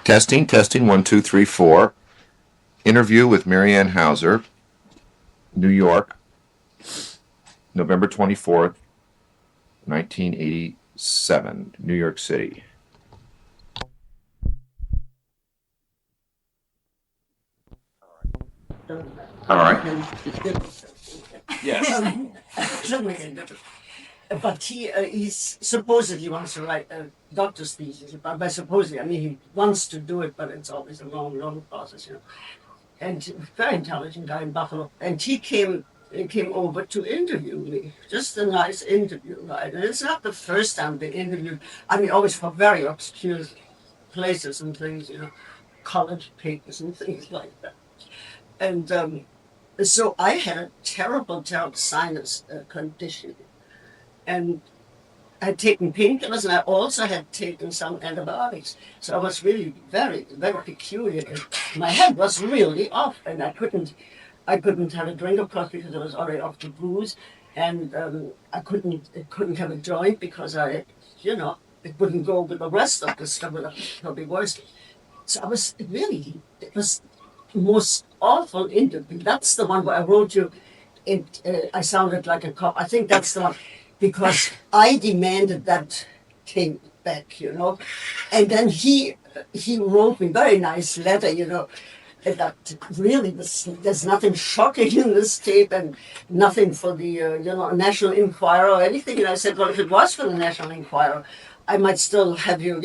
Testing, testing, 1, 2, 3, 4. Interview with Marianne Hauser, New York, November 24th, 1987, New York City. All right. Yes. But he's supposedly wants to write a doctor's thesis. But by supposedly, I mean he wants to do it, but it's always a long process, you know. And very intelligent guy in Buffalo. And he came over to interview me. Just a nice interview, right? And it's not the first time they interviewed. I mean, always for very obscure places and things, you know, college papers and things like that. And so I had a terrible sinus condition. And I had taken painkillers, and I also had taken some antibiotics. So I was really very, very peculiar. And my head was really off, and I couldn't have a drink of coffee because I was already off the booze, and I couldn't have a joint because it wouldn't go with the rest of the stuff. It would probably worse. So it was the most awful interview. That's the one where I wrote you. I sounded like a cop. I think that's the one. Because I demanded that thing back, you know. And then he wrote me a very nice letter, you know, that really there's nothing shocking in this tape and nothing for the, National Enquirer or anything. And I said, well, if it was for the National Enquirer, I might still have you,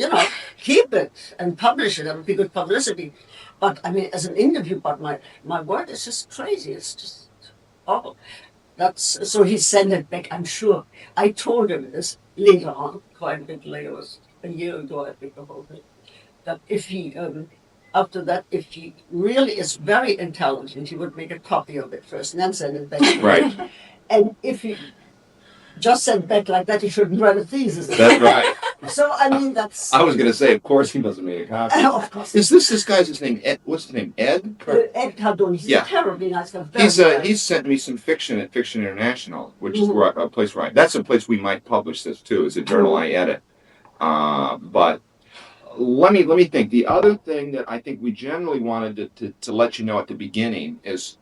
keep it and publish it. That would be good publicity. But, I mean, as an interview, but my word is just crazy. It's just awful. So he sent it back, I'm sure. I told him this later on, quite a bit later, it was a year ago, I think, the whole thing, that if he, after that, if he really is very intelligent, he would make a copy of it first and then send it back. Right. And if he just sent back like that, he shouldn't write a thesis. That's right. So, I mean, that's... I was going to say, of course he doesn't make a copy. Of course. Is this guy's name, Ed? What's his name, Ed? Ed Cardone. He's a terribly nice guy. He's sent me some fiction at Fiction International, which is a place where that's a place we might publish this too. It's a journal I edit. But let me think. The other thing that I think we generally wanted to let you know at the beginning is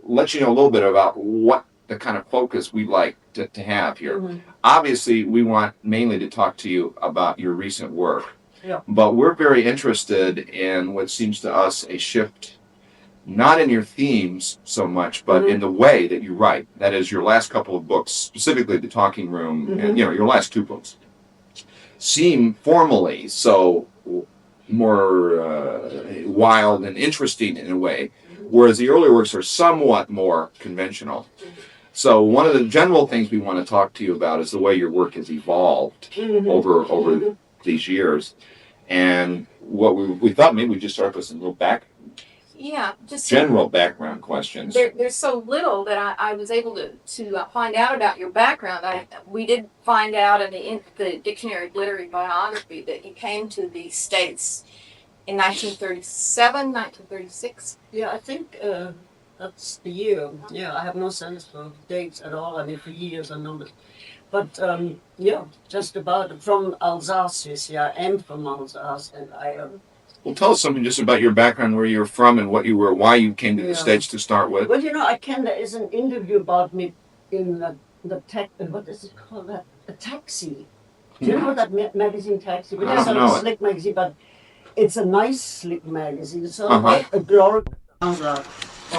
let you know a little bit about what the kind of focus we'd like to have here. Mm-hmm. Obviously, we want mainly to talk to you about your recent work. Yeah. But we're very interested in what seems to us a shift, not in your themes so much, but in the way that you write. That is, your last couple of books, specifically The Talking Room, and your last two books, seem formally so more wild and interesting in a way, whereas the earlier works are somewhat more conventional. So one of the general things we want to talk to you about is the way your work has evolved over these years. And what we thought maybe we'd just start with some little general background questions. There's so little that I was able to find out about your background. We did find out in the Dictionary of Literary Biography that you came to the States in 1937, 1936. Yeah, I think... that's the year. Yeah, I have no sense for dates at all. I mean, for years and numbers. But, just about from Alsace. Yeah, I am from Alsace. And Well, tell us something just about your background, where you're from and why you came to the States to start with. Well, there is an interview about me in what is it called? A Taxi. Do you know that magazine, Taxi? Which is a slick magazine, but it's a nice slick magazine. It's sort of a glorious...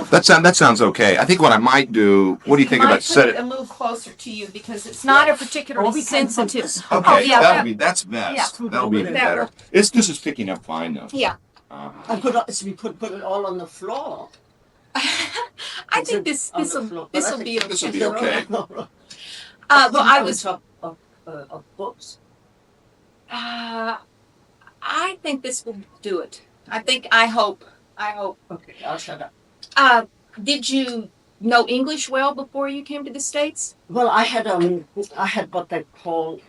That sounds okay. I think what I might do. What do you think about set it a little closer to you because it's not a particularly sensitive. Okay, that's best. Yeah. That'll be better. This is picking up fine though. Yeah. I could put it all on the floor. I think this will be okay. This will be okay. Well, I was of books. I think this will do it. I hope. Okay, I'll shut up. Did you know English well before you came to the States? Well, I had what they call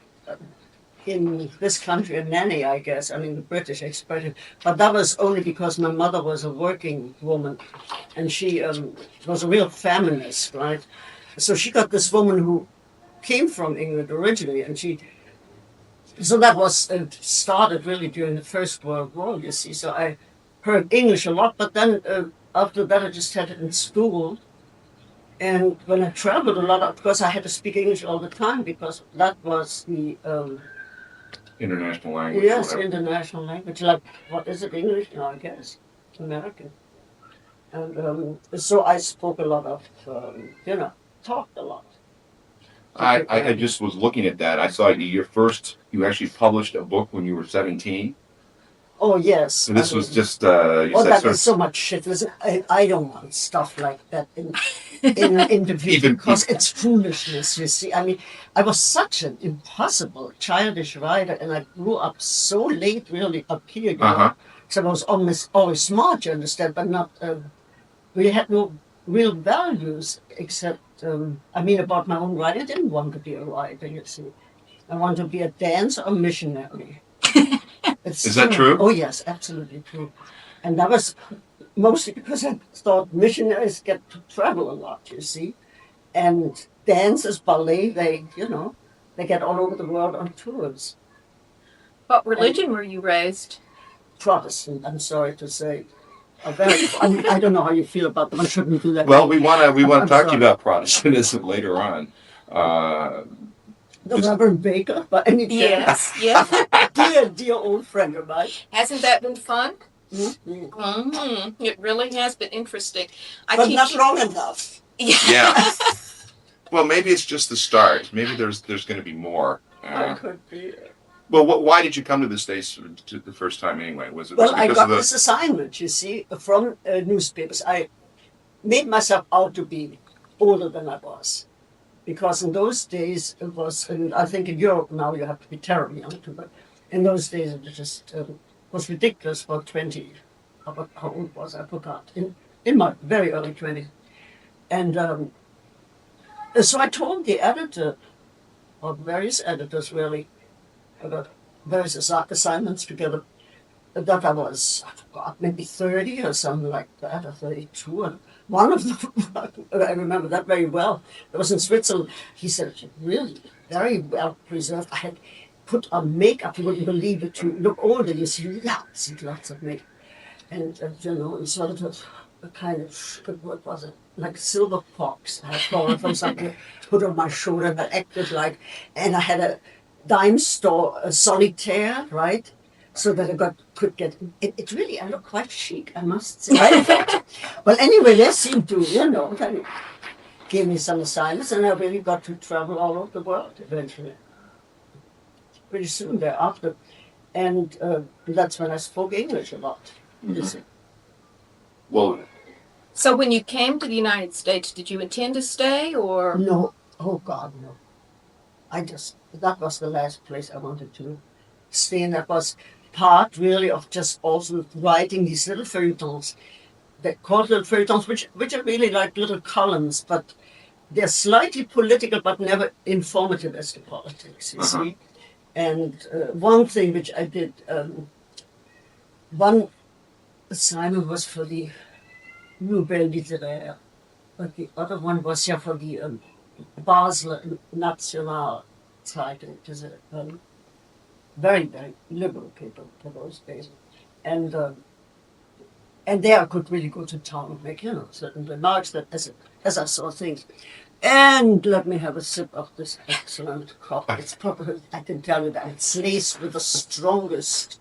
in this country a nanny, I guess. I mean, the British expression. But that was only because my mother was a working woman, and she was a real feminist, right? So she got this woman who came from England originally, and she So that was started really during the First World War, you see. So I heard English a lot, but then after that I just had it in school. And when I traveled a lot, of course, I had to speak English all the time because that was the International language. yes, international language. Like, what is it? English? No, I guess American. And so I spoke a lot of, talked a lot. I just was looking at that. I saw you actually published a book when you were 17. Oh, yes. So this was just, that is so much shit. Listen, I don't want stuff like that in an interview because it's foolishness, you see. I mean, I was such an impossible, childish writer, and I grew up so late, really, up here. You know? So I was always smart, you understand, but not, we had no real values except, about my own writing. I didn't want to be a writer, you see. I wanted to be a dancer or missionary. Is that true? Oh, yes, absolutely true. And that was mostly because I thought missionaries get to travel a lot, you see. And dancers, ballet, they get all over the world on tours. What religion were you raised? Protestant, I'm sorry to say. I don't know how you feel about them. I shouldn't do that. Well, we want to talk to you about Protestantism later on. The Reverend Baker, by any chance? Yes. dear old friend of mine. Hasn't that been fun? Mm-hmm. Mm-hmm. It really has been interesting. But not long enough. Yeah. Well, maybe it's just the start. Maybe there's going to be more. It could be. Well, why did you come to the States the first time anyway? Was it I got this assignment, you see, from newspapers. I made myself out to be older than I was. Because in those days it was, and I think in Europe now you have to be terribly young too, but in those days it just was ridiculous for 20, how old was I? Forgot, in my very early 20s. And so I told the editor, or various editors really, I got various assignments together, that I was, I forgot, maybe 30 or something like that, or 32. And one of them, I remember that very well, it was in Switzerland. He said, really, very well preserved. I had put on makeup, you wouldn't believe it, to look older. You see lots and lots of makeup. And, and sort of a kind of, what was it, like silver fox. I had borrowed from something, put on my shoulder, and I acted like, and I had a dime store, a solitaire, right? So that I could get it. Really, I look quite chic, I must say. Well, anyway, they seemed to, kind of give me some assignments, and I really got to travel all over the world eventually. Pretty soon thereafter, and that's when I spoke English a lot. Mm-hmm. Well, so when you came to the United States, did you intend to stay, or no? Oh God, no. That was the last place I wanted to stay, and that was part really of just also writing these little feuilletons. They're called little feuilletons, which are really like little columns, but they're slightly political, but never informative as to politics, you see. And one thing which I did, one assignment was for the Nouvelle Littéraire, but the other one was for the Basler National Zeitung, which is a very, very liberal paper for those days. And there I could really go to town and make, certain remarks that as I saw things. And let me have a sip of this excellent coffee. It's probably, I can tell you that it's laced with the strongest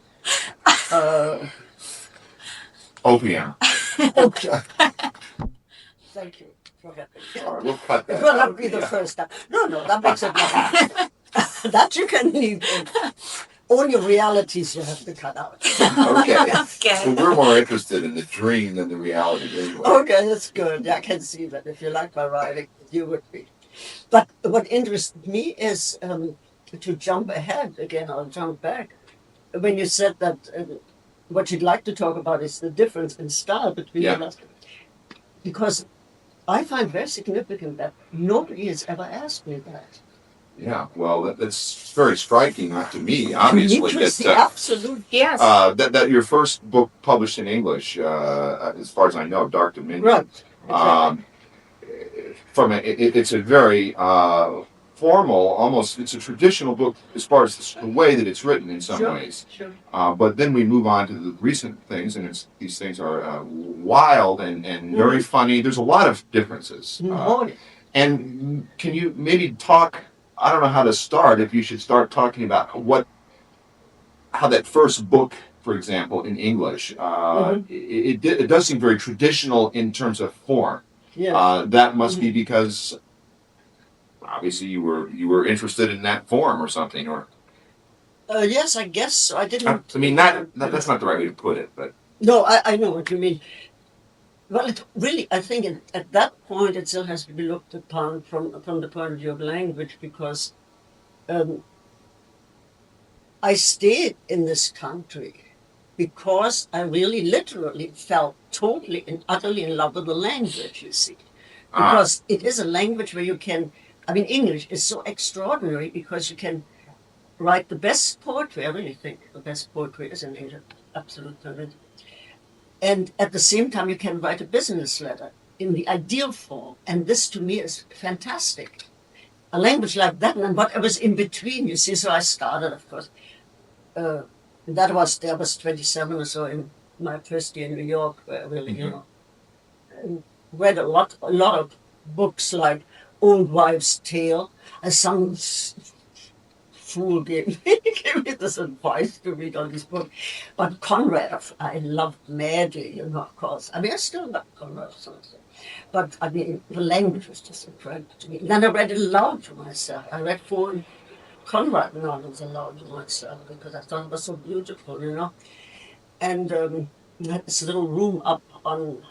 opium. Thank you for having me. All right, we'll cut that. It will not be the first time. No, that makes it not. That you can leave in. All your realities you have to cut out. Okay. Okay. Well, we're more interested in the dream than the reality anyway. Okay, that's good. I can see that. If you like my writing, you would be. But what interested me is to jump ahead again, or jump back. When you said that what you'd like to talk about is the difference in style between us. Because I find very significant that nobody has ever asked me that. Yeah, well, that's very striking, not to me, obviously. Absolutely. Yes. That your first book published in English, as far as I know, Dark Dominion. Right. Exactly. It's a very formal, almost, it's a traditional book as far as the way that it's written in some ways. Sure. But then we move on to the recent things, and these things are wild and very funny. There's a lot of differences. And can you maybe talk, I don't know how to start, if you should start talking about how that first book, for example, in English, it does seem very traditional in terms of form. Yes. That must be because obviously you were interested in that form or something, or Yes, I guess so. I didn't. I mean, that's not the right way to put it, but No, I know what you mean. Well, it really, I think at that point it still has to be looked upon from the point of view of language, because I stayed in this country because I really literally fell totally and utterly in love with the language, you see. Because it is a language where you can, I mean, English is so extraordinary because you can write the best poetry. I really think the best poetry is in English, absolutely. And at the same time, you can write a business letter in the ideal form. And this to me is fantastic. A language like that and whatever's in between, you see. So I started, of course. That was 27 or so in my first year in New York, where I really, and read a lot of books like Old Wives' Tale. Some fool gave me this advice to read all these books. But Conrad, I loved madly, of course. I mean, I still love Conrad or something. But, I mean, the language was just incredible to me. Then I read it aloud to myself. I read 4 Conrad novels aloud to myself because I thought it was so beautiful, And I had this little room up on,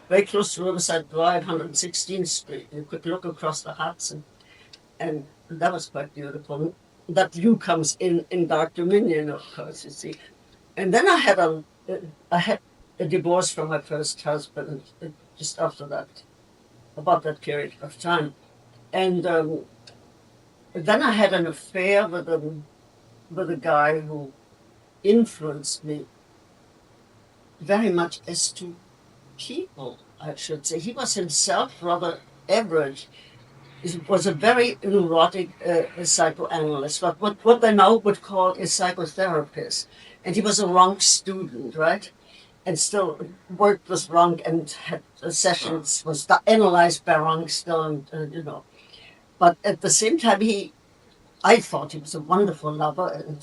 very close to Riverside Drive, 116th Street. You could look across the Hudson, and that was quite beautiful. That view comes in Dark Dominion, of course, you see. And then I had a divorce from my first husband just after that, about that period of time. And then I had an affair with a guy who influenced me very much as to people, I should say. He was himself rather average. He was a very neurotic psychoanalyst, what they now would call a psychotherapist. And he was a Rank student, right? And still worked with Rank and had sessions, was analyzed by Rank still, and. But at the same time, I thought he was a wonderful lover, and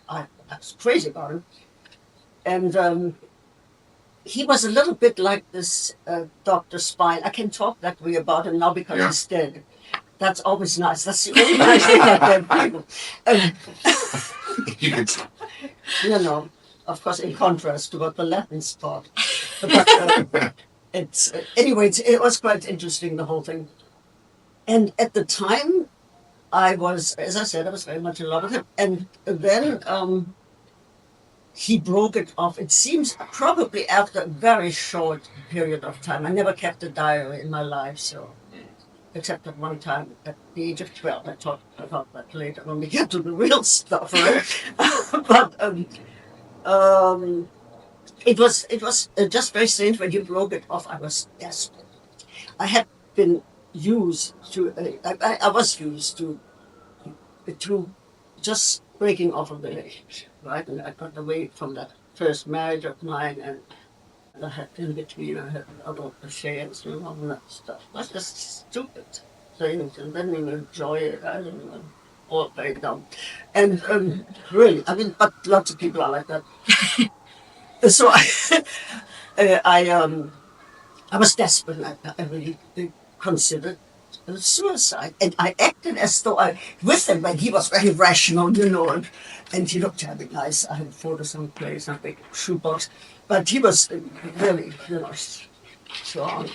I was crazy about him. And he was a little bit like this Dr. Spine. I can talk that way about him now because he's dead. That's always nice. That's the only nice thing about them people. Of course, in contrast to what the Latins thought. But it was quite interesting, the whole thing. And at the time, I was, as I said, I was very much in love with him. And then he broke it off. It seems probably after a very short period of time. I never kept a diary in my life, so except at one time at the age of 12. I talk about that later when we get to the real stuff, right? But it was just very strange when he broke it off. I was desperate. I had been used to, I was used to just breaking off of the relationship, right? And I got away from that first marriage of mine, and I had in between, I had other affairs and all that stuff. It was just stupid things, and then you enjoy it, I don't know, all very dumb. And really, I mean, but lots of people are like that. So I was desperate. I really considered suicide, and I acted as though I with him when he was very rational, and he looked very nice. I had photos someplace, a big shoebox, but he was really, strong.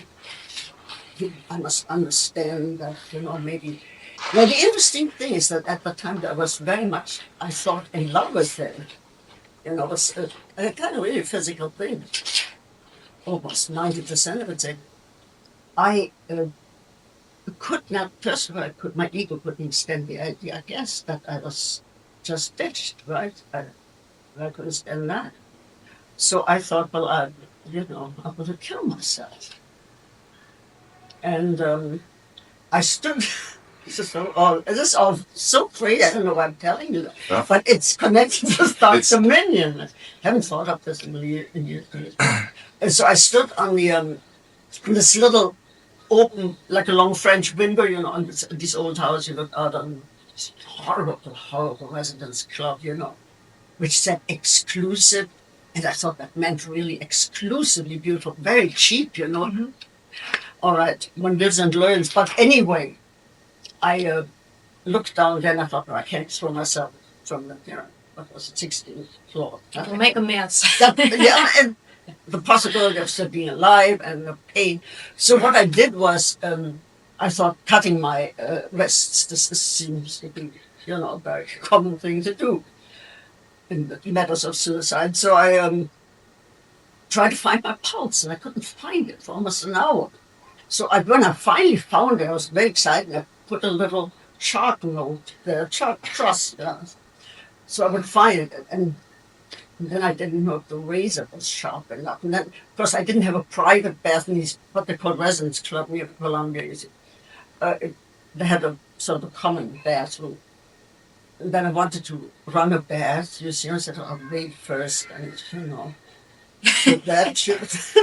I must understand that, maybe. Now the interesting thing is that at the time I was very much, I thought, in love with him. It was a kind of really physical thing. Almost 90% of it said, I could not, first of all, my ego couldn't stand the idea, I guess, that I was just ditched, right? I couldn't stand that. So I thought, well, I'm going to kill myself. And I stood This is all so crazy. I don't know why I'm telling you that. Yeah. But it's connected to Star It's- Dominion. I haven't thought of this in years. And so I stood on this little open, like a long French window, on this old house. You look out on this horrible residence club, which said exclusive. And I thought that meant really exclusively beautiful, very cheap, Mm-hmm. All right, one lives and learns. But anyway, I looked down there and I thought, I can't throw myself from the, what was it, 16th floor. It'll make a mess. And the possibility of still being alive and the pain. So what I did was, I thought cutting my wrists, this seems to be, a very common thing to do in the matters of suicide. So I tried to find my pulse and I couldn't find it for almost an hour. So when I finally found it, I was very excited. I put a little chart note there, trust. So I would find it. And then I didn't know if the razor was sharp enough. And then, of course, I didn't have a private bath in what they call residence club near Columbia. You see. They had a sort of a common bathroom. And then I wanted to run a bath, I said, I'll wait first, and, with that shit.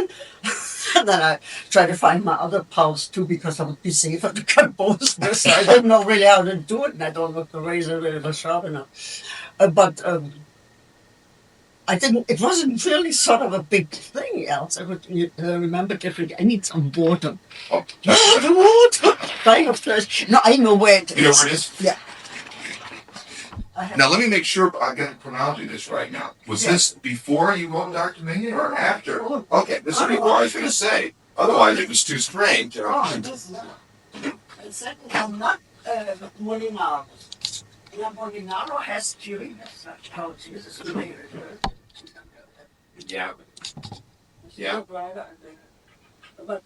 And then I tried to find my other pulse, too, because I would be safer to cut both. So I didn't know really how to do it, and I don't know if the razor really was sharp enough. But I didn't, it wasn't really sort of a big thing else. I would remember differently. I need some water. Oh, The water! Dying of thirst. No, I know where it is. you know where it is? Yeah. Now let me make sure I get the chronology of this right now. Was this before you wrote Dr. Minion or after? Okay, this is before I was going to say. Otherwise, it was too strange. Oh, I'm not Molinaro. Molinaro has during such cultures. Yeah. Yeah. But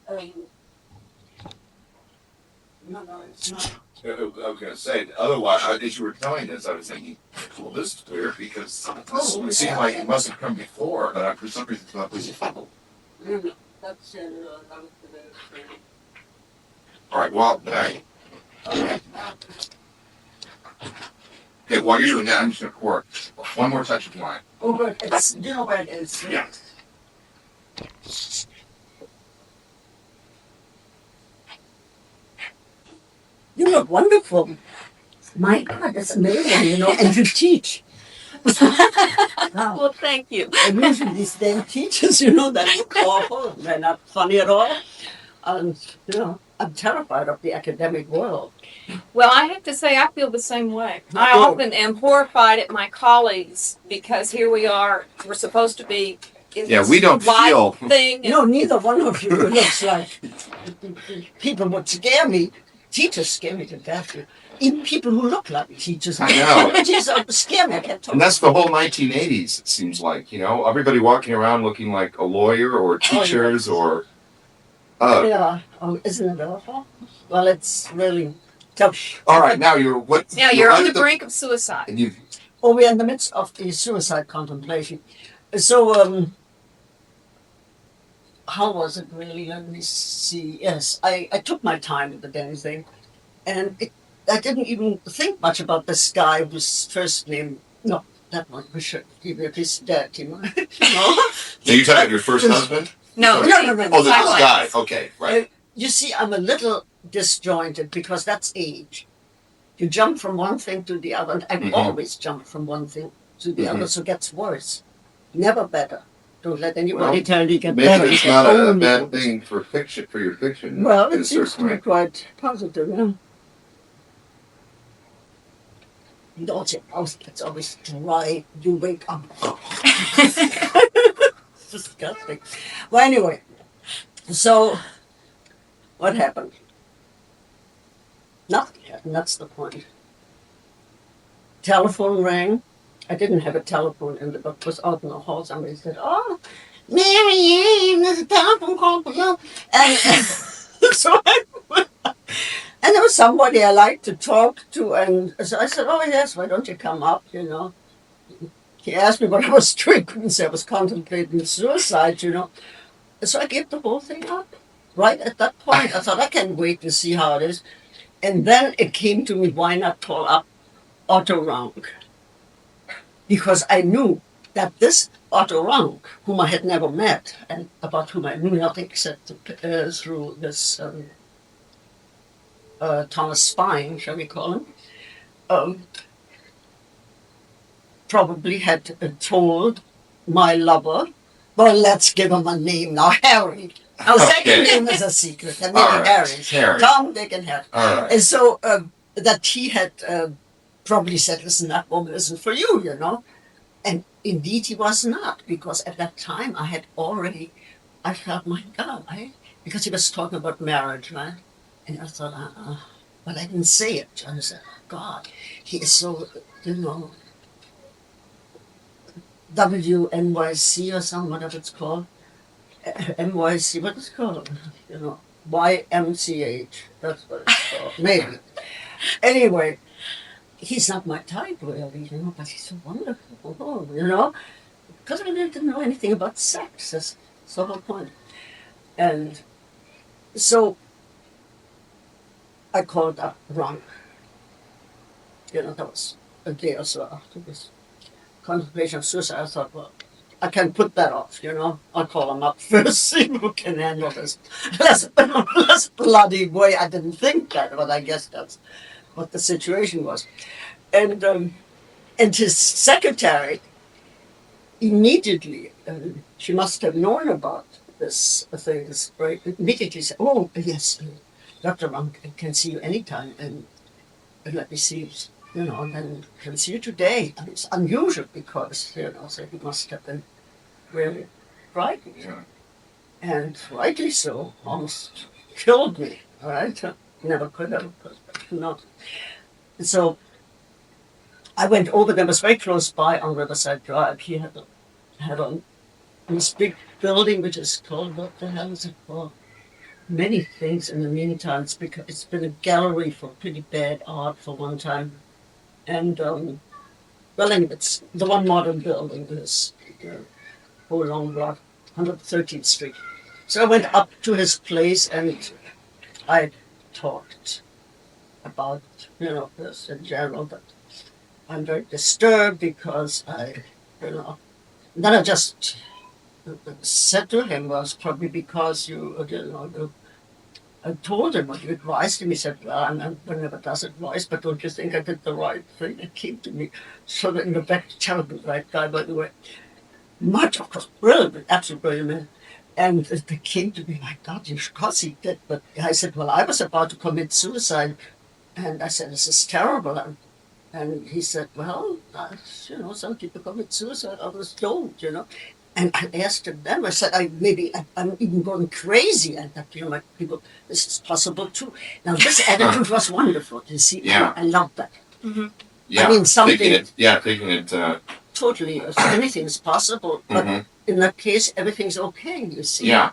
no, it's not. I was going to say, otherwise, as you were telling this, I was thinking, well, this is weird because it seemed like it must have come before, but I, for some reason, thought it was That's all right, well, back. Okay, while you're doing that, I'm just going to pour one more touch of wine. Oh, but it's, where it is. Yeah. You look wonderful. My God, that's amazing, and you teach. Wow. Well, thank you. And usually these damn teachers, that look awful. They're not funny at all. And, I'm terrified of the academic world. Well, I have to say, I feel the same way. Me I too. often am horrified at my colleagues because here we are, we're supposed to be in Yeah, this we don't light feel- thing. No, neither one of you looks like people would scare me. Teachers scare me to death. Even people who look like teachers. I know. Teachers scare me. I can't talk. And that's the whole 1980s, it seems like, everybody walking around looking like a lawyer or teachers or... Yeah. Oh, isn't it awful? Well, it's really tough. all right, now you're what? Now you're on the under brink of suicide. And you, Oh, we're in the midst of the suicide contemplation. So, how was it really? Let me see. Yes, I took my time with the damn thing. And I didn't even think much about this guy whose first name, no, that one, we should give it his dead, No? now you're talking about your first husband? No, No. Oh, this Silence. guy. Okay, right. You see, I'm a little disjointed because that's age. You jump from one thing to the other. And I've Mhm. always jumped from one thing to the Mhm. other, so it gets worse. Never better. Don't let anybody Well, tell you get Maybe better. it's You not get a only bad worse. thing for fiction, for your fiction. Well, in a it seems to certain be way. quite positive, yeah. Don't say, it's always dry. You wake up. It's disgusting. Well, anyway, so what happened? Nothing happened. That's the point. Telephone rang. I didn't have a telephone in the book. It was out in the hall. Somebody said, "Oh, Marianne, there's a telephone call for you." And so I went. And there was somebody I liked to talk to, and so I said, "Oh yes, why don't you come up?" He asked me what I was doing. Couldn't say I was contemplating suicide. So I gave the whole thing up. Right at that point, I thought I can't wait to see how it is. And then it came to me, why not call up Otto Rank? Because I knew that this Otto Rank, whom I had never met, and about whom I knew nothing except through this Thomas Spine, shall we call him, probably had told my lover, well, let's give him a name now, Harry. Our second name is a secret, and maybe Harry. Tom, Dick, and Harry. And so that he had probably said, listen, that woman isn't for you, you know. And indeed he was not, because at that time I felt, my God, because he was talking about marriage, right? And I thought, but I didn't say it. I said, God, he is so, you know, WNYC or something, whatever it's called. NYC, what is it called? You know, YMCH. That's what it's called. Maybe. Anyway, he's not my type, really, you know, but he's so wonderful, you know, because I didn't know anything about sex. That's the whole point. And so I called up Rank. You know, that was a day or so after this contemplation of suicide. I thought, well, I can put that off, you know. I'll call him up first, see who can handle this. Less bloody way. I didn't think that, but I guess that's what the situation was. And his secretary immediately, she must have known about this thing, this break, immediately said, oh, yes, Dr. Rank can see you anytime, and let me see, you know, and then can see you today. And it's unusual because, you know, so he must have been really frightened. Yeah. And rightly so, almost killed me, all right? Never could have, but not. And so I went over there, was very close by on Riverside Drive. He had this big building, which is called, what the hell is it called? Many things in the meantime. It's been a gallery for pretty bad art for one time. And, well, anyway, it's the one modern building, this whole long block, 113th Street. So I went up to his place and I talked about, you know, this in general, but I'm very disturbed because you know, then I just said to him, well, it's probably because you know, I told him what you advised him. He said, well, I'm never does advice, but don't you think I did the right thing? It came to me. So that in the back, terrible right guy, by the way. Much, of course, brilliant, absolutely brilliant man. And it came to me, my God, of course he did. But I said, well, I was about to commit suicide. And I said, this is terrible. And he said, well, you know, some people commit suicide, others don't, you know. And I asked him then, I said, I'm even going crazy. And that, you know, like people, this is possible too. Now, this attitude was wonderful, you see. Yeah. I loved that. Mm-hmm. Yeah. I mean, something. Taking it. Totally, anything is possible. But in that case, everything's okay, you see. Yeah.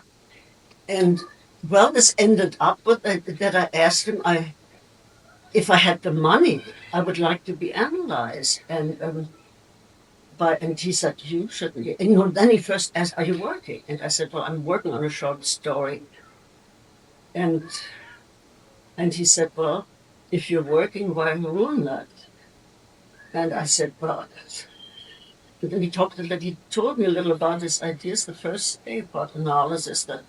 And, well, this ended up with that I asked him, if I had the money, I would like to be analyzed. And he said, you shouldn't. And, you know, then he first asked, are you working? And I said, well, I'm working on a short story. And he said, well, if you're working, why ruin that? And I said, well, but then he told me a little about his ideas the first day about analysis. That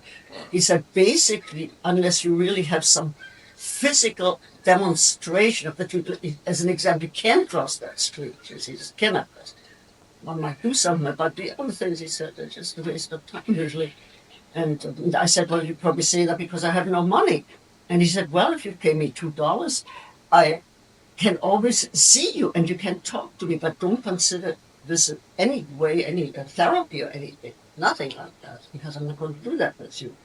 he said, basically, unless you really have some physical demonstration of that, as an example, you can't cross that street. You see, just cannot. One might do something, but the other things he said are just a waste of time usually. And I said, well, you probably say that because I have no money. And he said, well, if you pay me $2, I can always see you and you can talk to me, but don't consider this in any way, any therapy or anything. Nothing like that, because I'm not going to do that with you.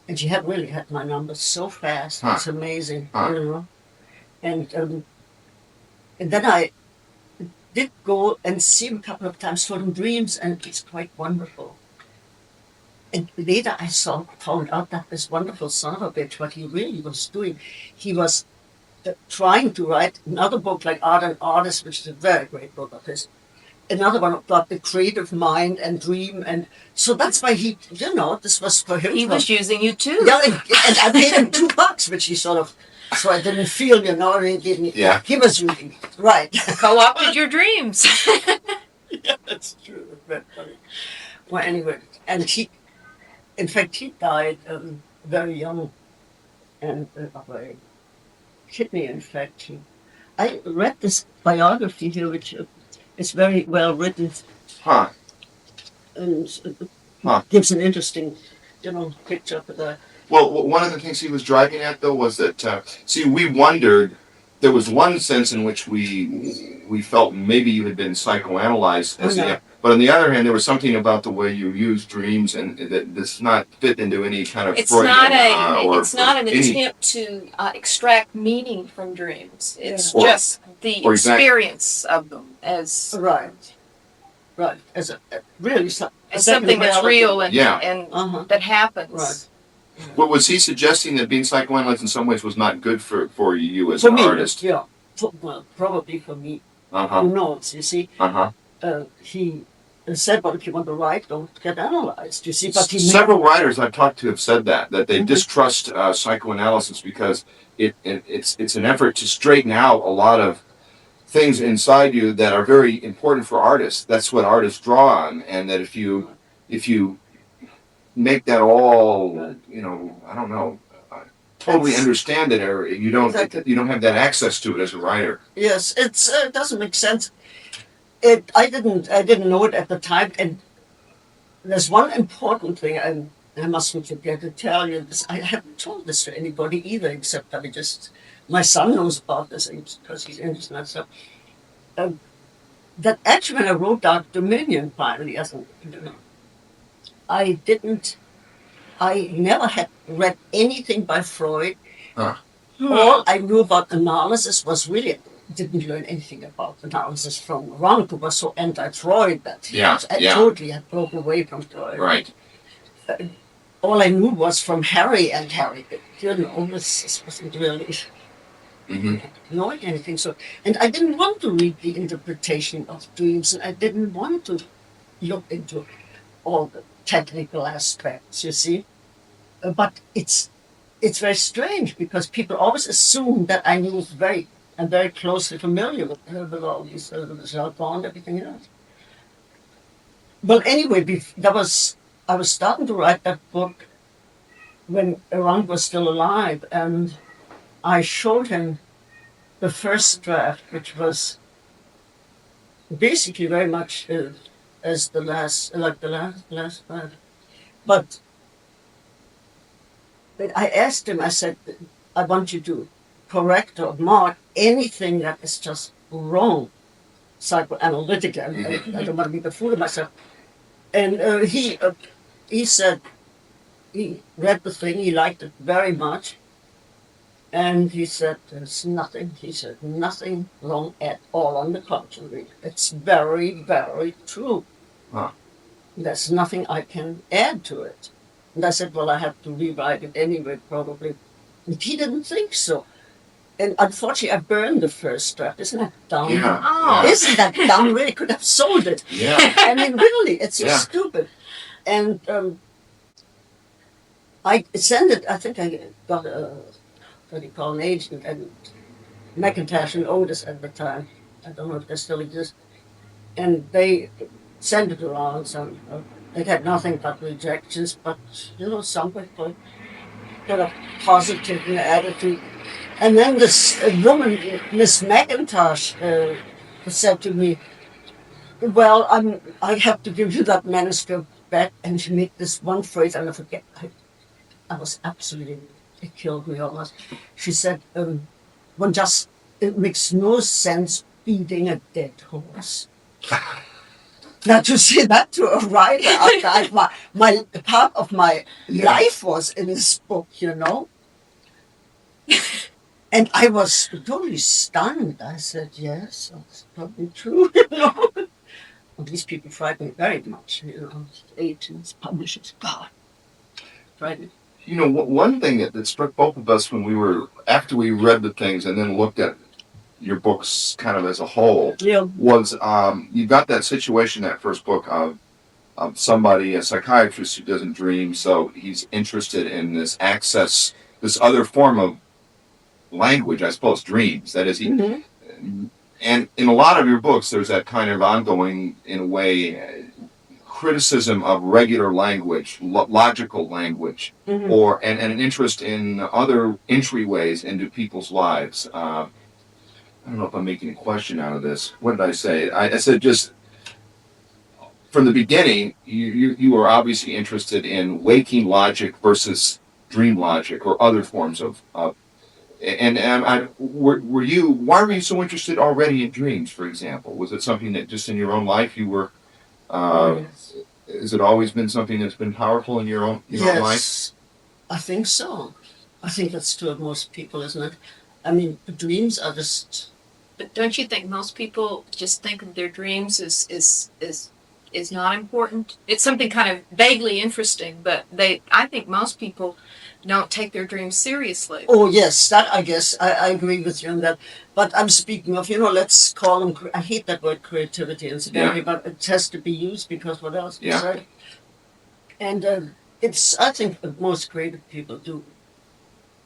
And she had really had my numbers so fast. It's amazing, you know. And then I did go and see him a couple of times, told him dreams, and it's quite wonderful. And later I found out that this wonderful son of a bitch, what he really was doing, he was trying to write another book like Art and Artist, which is a very great book of his. Another one about the creative mind and dream, and so that's why he, you know, this was for him. He was using you too. Yeah, and I paid him $2, which he sort of So I didn't feel, he didn't. Yeah. He was reading, right. Co-opted your dreams. Yeah, that's true. That's funny. Well, anyway, and in fact, he died very young and of a kidney infection. I read this biography here, which is very well written Huh. and Huh. gives an interesting, picture of the. Well, one of the things he was driving at, though, was that, we wondered, there was one sense in which we felt maybe you had been psychoanalyzed, but on the other hand, there was something about the way you use dreams and that does not fit into any kind of It's Freudian, it's not an attempt to extract meaning from dreams. It's just the experience of them as Right, as a really as something that's real and that happens. Right. But was he suggesting that being psychoanalyzed in some ways was not good for you as an artist? Yeah. Well, probably for me. Uh-huh. Who knows, you see? He said, well, if you want to write, don't get analyzed, you see? But several writers I've talked to have said that they distrust psychoanalysis because it's an effort to straighten out a lot of things inside you that are very important for artists. That's what artists draw on, and that if you make that all, I don't know, totally understand it, or you don't have that access to it as a writer. Yes, it doesn't make sense. I didn't know it at the time, and there's one important thing I mustn't forget to tell you. This I haven't told this to anybody either, except that my son knows about this because he's interested in that stuff. That actually, when I wrote out Dominion finally, I never had read anything by Freud. All I knew about analysis was really, didn't learn anything about analysis from Rank, who was so anti-Freud that I totally had broken away from Freud. Right. All I knew was from Harry and Harry. This wasn't really knowing anything. So, and I didn't want to read the interpretation of dreams, and I didn't want to look into all the technical aspects, you see. But it's very strange because people always assume that I knew very closely familiar with all these jargon and everything else. Well, anyway, I was starting to write that book when Rank was still alive, and I showed him the first draft, which was basically very much as the last draft. But I asked him, I said, I want you to correct or mark anything that is just wrong psychoanalytically. I don't want to be the fool of myself. And he said, he read the thing, he liked it very much. And he said, there's nothing, nothing wrong at all. On the contrary, it's very, very true. There's nothing I can add to it. And I said, well, I have to rewrite it anyway, probably. And he didn't think so. And unfortunately, I burned the first draft. Isn't that dumb? Yeah. Isn't that dumb? Really could have sold it. Yeah. I mean, really, it's so stupid. And I sent it, I think I got what do you call an agent, and McIntosh and Otis at the time. I don't know if they still exist. And they sent it around. It had nothing but rejections, but, some people got a positive attitude. And then this woman, Miss McIntosh, said to me, well, I have to give you that manuscript back. And she made this one phrase, and I forget. I was absolutely, it killed me almost. She said, it makes no sense beating a dead horse. Now, to say that to a writer, my part of my life was in this book, And I was totally stunned. I said, yes, that's probably true, Well, these people frighten me very much, agents, publishers, God. Frightened. One thing that struck both of us after we read the things and then looked at your books kind of as a whole, was you got that situation, that first book of somebody, a psychiatrist who doesn't dream, so he's interested in this other form of language, I suppose, dreams. That is, Mm-hmm. and in a lot of your books, there's that kind of ongoing, in a way, criticism of regular language, logical language, Mm-hmm. and an interest in other entryways into people's lives. I don't know if I'm making a question out of this. What did I say? I said just from the beginning, you were obviously interested in waking logic versus dream logic or other forms of were you? Why were you so interested already in dreams? For example, was it something that just in your own life you were? Yes. Has it always been something that's been powerful in your own life? Yes, I think so. I think that's true of most people, isn't it? I mean, dreams are just. But don't you think most people just think of their dreams is not important? It's something kind of vaguely interesting, but I think most people don't take their dreams seriously. Oh yes, that I guess I agree with you on that. But I'm speaking of, let's call them. I hate that word creativity, incidentally, but it has to be used because what else? Yeah. Right? And I think that most creative people do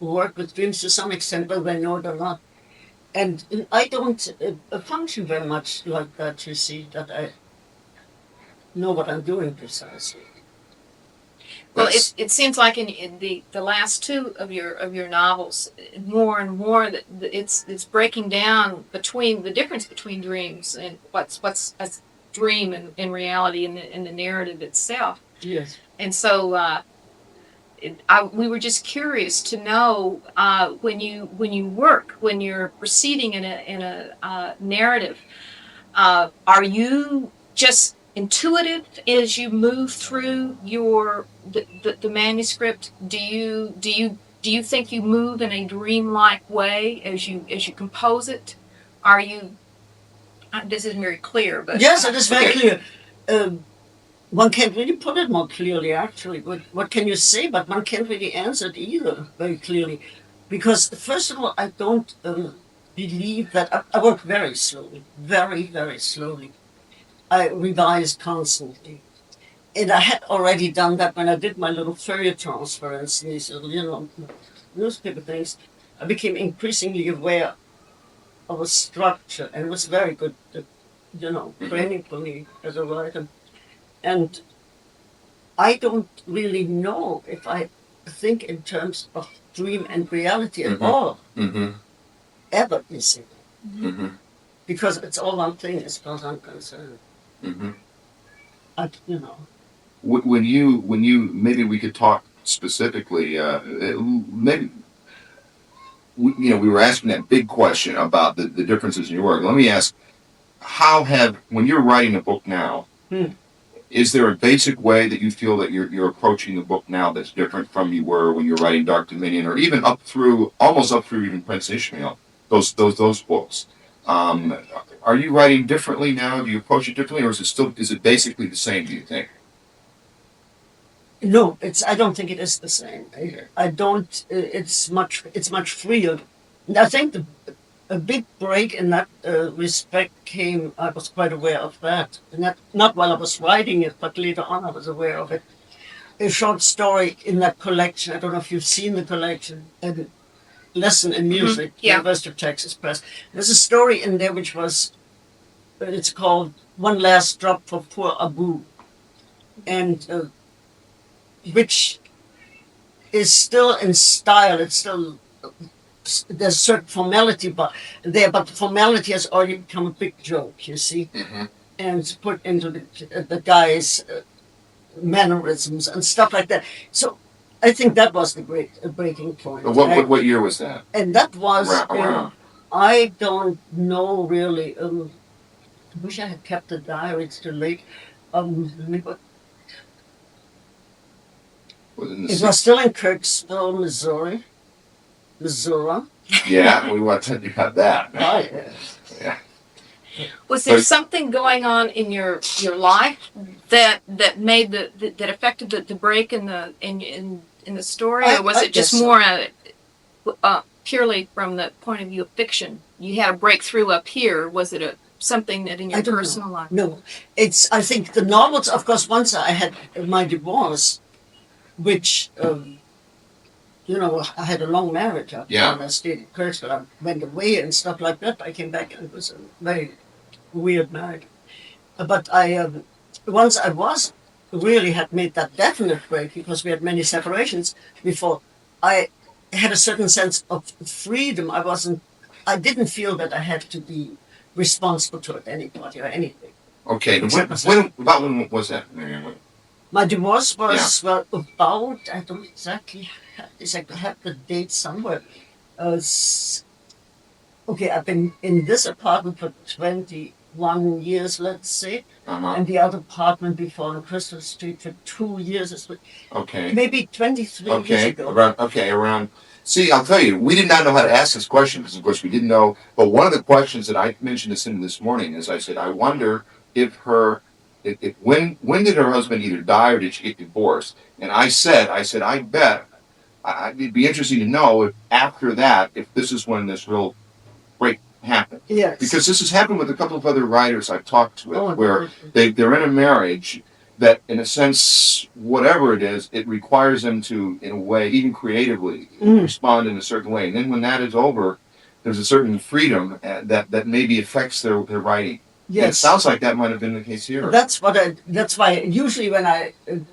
work with dreams to some extent, whether they know it or not. And I don't function very much like that. You see, that I know what I'm doing precisely. Well, it seems like in the last two of your novels, more and more that it's breaking down between the difference between dreams and what's a dream and reality in the narrative itself. Yes. And so we were just curious to know when you're proceeding in a narrative, are you just intuitive as you move through the manuscript? Do you think you move in a dreamlike way as you compose it? Are you? This isn't very clear, but yes, it is very clear. One can't really put it more clearly, actually. What can you say? But one can't really answer it either very clearly, because first of all, I don't believe that I work very slowly, very very slowly. I revised constantly. And I had already done that when I did my little feuilletons, for instance, newspaper things. I became increasingly aware of a structure, and it was very good, training for me as a writer. And I don't really know if I think in terms of dream and reality at all, ever, you see. Because it's all one thing as far as I'm concerned. When you maybe we could talk specifically. Maybe we were asking that big question about the differences in your work. Let me ask: when you're writing a book now, is there a basic way that you feel that you're approaching the book now that's different from you were when you're writing Dark Dominion, or even almost up through even Prince Ishmael? Those books. Are you writing differently now? Do you approach it differently, or is it basically the same? Do you think? No, I don't think it is the same. I don't. It's much freer. And I think a big break in that respect came. I was quite aware of that, and not while I was writing it, but later on I was aware of it. A short story in that collection. I don't know if you've seen the collection. A lesson in music, University of Texas Press. There's a story in there which was. It's called One Last Drop for Poor Abu, and which is still in style. It's still there's certain formality, but the formality has already become a big joke. You see, and it's put into the guy's mannerisms and stuff like that. So I think that was the great breaking point. What year was that? And that was I don't know really. I wish I had kept the diary. It's too late. It was still in Kirksville, Missouri. Yeah, we want to talk about that. Oh, yes. Yeah. Was there something going on in your life that made that affected the break in the story, or was it just more purely from the point of view of fiction? You had a breakthrough up here. Was it something that in your personal life? No, I think the novels. Of course, once I had my divorce, which you know, I had a long marriage after Yeah. I stayed in Kirksville. I went away and stuff like that. I came back and it was a very weird marriage. But once I was really had made that definite break because we had many separations before, I had a certain sense of freedom. I didn't feel that I had to be responsible toward anybody or anything. Okay. Except When was that, Marianne? My divorce was about, I don't exactly have this, I have the date somewhere. Okay, I've been in this apartment for 21 years, let's say, Uh-huh. and the other apartment before on Crystal Street for 2 years, Okay. maybe 23 years Okay. ago. Around. See, I'll tell you, we did not know how to ask this question because, of course, we didn't know. But one of the questions that I mentioned to Cindy this morning is, I said, I wonder if when did her husband either die or did she get divorced? And I said, I bet it'd be interesting to know if after that, if this is when this real break happened. Yes. Because this has happened with a couple of other writers I've talked with, Oh, where they're in a marriage that, in a sense, whatever it is, it requires them to, in a way, even creatively, respond in a certain way. And then when that is over, there's a certain freedom that maybe affects their writing. Yes. And it sounds like that might have been the case here. That's why usually when I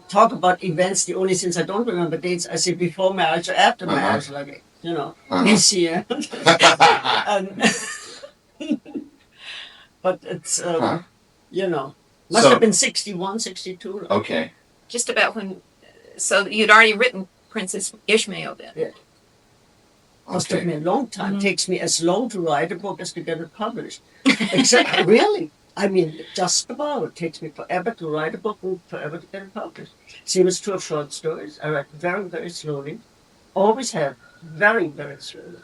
talk about events, the only things I don't remember dates, I say before marriage or after marriage, like, you know, this year. But it's, you know, must have been 61, 62. Okay. Just about when, so you'd already written Prince Ishmael then. Yeah. Must take me a long time. Takes me as long to write a book as to get it published. Exactly. Really. I mean, just about. It takes me forever to write a book and forever to get it published. Same is true of short stories. I write very, very slowly. Always have. Very, very slowly.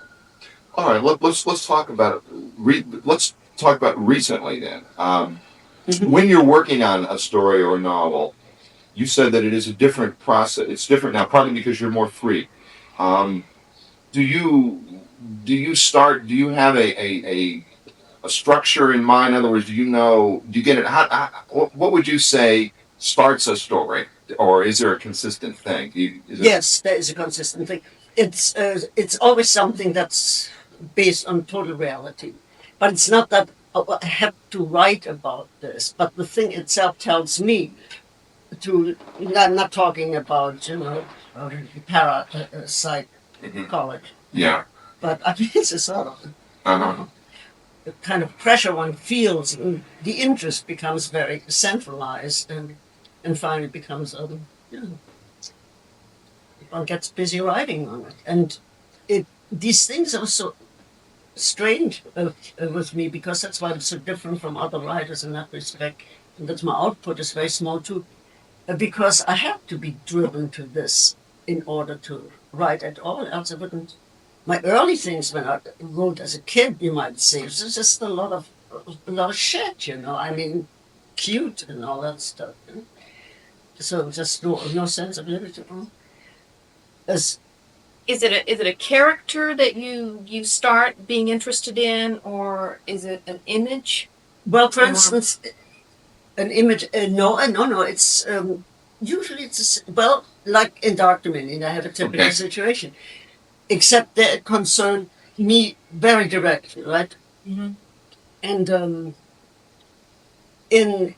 All right. Let's talk about it. Let's talk about recently then. When you're working on a story or a novel, you said that it is a different process. It's different now, partly because you're more free. Do you have a structure in mind? In other words, do you get it? What would you say starts a story, or is there a consistent thing? Yes, there is a consistent thing. It's always something that's based on total reality, but it's not that I have to write about this. But the thing itself tells me to. I'm not talking about parapsych. College. Yeah. But I mean, it's a sort of the kind of pressure one feels, and the interest becomes very centralized, and finally becomes, one gets busy writing on it, and these things are so strange with me because that's why I'm so different from other writers in that respect, and that my output is very small too, because I have to be driven to this in order to write at all, else I wouldn't. My early things when I wrote as a kid, you might say, it was just a lot of shit, I mean, cute and all that stuff. So just no sense of literature. Is it a character that you start being interested in, or is it an image? Well, for instance, an image. No. It's usually like in Dark Dominion, I have a typical situation, except that it concerned me very directly, right? Mm-hmm. And in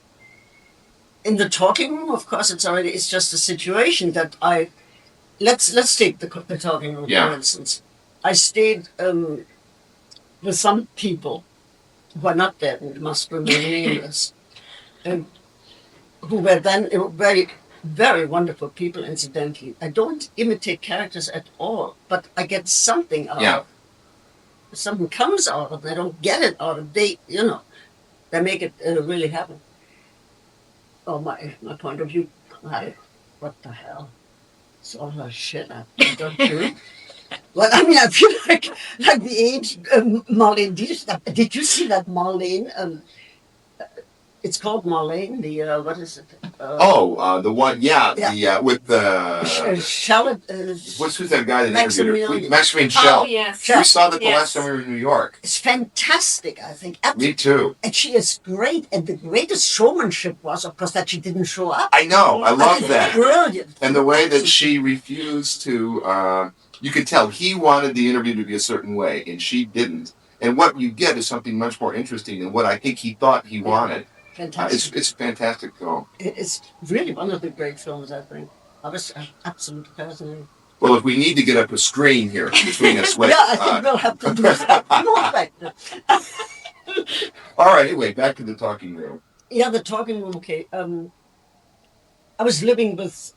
the talking room, of course, it's just a situation that let's take the talking room for instance. I stayed with some people who are not dead and must remain nameless, who were then very, very wonderful people, incidentally. I don't imitate characters at all, but I get something out of it. Something comes out of it. I don't get it out of it. They make it really happen. Oh, my point of view, what the hell? It's all that shit I don't do. Well, I mean, I feel like the age Marlene Dietrich. Did you see that Marlene? It's called Marlene. What is it? The one, with the Shallot. who's that guy that Maximilian. Maximilian Schell. Oh, yes. We saw that the last time we were in New York. It's fantastic, I think. Me too. And she is great. And the greatest showmanship was, of course, that she didn't show up. I know. I love that. Brilliant. And the way that she refused to You could tell he wanted the interview to be a certain way, and she didn't. And what you get is something much more interesting than what I think he thought he wanted. Fantastic. It's a fantastic film. It's really one of the great films, I think. I was absolutely fascinated. Well, if we need to get up a screen here between us, Yeah, I think we'll have to do that. More back then. All right, anyway, back to the talking room. Yeah, the talking room. Okay. I was living with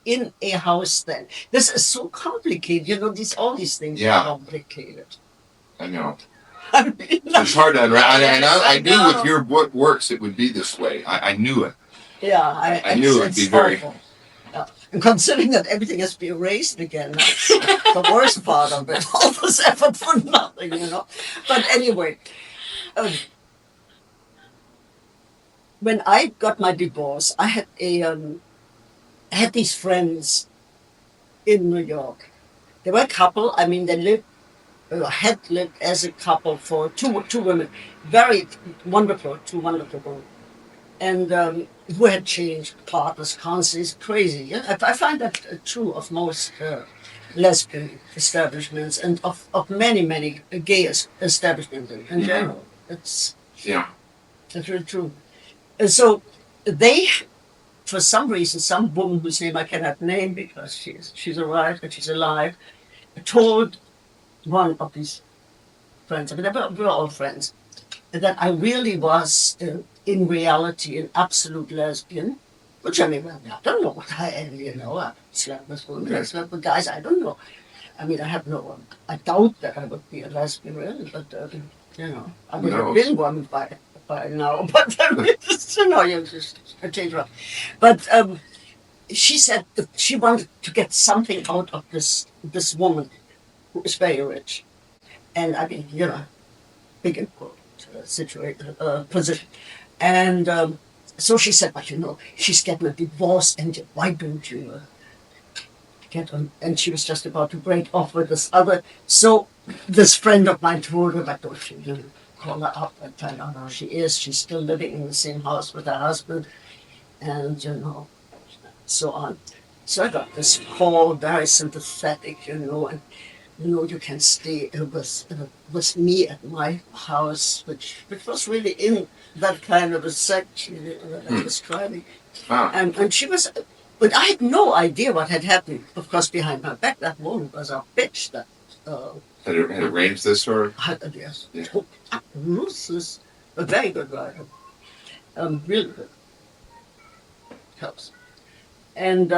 in a house then. This is so complicated. You know, all these things Yeah. are complicated. I know. I mean, It's hard to unravel. I knew know. with your works it would be this way. I knew it. Yeah, I knew it would be very. awful. Yeah. And considering that everything has to be erased again, that's the worst part of it. All this effort for nothing, you know. But anyway, when I got my divorce, I had had these friends in New York. They were a couple. I mean, they had lived as a couple for two women, very wonderful, two wonderful women, and who had changed partners constantly. It's crazy. Yeah? I find that true of most lesbian establishments and of many gay establishments in general. It's really true. And so they, for some reason, some woman whose name I cannot name because she's alive, told one of these friends, I mean, we were all friends, that I really was, in reality, an absolute lesbian, which I mean, well, I don't know what I am, you know, I slept with women, I slept with guys, I don't know. I mean, I doubt that I would be a lesbian, really, but, you know, I would have been one by now, but, you know, you just change around. But she said that she wanted to get something out of this woman who is very rich. And I mean, you know, big important position. And so she said, but you know, she's getting a divorce, and why don't you get on? And she was just about to break off with this other. So this friend of mine told her, but don't you call her up and find out how she is. She's still living in the same house with her husband, and you know, so on. So I got this call, very sympathetic, you know, and you know, you can stay with me at my house, which was really in that kind of a section that I was describing. Wow. And she was, but I had no idea what had happened. Of course, behind my back, that woman was a bitch. That had arranged this, or yes, yeah. Ruthless, a very good writer, really good. Helps. And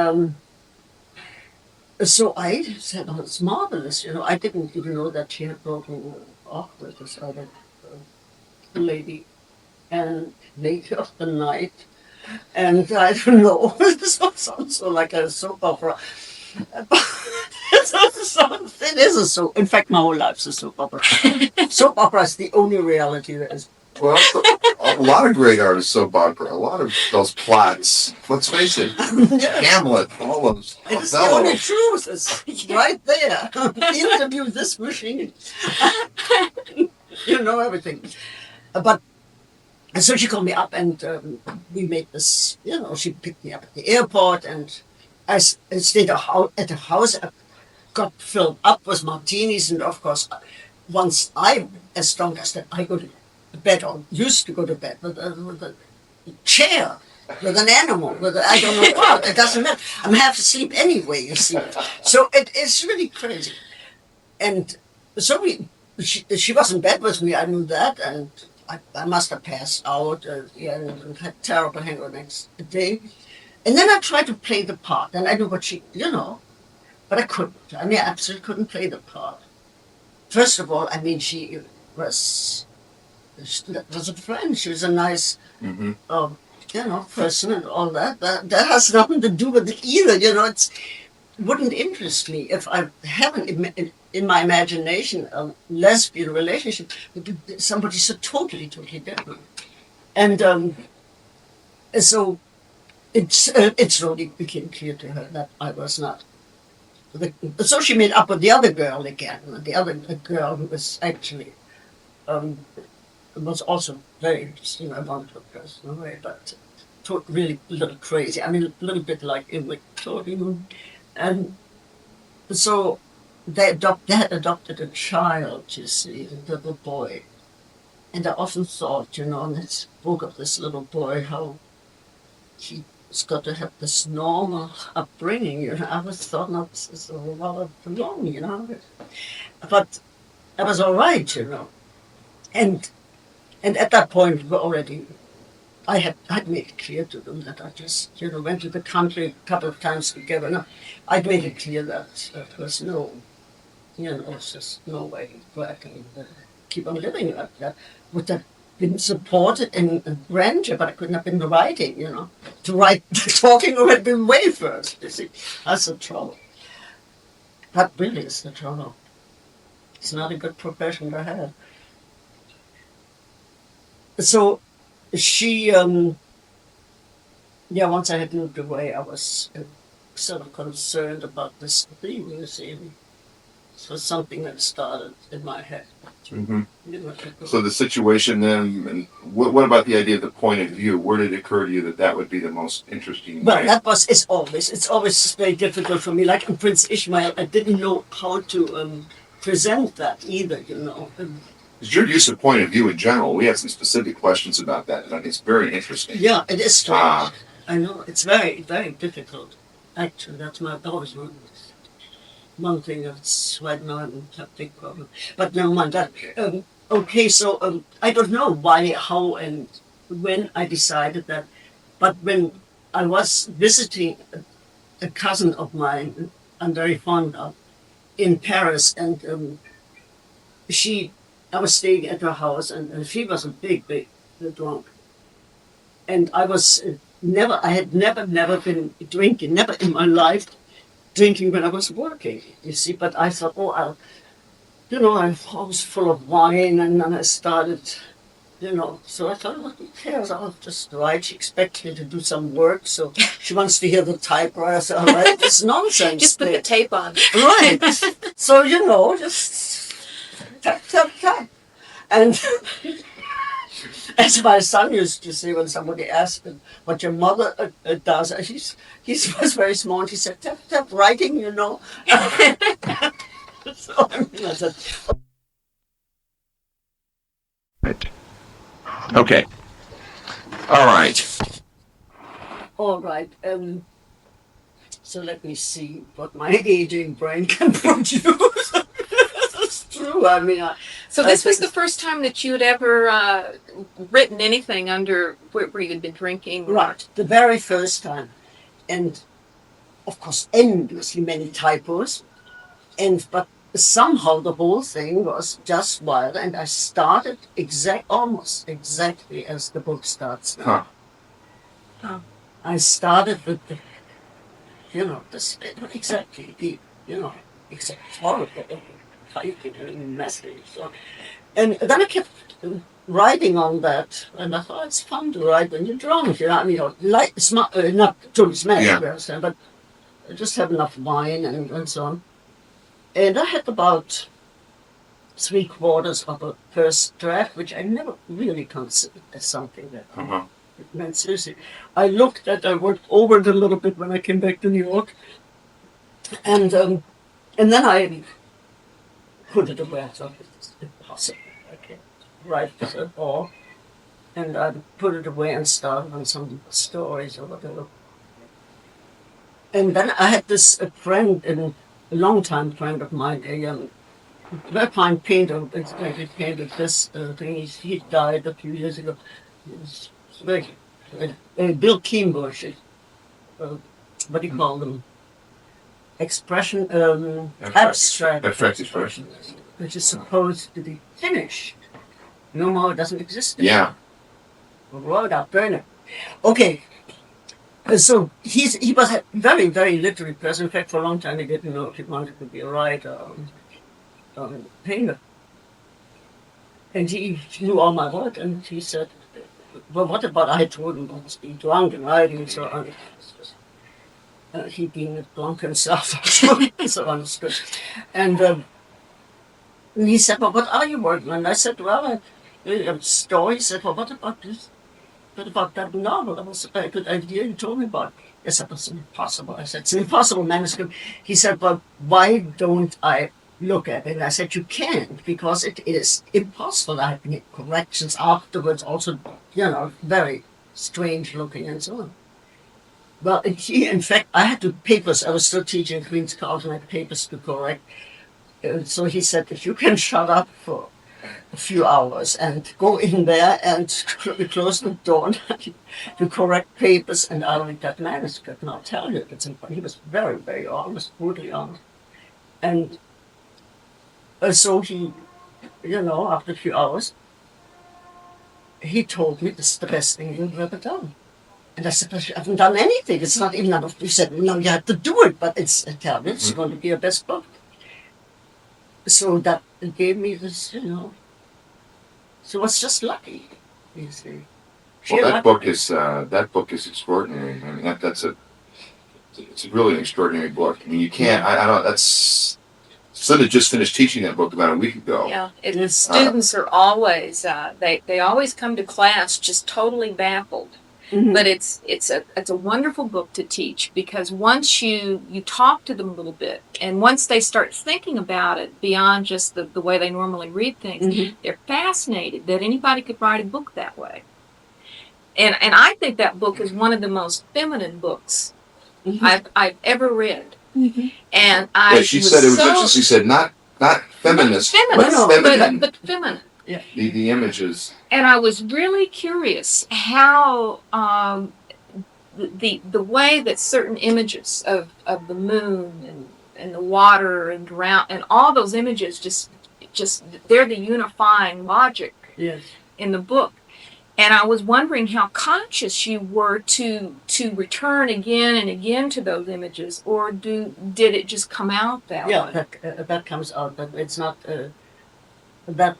so I said, oh, it's marvelous, you know. I didn't even know that she had broken off with this other lady. And lady of the night. And I don't know, this sounds so like a soap opera. It is a soap. In fact, my whole life's a soap opera. Soap opera is the only reality there is. Well, a lot of great artists soap opera. A lot of those plots. Let's face it, Yes. Hamlet, all those. It's the only truth. It's right there. Interview this machine. You know everything. But so she called me up, and we made this. You know, she picked me up at the airport, and I stayed at a house. I got filled up with martinis, and of course, once I'm as strong as that, I go to bed, or used to go to bed with a chair, with an animal, I don't know what. It doesn't matter. I'm half asleep anyway, you see. So it's really crazy. And so she was in bed with me, I knew that, and I must have passed out, and had terrible hangover next day. And then I tried to play the part, and I knew what she, you know, but I couldn't. I mean, I absolutely couldn't play the part. First of all, I mean, she was a friend. She was a nice, you know, person and all that. That has nothing to do with it either. You know, it wouldn't interest me if I haven't in my imagination a lesbian relationship with somebody so totally different. And so it slowly became clear to her that I was not. So she made up with the other girl again. The other girl who was actually. It was also very interesting. I wanted to person away, but really a little crazy. I mean, a little bit like in Victorian. And so they had adopted a child, you see, a little boy. And I often thought, and I spoke of this little boy, how he's got to have this normal upbringing, I always thought, no, this is a lot wrong, But I was all right. And at that point, I had made it clear to them that I just, went to the country a couple of times together. No, I'd made it clear that there was it's just no way where I can keep on living like that. Would have been supported in grandeur, but I couldn't have been writing, To write, talking would have been way first, you see. That's the trouble. That really is the trouble. It's not a good profession to have. So she, once I had moved away, I was sort of concerned about this thing, you see. So something that started in my head. Mm-hmm. So the situation then, and what about the idea of the point of view? Where did it occur to you that would be the most interesting Well, way? it's always very difficult for me. Like in Prince Ishmael, I didn't know how to present that either, It's your use of point of view in general. We have some specific questions about that, and it's very interesting. Yeah, it is strange. I know, it's very, very difficult. Actually, that's always one thing that's right now I'm a big problem. But never mind that. Okay, so I don't know why, how, and when I decided that. But when I was visiting a cousin of mine, I'm very fond of, in Paris, and I was staying at her house, and she was a big drunk. And I had never been drinking, never in my life drinking when I was working, you see. But I thought, I was full of wine, and then I started, so I thought, who cares? I'll just write. She expects me to do some work, so she wants to hear the typewriter. So I'll write this nonsense. Just put the tape on. Right. So, just tap, tap, tap. And as my son used to say when somebody asked him what your mother does, he was very small, and he said, tap, tap, writing, So, I said, Right. Okay. All right. all right. So let me see what my aging brain can produce. That's true. I mean, So this was the first time that you had ever written anything under where you had been drinking? right, the very first time. And, of course, endlessly many typos. But somehow the whole thing was just wild. And I started almost exactly as the book starts now. Huh. I started with exactly, horrible, typing and messy. So, and then I kept writing on that, and I thought it's fun to write when you're drunk. Like not too smashed, but just have enough wine and so on. And I had about 3/4 of a first draft, which I never really considered as something that meant seriously. I worked over it a little bit when I came back to New York, and then I put it away. I thought it's impossible. I can't write this at all. And I put it away and started on some stories or whatever. And then I had a friend, a long-time friend of mine, a very fine painter, he painted this thing. He died a few years ago. He was Bill Kienbush, what do you call them? Abstract expression, which is supposed to be finished. No more, it doesn't exist anymore. Yeah. Roll it up, burn it. Okay. So he was a very, very literary person. In fact, for a long time he didn't know if he wanted to be a writer or a painter. And he knew all my work, and he said, well, what about, I told him about being drunk and writing and so on. He being drunk himself, so understood. And he said, well, what are you working on? And I said, well, a story. He said, well, what about this? but about that novel, that was a good idea you told me about. Yes, that was impossible. I said, it's an impossible manuscript. He said, well, why don't I look at it? And I said, you can't, because it is impossible. I have made corrections afterwards, also, very strange looking and so on. Well, in fact, I had to papers. I was still teaching at Queen's College and I had papers to correct. So he said, if you can shut up for a few hours and go in there and close the door to correct papers, and I'll read that manuscript and I'll tell you if it's important. He was very, very honest, brutally honest. And so he, after a few hours, he told me this is the best thing you've ever done. And I said, but you haven't done anything. It's not even enough. He said, no, you have to do it, but it's Italian. It's going to be your best book. So that gave me this, So it was just lucky, you see. Well, that book is extraordinary. I mean, it's really an extraordinary book. I mean, you can't. I don't. That's. Linda just finished teaching that book about a week ago. Yeah, students are always they always come to class just totally baffled. Mm-hmm. But it's a wonderful book to teach, because once you talk to them a little bit, and once they start thinking about it beyond just the way they normally read things, mm-hmm. they're fascinated that anybody could write a book that way. And I think that book is one of the most feminine books mm-hmm. I've ever read. Mm-hmm. And she said not feminist, but feminine. But feminine. Yeah. The images. And I was really curious how the way that certain images of the moon and the water and ground and all those images just they're the unifying logic in the book. And I was wondering how conscious you were to return again and again to those images, or did it just come out that way? Yeah, that comes out, but it's not that.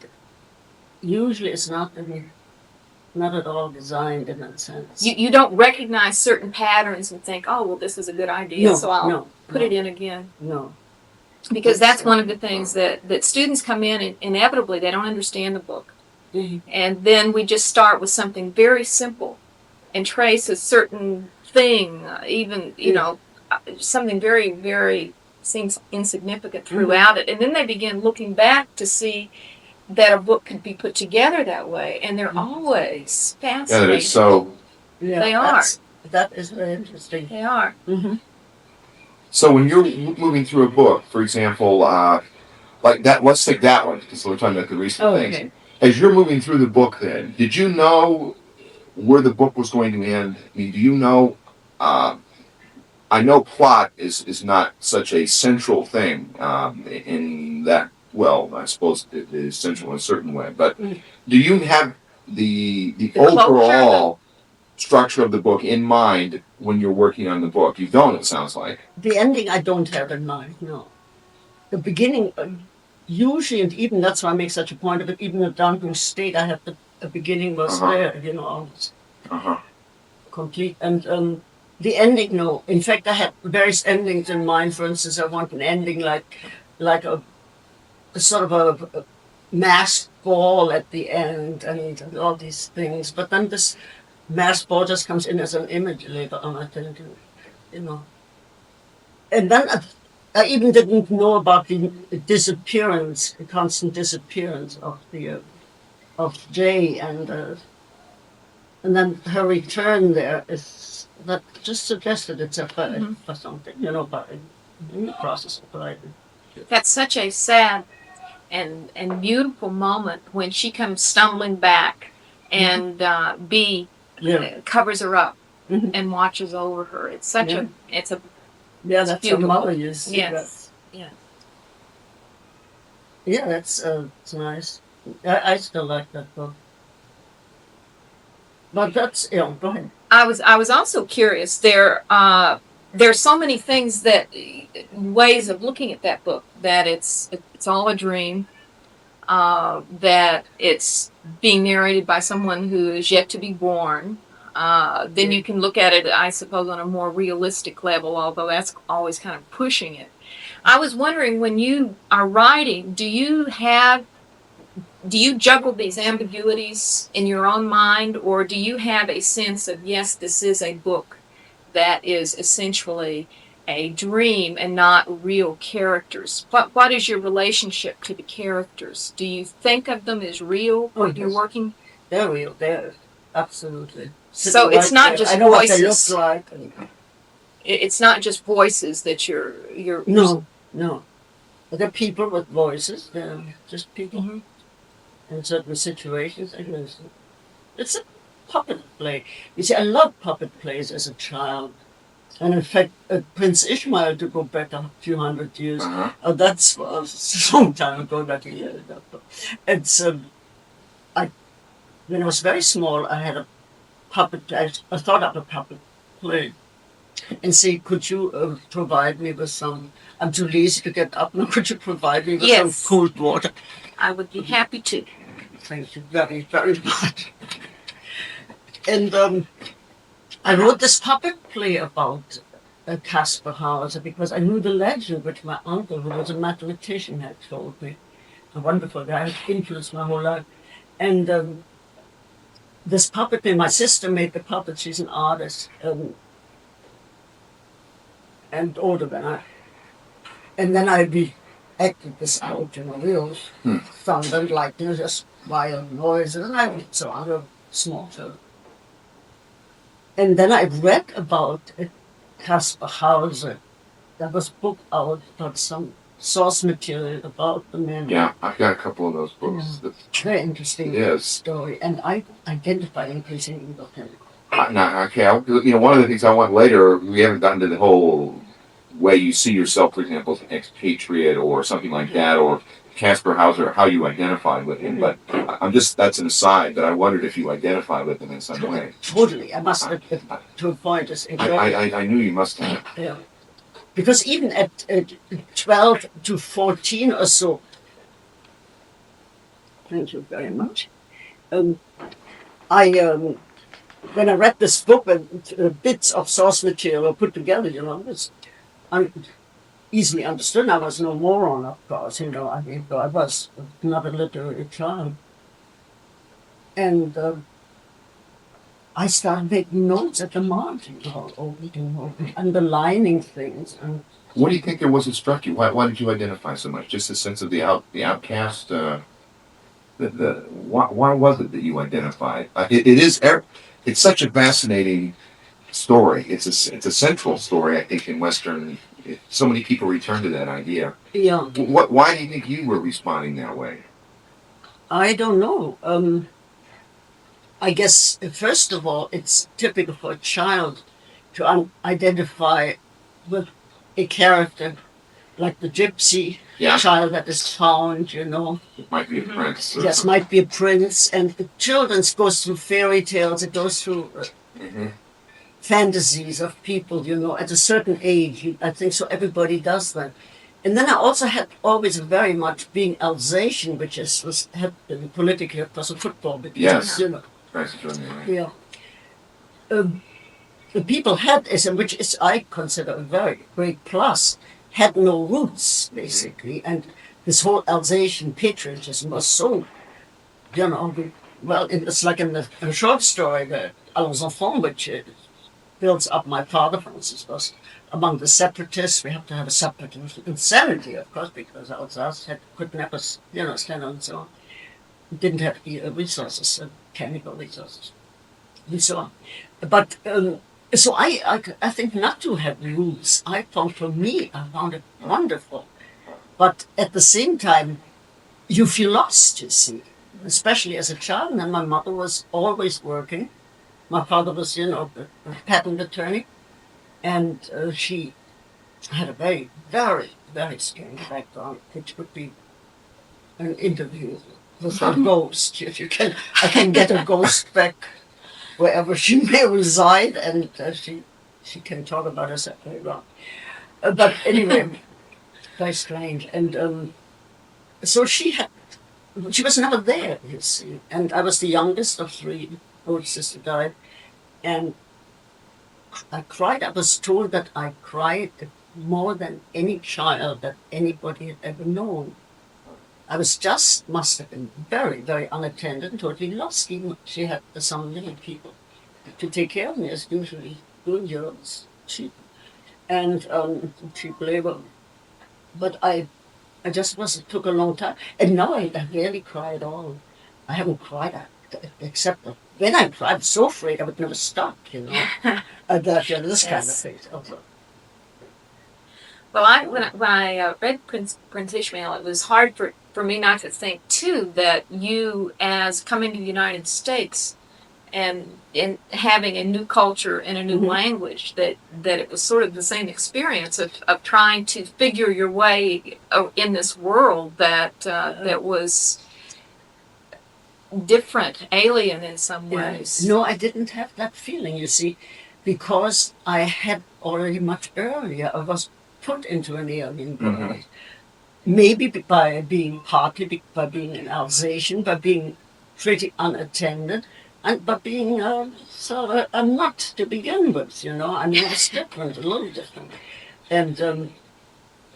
Usually it's not at all designed in that sense. You don't recognize certain patterns and think, oh, well, this is a good idea, so I'll put it in again. No. Because that's one of the things that students come in and inevitably they don't understand the book. Mm-hmm. And then we just start with something very simple and trace a certain thing, something very, very seems insignificant throughout it. And then they begin looking back to see that a book could be put together that way, and they're always fascinating. Yeah, it's so. Yeah, they are. That is very interesting. They are. Mm-hmm. So when you're moving through a book, for example, like that, let's take that one because we're talking about the recent things. Okay. As you're moving through the book, then did you know where the book was going to end? I mean, do you know? I know plot is not such a central thing in that. Well, I suppose it is central in a certain way, but do you have the overall structure of the book in mind when you're working on the book? You don't, it sounds like. The ending I don't have in mind, no. The beginning, usually, and even that's why I make such a point of it, even the Downward State, I have the beginning was there, almost complete. And the ending, no. In fact, I had various endings in mind. For instance, I want an ending like a sort of a masked ball at the end and all these things. But then this masked ball just comes in as an image later on, I think, And then I even didn't know about the constant disappearance of Jay, and then her return there is that just suggested itself for something, but in the process of writing. That's such a sad and beautiful moment when she comes stumbling back and B covers her up and watches over her. It's such a that's beautiful. Her mother used. Yes. Yeah, that's it's nice. I still like that book. But that's go ahead. I was also curious. There's so many things ways of looking at that book, that it's all a dream, that it's being narrated by someone who is yet to be born. Then you can look at it, I suppose, on a more realistic level, although that's always kind of pushing it. I was wondering, when you are writing, do you have do you juggle these ambiguities in your own mind, or do you have a sense of, yes, this is a book that is essentially a dream and not real characters? What is your relationship to the characters? Do you think of them as real when you're working? They're real. They're absolutely. So it's not just I know voices. what they look like. It's not just voices that you're. No. They're people with voices. They're just people in certain situations. It's a puppet play. You see, I loved puppet plays as a child. And in fact, Prince Ishmael, to go back a few hundred years, that's a long time ago that he heard that. It's, when I was very small, I had a puppet, I thought of a puppet play. And say, could you provide me with some, I'm too lazy to get up now, could you provide me with some cold water? I would be happy to. Thank you very, very much. And I wrote this puppet play about Caspar Hauser because I knew the legend which my uncle, who was a mathematician, had told me. A wonderful guy, who influenced my whole life. And this puppet play, my sister made the puppet, she's an artist, and older than I. And then I acted this out, real thunder and lightning, just wild noises, and I did some other small film. And then I read about Caspar Hauser. There was a book out about some source material about the man. Yeah, I've got a couple of those books. Yeah. Very interesting story, and I identify increasingly with him. Okay, one of the things I want later, we haven't gotten to the whole way you see yourself, for example, as an expatriate or something like that, or Caspar Hauser, how you identify with him. But that's an aside, but I wondered if you identify with him in some way. Totally. I must, to a point, I knew you must have. Yeah. Because even at 12 to 14 or so, thank you very much, when I read this book and bits of source material were put together, it's easily understood. I was no moron, of course, I was not a literary child. And I started making notes at the margin, underlining things. And what do you think it was that struck you? Why did you identify so much? Just a sense of the outcast? Why was it that you identified? It's such a fascinating story. It's a central story, I think, in Western. So many people return to that idea. Yeah. Why do you think you were responding that way? I don't know. I guess, first of all, it's typical for a child to identify with a character like the gypsy child that is found, It might be a prince. Yes, might be a prince. And the children goes through fairy tales, it goes through fantasies of people, at a certain age. I think so everybody does that. And then I also had always very much being Alsatian, which had been politically, of course, a football. Because, Yeah. The people had, which is I consider a very great plus, had no roots, basically. And this whole Alsatian patriotism was so, it's like in the short story, the Allons Enfants, which builds up my father, for instance, was among the separatists. We have to have a separate insanity, of course, because Alsace could never, stand on its own. It didn't have the resources, chemical resources, and so on. But so I think not to have roots. I found it wonderful. But at the same time, you feel lost, you see, especially as a child. And my mother was always working. My father was, a patent attorney. And she had a very, very, very strange background, which would be an interview with a ghost. I can get a ghost back wherever she may reside, and she can talk about herself very well. But anyway, very strange. And so she was never there, you see. And I was the youngest of three. Older sister died, and I cried. I was told that I cried more than any child that anybody had ever known. I must have been very, very unattended and totally lost. Even she had some little people to take care of me, as usually doing Europe's cheap and cheap labor. But I just it took a long time. And now I rarely cry at all. I haven't cried except when I cried, I was so afraid I would never stop, this kind of Yes. thing. Also. Well, when I read Prince Ishmael, it was hard for me not to think too that you, as coming to the United States and in having a new culture and a new Mhm. language, that it was sort of the same experience of trying to figure your way in this world that was different, alien in some ways. No, I didn't have that feeling, you see, because I had already much earlier, I was put into an alien world. Mhm. Maybe by being by being an Alsatian, by being pretty unattended, and by being sort of a nut to begin with, I mean, it was different, a little different. And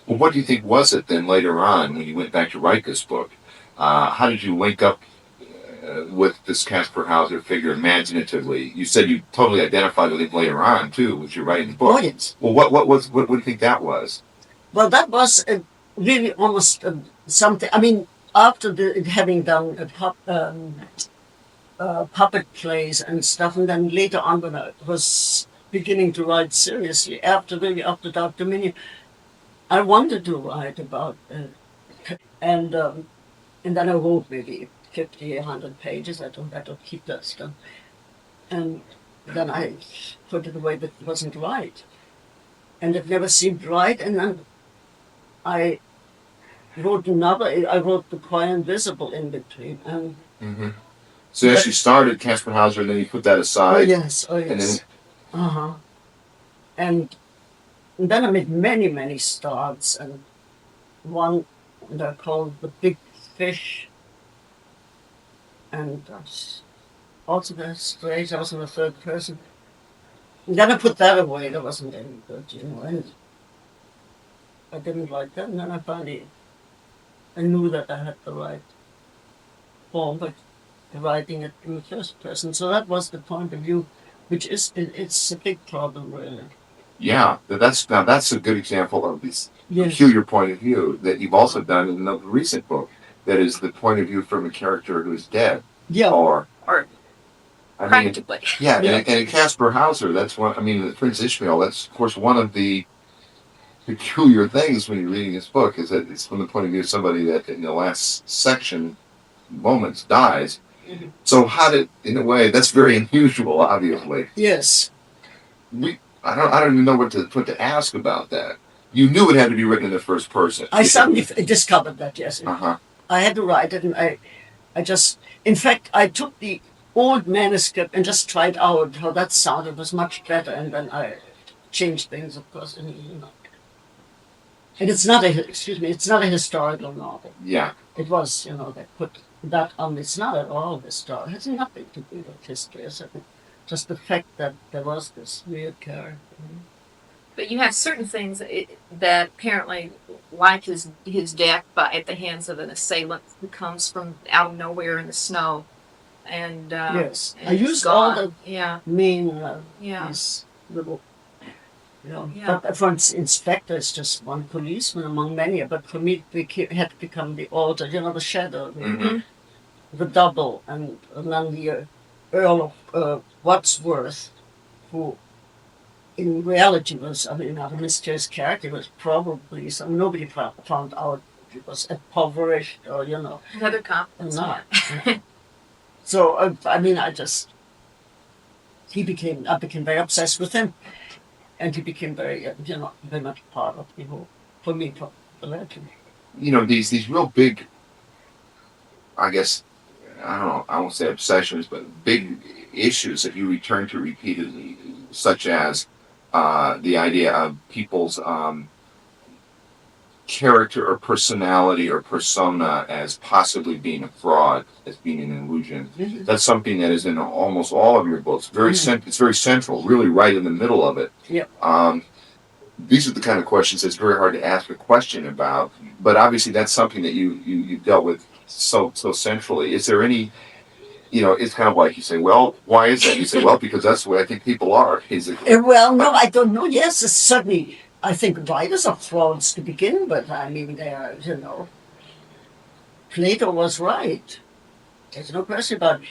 Well, what do you think was it then later on when you went back to write this book? How did you link up with this Caspar Hauser figure imaginatively? You said you totally identified with him later on too, with your writing the book. yes. Well, what do you think that was? Well, that was really almost something. I mean, after having done puppet plays and stuff, and then later on when I was beginning to write seriously, after Dark Dominion, I wanted to write about, and then I wrote maybe 50, 100 pages. I don't keep that stuff, and then I put it away that it wasn't right, and it never seemed right, and then I wrote another. I wrote The Choir Invisible in between, and Mm-hmm. So as you started Caspar Hauser, and then you put that oh aside, yes, and then and then I made many, many starts, and one that I called The Big Fish, and also the Strays. I was in the third person. And then I put that away. That wasn't any good, and I didn't like that. And then I knew that I had the right form, but writing it in the first person. So that was the point of view, which it's a big problem, really. yeah, that's a good example of this Yes. peculiar point of view that you've also done in another recent book. That is the point of view from a character who is dead, Yeah. Or I mean, practically. yeah, Yeah. and Caspar Hauser, that's one. I mean, the Prince Ishmael. That's of course one of the peculiar things when you're reading this book is that it's from the point of view of somebody that in the last section moments dies. Mhm. So how did, in a way, that's very unusual. Obviously, Yes. I don't even know what to ask about that. You knew it had to be written in the first person. I suddenly discovered that, yes. Uh-huh. I had to write it, and I just, in fact, I took the old manuscript and just tried out how that sounded. It was much better, and then I changed things, of course, and And it's not a historical novel. Yeah. It was, they put that on. It's not at all historical. It has nothing to do with history. It's just the fact that there was this weird character. But you have certain things that apparently, like his death at the hands of an assailant who comes from out of nowhere in the snow, and Yes, and I is used all gone. the main Yeah. these little. Yeah. But for inspector, it's just one policeman among many. But for me, it had to become the alter, the shadow, Mhm. the double, and then the Earl of Wadsworth, who in reality was, not a mysterious character. Was probably nobody found out he was impoverished or Another confidence. not. So I became very obsessed with him. And he became very, very much part of the whole, for me, the legend. These real big, I guess, I don't know, I won't say obsessions, but big issues that you return to repeatedly, such as the idea of people's character or personality or persona as possibly being a fraud, as being an illusion. Mhm. That's something that is in almost all of your books. It's very central, really right in the middle of it. Yep. these are the kind of questions that's very hard to ask a question about. But obviously, that's something that you dealt with so centrally. Is there any, it's kind of like you say, well, why is that? You say, well, because that's the way I think people are. Is it? Well, no, I don't know. Yes, certainly. I think writers are frauds to begin with. I mean, they are, Plato was right. There's no question about it.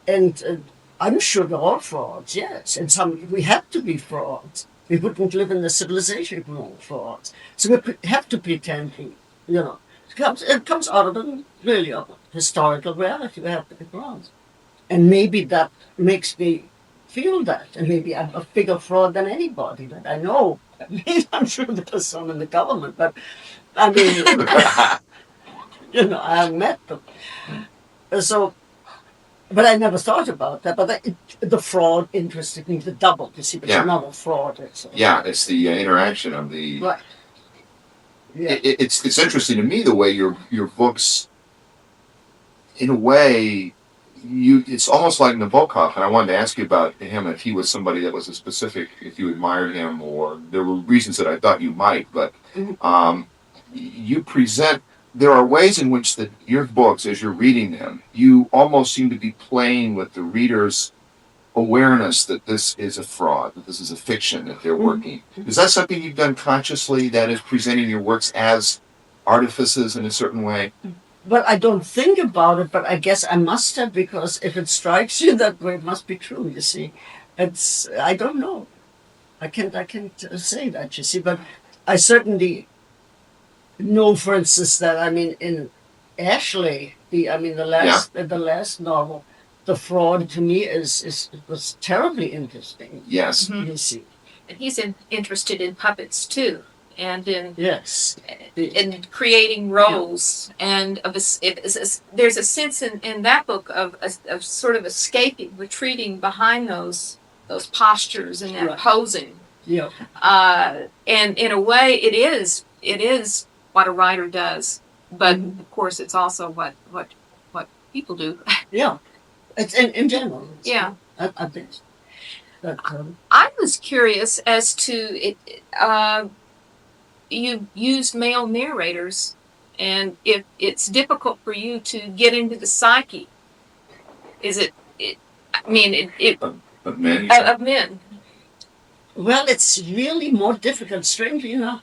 And I'm sure they're all frauds, yes. And we have to be frauds. We wouldn't live in the civilization if we weren't frauds. So we have to pretend, it comes out of the really of historical reality. We have to be frauds. And maybe that makes me feel that. And maybe I'm a bigger fraud than anybody that I know. I'm sure there's some in the government, but I mean, I have met them. So, but I never thought about that. But the fraud interested me, the double, you see, but it's not a fraud. It's the interaction of the... Right. Yeah. It's interesting to me the way your books, in a way, it's almost like Nabokov, and I wanted to ask you about him, if he was somebody that was a specific, if you admired him, or there were reasons that I thought you might, but you present, there are ways in which your books, as you're reading them, you almost seem to be playing with the reader's awareness that this is a fraud, that this is a fiction, that they're working. Is that something you've done consciously, that is presenting your works as artifices in a certain way? Well, I don't think about it, but I guess I must have, because if it strikes you that way, it must be true, you see. I don't know. I can't say that, you see, but I certainly know, for instance, that, I mean, in Ashley, the last novel, the fraud to me was terribly interesting. Yes. You see. And he's interested in puppets too. And in creating roles, and there's a sense in that book of sort of escaping, retreating behind those postures and that posing. Yeah. And in a way, it is what a writer does, but of course, it's also what people do. Yeah, it's in general. Yeah. I think. But, I was curious as to it. You used male narrators, and if it's difficult for you to get into the psyche, is it? Of men. Of men. Well, it's really more difficult. Strangely enough,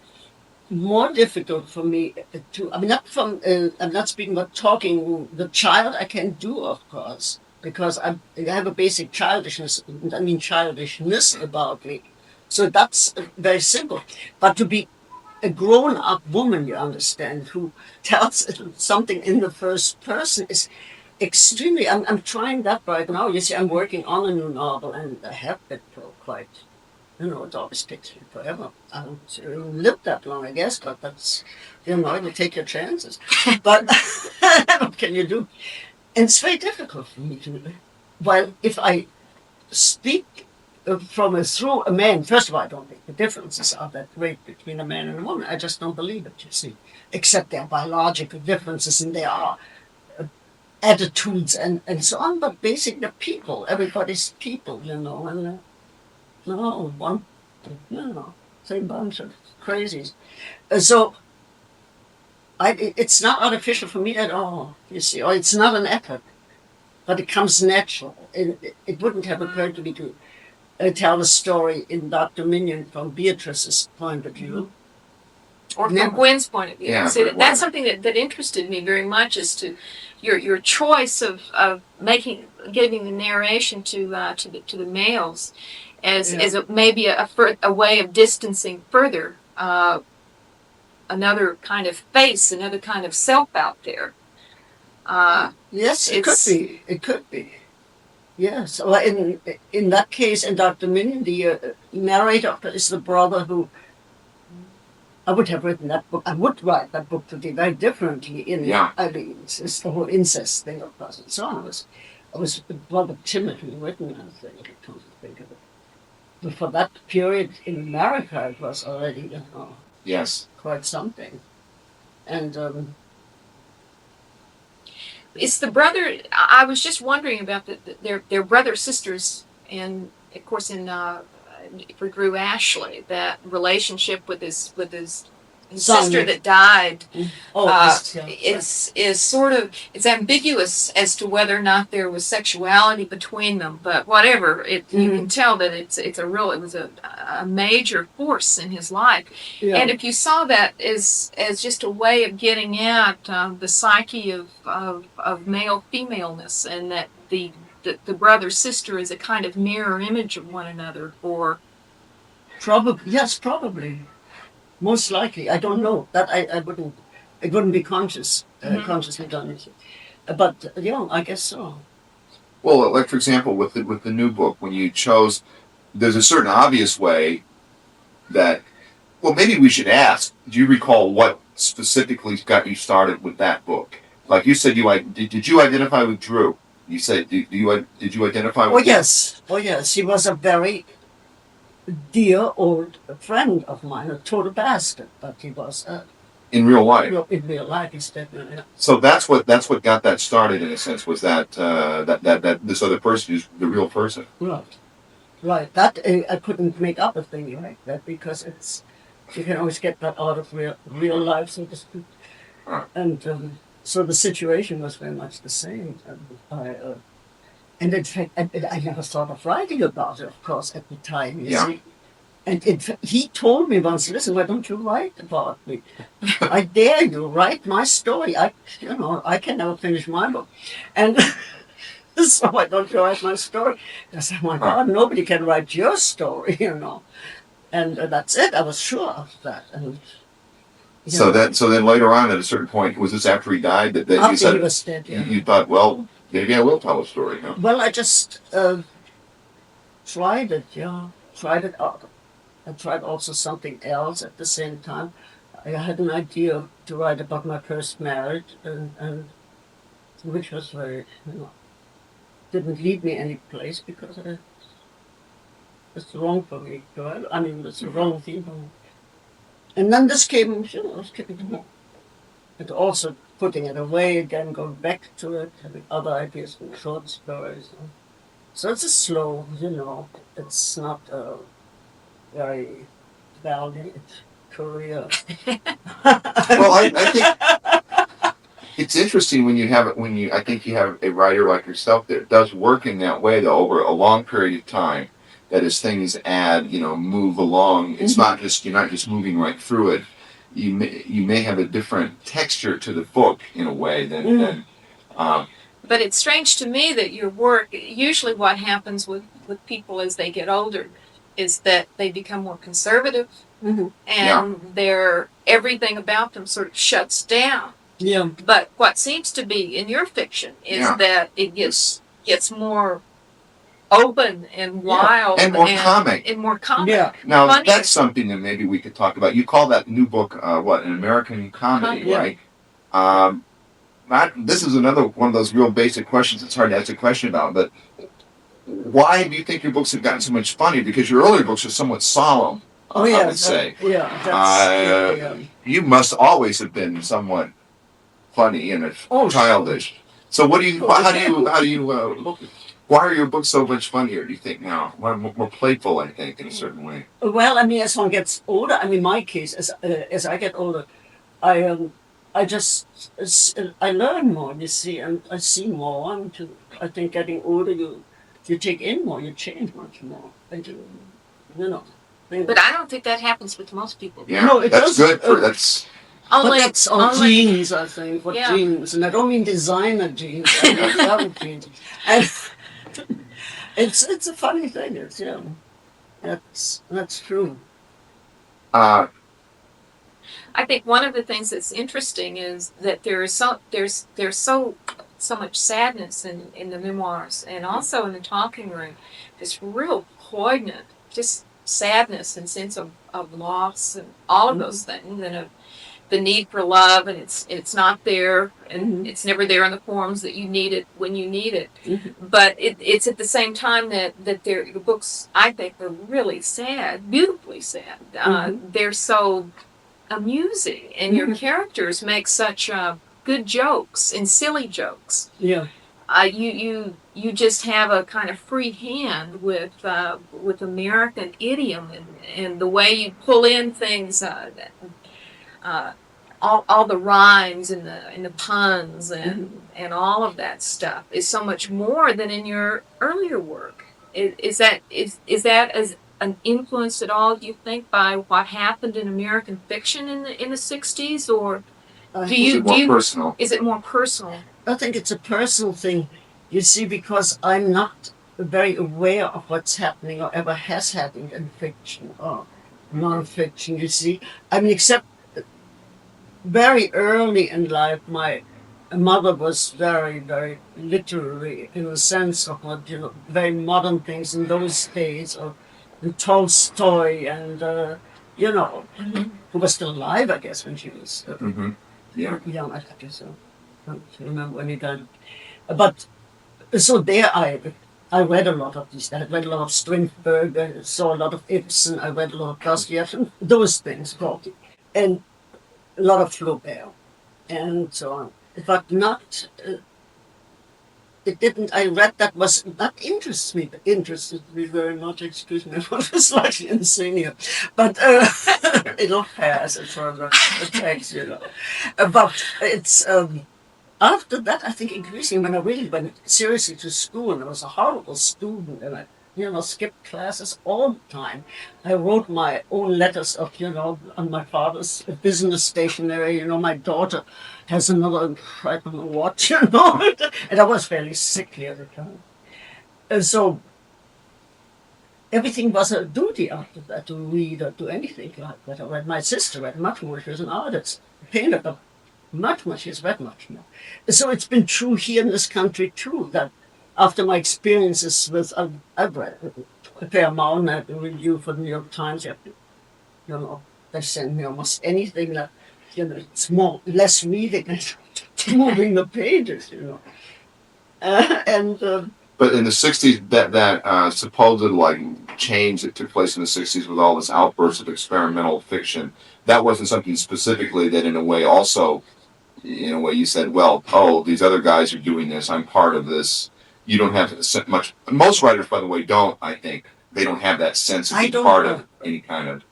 more difficult for me to. I mean, I'm not speaking about talking. The child I can do, of course, because I have a basic childishness. I mean, childishness about me. So that's very simple. But to be a grown-up woman, you understand, who tells something in the first person is extremely... I'm trying that right now. You see, I'm working on a new novel, and I have been for quite... it always takes me forever. I don't live that long, I guess, but that's... you take your chances. But what can you do? And it's very difficult for me to... Well, if I speak... through a man, first of all, I don't think the differences are that great between a man and a woman. I just don't believe it, you see. Except there are biological differences and there are attitudes and so on, but basically they're people. Everybody's people, and same bunch of crazies. So it's not artificial for me at all, you see, or it's not an effort, but it comes natural. It wouldn't have occurred to me to tell the story in Dr. Minion from Beatrice's point of view. Or from Gwen's point of view. Yeah, so that's something that interested me very much, as to your choice of giving the narration to the males as maybe a way of distancing further another kind of face, another kind of self out there. Yes, it could be. Yes, well, in that case, in Dr. Minion, the narrator is the brother who... I would have written that book. I would write that book today very differently. I mean, it's the whole incest thing, of course, and so on. I was rather timidly written, I think, come to think of it. But for that period in America, it was already, quite something. And... It's the brother. I was just wondering about their brother sisters, and of course in for Drew Ashley, that relationship with his Son. sister that died Yeah. is sort of, it's ambiguous as to whether or not there was sexuality between them, but whatever, you can tell that it was a major force in his life. Yeah. And if you saw that as just a way of getting at the psyche of male femaleness, and that the brother sister is a kind of mirror image of one another, or Probably, yes, probably. Most likely. I don't know. That I wouldn't, it wouldn't be consciously done. But, yeah, I guess so. Well, like for example, with the new book, when you chose, there's a certain obvious way that, well, maybe we should ask, do you recall what specifically got you started with that book? Like you said, did you identify with Drew? You said, did you identify with him? Oh, yes. He was a very dear old friend of mine, a total bastard, but he was In real life. in real life. He's dead now. Yeah. So that's what got that started, in a sense, was that this other person is the real person. Right. That I couldn't make up a thing like that, because you can always get that out of real life, so to speak. And so the situation was very much the same. And in fact, I never thought of writing about it, of course, at the time. You see. And in fact, he told me once, listen, why don't you write about me? I dare you, write my story. I can never finish my book. And so why don't you write my story? I said, oh my God, nobody can write your story, And that's it. I was sure of that. And, so then later on, at a certain point, was this after he died, that after you said, he was dead, yeah. You thought, well, maybe I will tell a story, huh? Well, I just tried it, tried it out. I tried also something else at the same time. I had an idea to write about my first marriage, and which was very, didn't lead me any place, because it's wrong for me. I mean, it's the wrong thing for me. And then this came, and also putting it away again, going back to it, having other ideas and short stories. So it's a slow, it's not a very valiant career. Well, I think it's interesting when you have I think you have a writer like yourself that does work in that way, though, over a long period of time, that as things move along, it's not just, you're not just moving right through it. You may have a different texture to the book in a way than but it's strange to me that your work, usually what happens with people as they get older is that they become more conservative, and everything about them sort of shuts down. Yeah. But what seems to be in your fiction is that it gets more open and wild and more comic. And more comic. Yeah. Now funny. that's something that maybe we could talk about. You call that new book an American comedy, right? This is another one of those real basic questions. It's hard to ask a question about, but why do you think your books have gotten so much funny? Because your earlier books are somewhat solemn. I would say. You must always have been somewhat funny and childish. So how do you why are your books so much funnier, do you think, now? More playful, I think, in a certain way. Well, I mean, as one gets older, in my case, as I get older, I learn more, you see, and I see more. I think getting older, you take in more, you change much more. But I don't think that happens with most people. Yeah, no, that's good. That's all genes, I think. Genes? And I don't mean designer genes. I mean other genes. And it's a funny thing. That's true. I think one of the things that's interesting is that there's so much sadness in the memoirs, and also in the talking room. This real poignant, just sadness and sense of loss and all of those things, and of the need for love, and it's not there, and it's never there in the forms that you need it when you need it. But it's at the same time that the books, I think, are really sad, beautifully sad. They're so amusing, and your characters make such good jokes and silly jokes. Yeah. you just have a kind of free hand with American idiom and the way you pull in things, all the rhymes and the puns and all of that stuff is so much more than in your earlier work. Is that as an influence at all, do you think, by what happened in American fiction in the 60s, or Is it more personal? Is it more personal? I think it's a personal thing, you see, because I'm not very aware of what's happening or ever has happened in fiction or non-fiction, you see. I mean, except very early in life, my mother was very, very literary in the sense of what, very modern things in those days, of Tolstoy and, who was still alive, I guess, when she was Yeah. young, I guess so. I don't remember when he died. But so there I read a lot of these. I read a lot of Strindberg, I saw a lot of Ibsen, I read a lot of Dostoevsky, those things, and a lot of Flaubert, and so on. But not, I read that interested me very much, excuse me, for the slightly insane here. But it'll pass as far as the text, But it's, after that, I think increasingly, when I really went seriously to school, and I was a horrible student, and I, skipped classes all the time. I wrote my own letters on my father's business stationery. My daughter has another, I don't know what, and I was fairly sickly at the time. And so everything was a duty after that, to read or do anything like that. I read, my sister read much more. She was an artist, a painter, but much more. She's read much more. So it's been true here in this country too, that after my experiences with, I've read a fair amount. I had a review for the New York Times. They send me almost anything that, it's less reading and moving the pages, But in the 60s, that supposed change that took place in the 60s with all this outburst of experimental fiction, that wasn't something specifically that in a way also, in a way you said, well, these other guys are doing this, I'm part of this. You don't have much. Most writers, by the way, don't. I think they don't have that sense of being part of any kind of.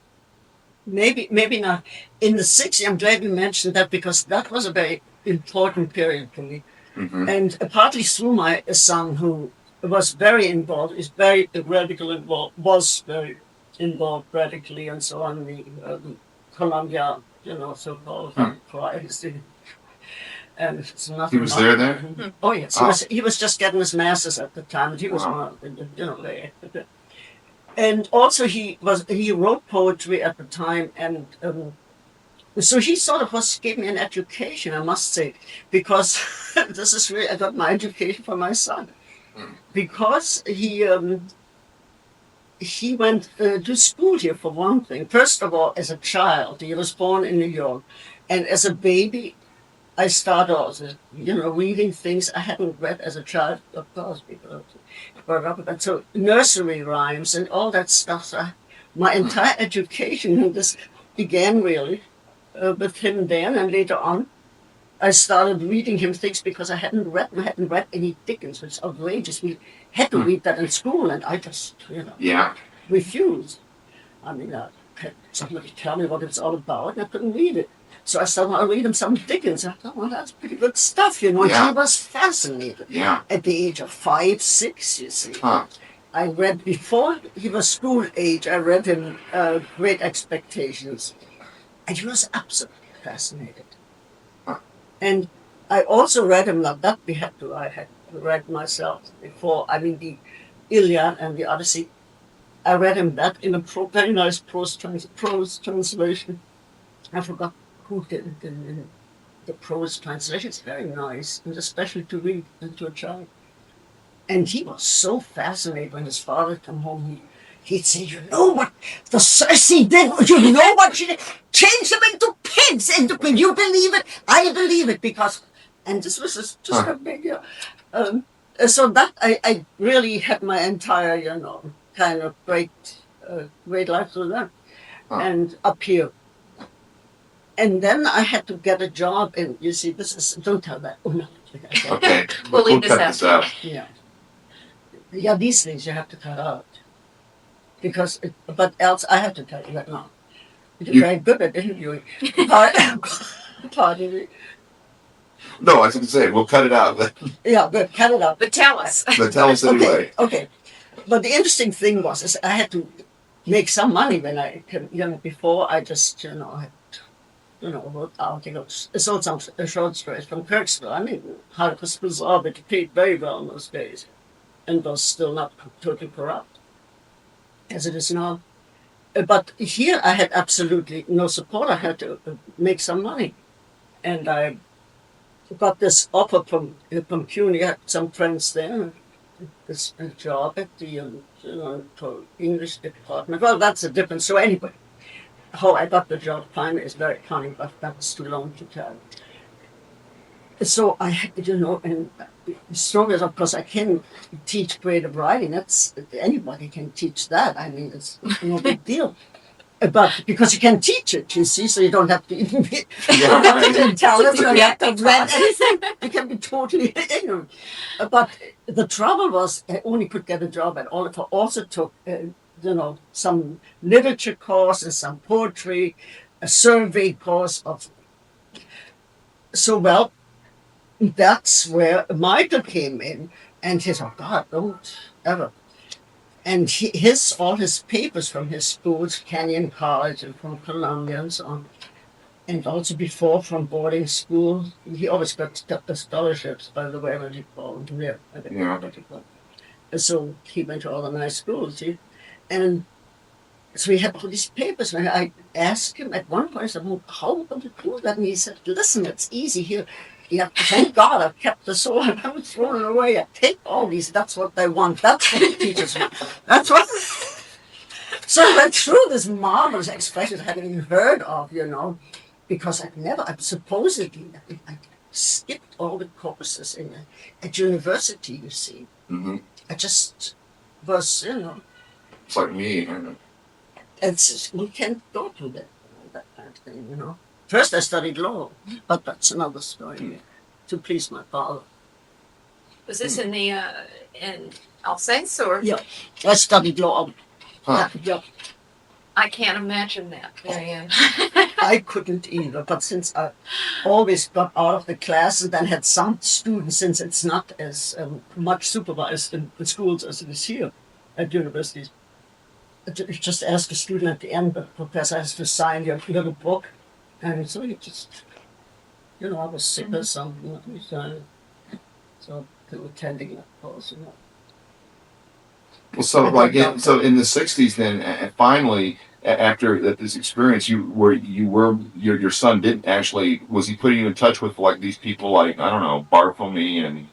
Maybe not. In the 60s, I'm glad you mentioned that, because that was a very important period for me, and partly through my son, who was very involved, is very radically involved, was very involved radically, and so on. The Columbia, so-called prize. And it's nothing. He was there? Oh yes, he was just getting his master's at the time. He was there. And also he wrote poetry at the time, and so he sort of gave me an education, I must say, because this is really, I got my education from my son, because he went to school here, for one thing. First of all, as a child, he was born in New York, and as a baby, I started also, reading things I hadn't read as a child, of course, because I brought up with that. So nursery rhymes and all that stuff. So my entire education in this began really with him then, and later on, I started reading him things because I hadn't read any Dickens, which is outrageous. We had to read that in school, and I just, refused. I mean, I had somebody tell me what it's all about, and I couldn't read it. So I started reading him some Dickens. I thought, that's pretty good stuff, And he was fascinated. Yeah. At the age of 5, 6, you see. Huh. I read, before he was school age, I read him Great Expectations. And he was absolutely fascinated. Huh. And I also read him, I had read myself before, the Iliad and the Odyssey. I read him that in a very nice prose translation. I forgot who did it in the prose translation. It's very nice, and especially to read to a child. And he was so fascinated when his father came home. He'd say, what the Circe did? You know what she did? Change them into pigs. And will you believe it? I believe it, because... And this was just a big... so that I really had my entire, kind of great life through that. And up here. And then I had to get a job, and you see, don't tell that. Oh, no, Okay, We'll leave this cut out. this out. Yeah. Yeah, these things you have to cut out. But else I have to tell you that now. You're You- very good at interviewing. Pardon me. No, I was going to say we'll cut it out, but Yeah, good. Cut it out. But tell us. tell us anyway. Okay. But the interesting thing is I had to make some money when I came, before I just, had, wrote articles. I sold some short stories from Kirksville. I mean, how it was bizarre, but it paid very well in those days and was still not totally corrupt as it is now. But here I had absolutely no support. I had to make some money. And I got this offer from CUNY. I had some friends there. This job at the English department. Well, that's a different story. Anyway, how I got the job finally is very funny, but that's too long to tell. So I had, and as strong as, of course, I can teach creative writing. Anybody can teach that. I mean, it's no big deal. But because you can teach it, you see, so you don't have to even be intelligent, you don't have to have read anything. You can be totally ignorant. But the trouble was, I only could get a job at Oliver. Also took, some literature courses, some poetry, a survey course of. So well, that's where Michael came in, and he said, "Oh God, don't ever." And all his papers from his schools, Kenyon College and from Columbia and so on, and also before from boarding school. He always got scholarships, by the way, when he called here. So he went to all the nice schools, see? And so he had all these papers, and I asked him at one point, I said, "Well, how are we going to do that?" And he said, "Listen, it's easy here. You have to thank God I've kept this all. I haven't thrown it away. I take all these. That's what they want. That's what the teachers want. That's what." So I went through this marvelous expression I hadn't even heard of, because I supposedly skipped all the courses at university, you see. Mm-hmm. I just was, It's like me. you can't go to that kind of thing, First I studied law, but that's another story, to please my father. Was this in the in Alsace or? Yeah, I studied law. Huh. Yeah, I can't imagine that, Marianne. I couldn't either, but since I always got out of the class and then had some students, since it's not as much supervised in schools as it is here at universities, you just ask a student at the end, the professor has to sign your little book, and so you just, I was sick or something, so attending that course, Well, so in the '60s, then finally, after this experience, your son didn't actually, was he putting you in touch with like these people like, I don't know, Bartholomew, and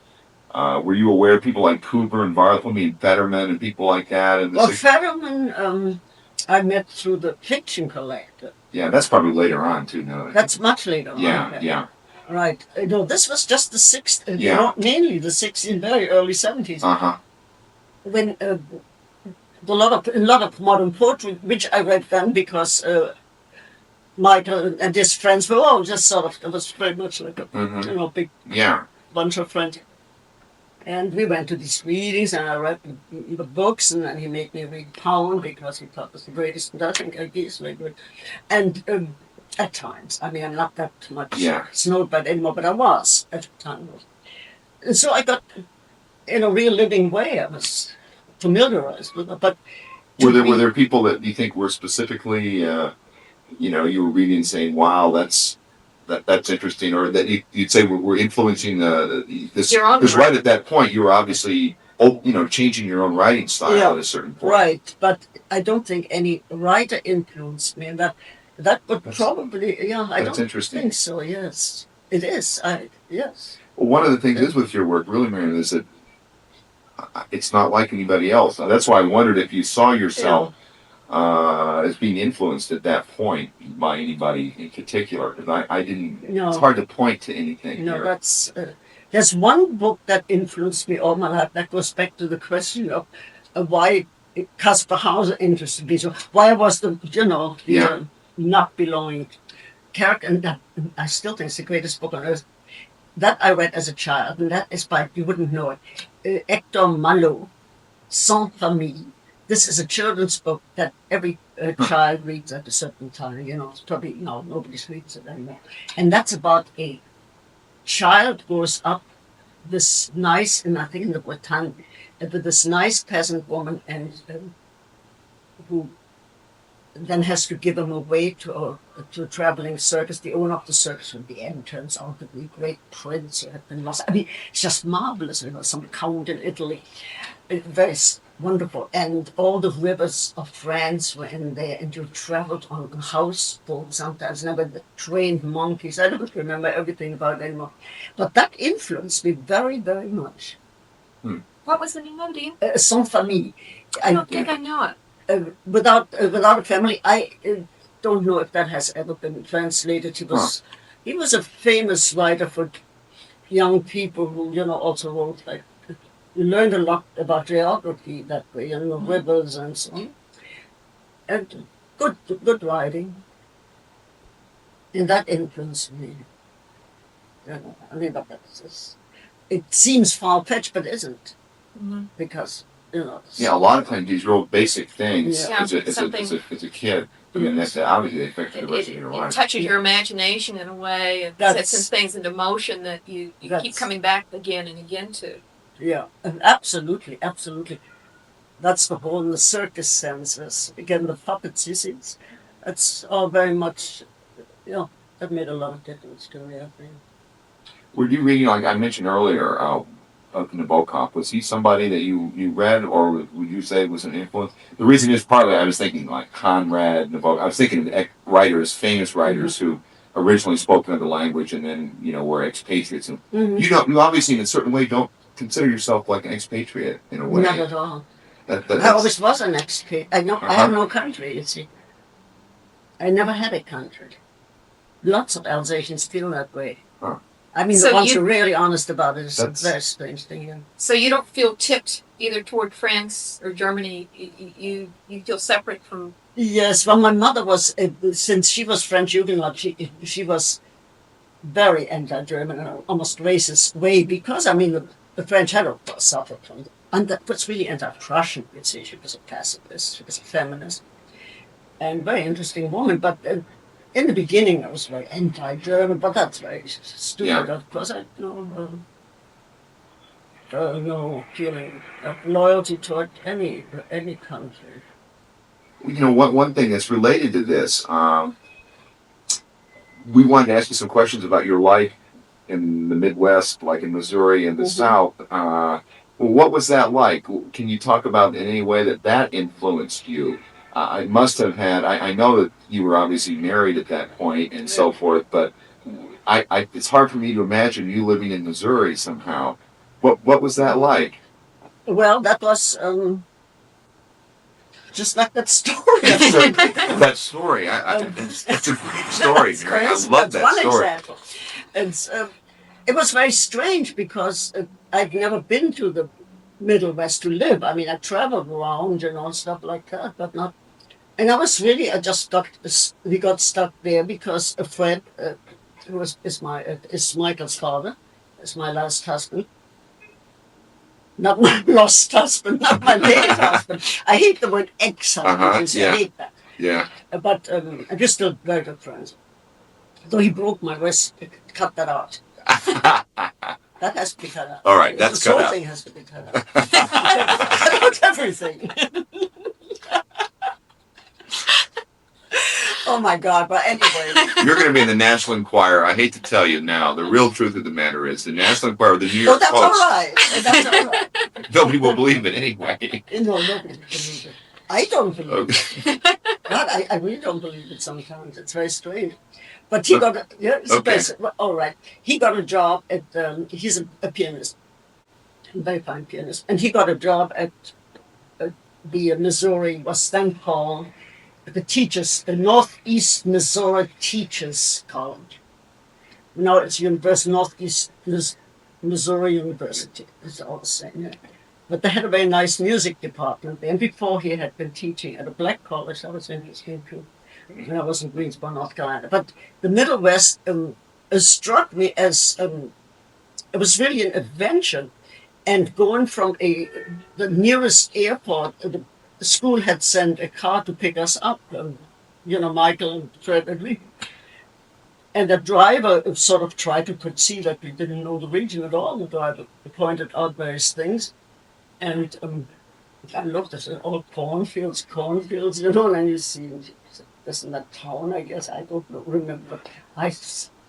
were you aware of people like Cooper and Bartholomew and Fetterman and people like that? In the Well, 60s? Fetterman, I met through the Fiction Collector. Yeah, that's probably later on too. No, That's much later on. yeah. Right. No, this was just the 60s, Yeah. mainly the 60s, very early 70s. Uh-huh. When a lot of modern poetry, which I read then because Michael and his friends were all just it was very much like a big Yeah. bunch of friends. And we went to these readings, and I read the books, and then he made me read Pound because he thought it was the greatest, and I think he's very good. And at times, I mean, I'm not that much snowed anymore, but I was at the time. And so I got, in a real living way, I was familiarized with it. But were there people that you think were specifically, you were reading and saying, "Wow, that's interesting," or that you'd say were influencing this? Your own Because right at that point, you were obviously, changing your own writing style at a certain point. Right, but I don't think any writer influenced me, and that would probably, I don't interesting. think so. Yes, it is. Yes. Well, one of the things is with your work, really, Marianne, is that it's not like anybody else. Now, that's why I wondered if you saw yourself as being influenced at that point by anybody in particular. Because I didn't. No. It's hard to point to anything. No, here. that's. There's one book that influenced me all my life. That goes back to the question of why Caspar Hauser interested me. So why was the not belonging character, and that, I still think it's the greatest book on earth. that I read as a child, and that is by, you wouldn't know it, Hector Malot, Sans Famille. This is a children's book that every child reads at a certain time. It's probably, nobody reads it anymore. And that's about a child grows up this nice, and I think in the Bretagne, with this nice peasant woman, and who then has to give him away to a traveling circus. The owner of the circus in the end turns out to be a great prince who had been lost. I mean, it's just marvelous. Some count in Italy. Very wonderful. And all the rivers of France were in there, and you traveled on houseboats sometimes, never the trained monkeys. I don't remember everything about it anymore. But that influenced me very, very much. What was the name of it? Sans Famille. I don't think I know it. Without a family, I don't know if that has ever been translated. He was a famous writer for young people who also wrote, like, you learned a lot about geography that way, rivers and so on, and good writing, and that influenced me. I mean, but it seems far-fetched, but it isn't, because. Yeah, a lot of times these real basic things Yeah. as a kid, I mean, that's obviously they affect the rest of your It life. touches your imagination in a way and sets some things into motion that you keep coming back again and again to. Yeah, absolutely. That's the whole, the circus senses. Again, the puppets, you see, it's all very much, that made a lot of difference to me, I think. Were you reading, like I mentioned earlier, Nabokov? Was he somebody that you read, or would you say was an influence? The reason is partly I was thinking like Conrad, Nabokov. I was thinking of writers, famous writers who originally spoke another language and then were expatriates. And you obviously in a certain way don't consider yourself like an expatriate in a way. Not at all. I always was an expatriate. I have no country, you see. I never had a country. Lots of Alsatians feel that way. Huh. I mean, So the ones who are really honest about it is a That's- very strange thing. Yeah. So you don't feel tipped either toward France or Germany. You feel separate from. Yes, well, my mother was, since she was French Huguenot, she was very anti-German in an almost racist way, because, I mean, the French had suffered from it. And that was really anti-Prussian, you'd see. She was a pacifist, she was a feminist, and very interesting woman. But in the beginning, I was very anti-German, but that's very stupid, of course. I no feeling of loyalty toward any country. One thing that's related to this, we wanted to ask you some questions about your life in the Midwest, like in Missouri and the South. What was that like? Can you talk about in any way that influenced you? It must have had. I know that you were obviously married at that point and so forth, but it's hard for me to imagine you living in Missouri somehow. What was that like? Well, that was just like that story. That story. It's a great story. That's Mary. I crazy. love That's that one story. example. It was very strange because I'd never been to the Middle West to live. I mean, I traveled around and all stuff like that, but not. And we got stuck there because a friend, who is Michael's father, is my last husband. Not my lost husband, not my late husband. I hate the word ex-husband. Yeah. I hate that. Yeah. But we're still very good friends. Though he broke my wrist, cut that out. That has to be cut out. All right, that's this cut whole out. thing has to be cut out. Cut out everything. Oh my God! But anyway, You're going to be in the National Enquirer. I hate to tell you now. The real truth of the matter is the National Enquirer, the New York that's all Post. right. That's all right. Nobody will believe it anyway. No, nobody believes it. I don't believe Okay. it. God, I really don't believe it sometimes. It's very strange. But he got all right. He got a job at. He's a pianist, a very fine pianist, and he got a job at the Missouri, was then called the Northeast Missouri Teachers College. Now it's Northeast Missouri University. It's all the same. Yeah. But they had a very nice music department. And before he had been teaching at a black college, that was interesting too. And I was in Greensboro, North Carolina. But the Middle West struck me as it was really an adventure. And going from the nearest airport, the school had sent a car to pick us up, Michael, Fred, and me. And the driver sort of tried to perceive that we didn't know the region at all. The driver pointed out various things. And I looked at it, all cornfields, and you see, isn't that town, I guess? I don't remember.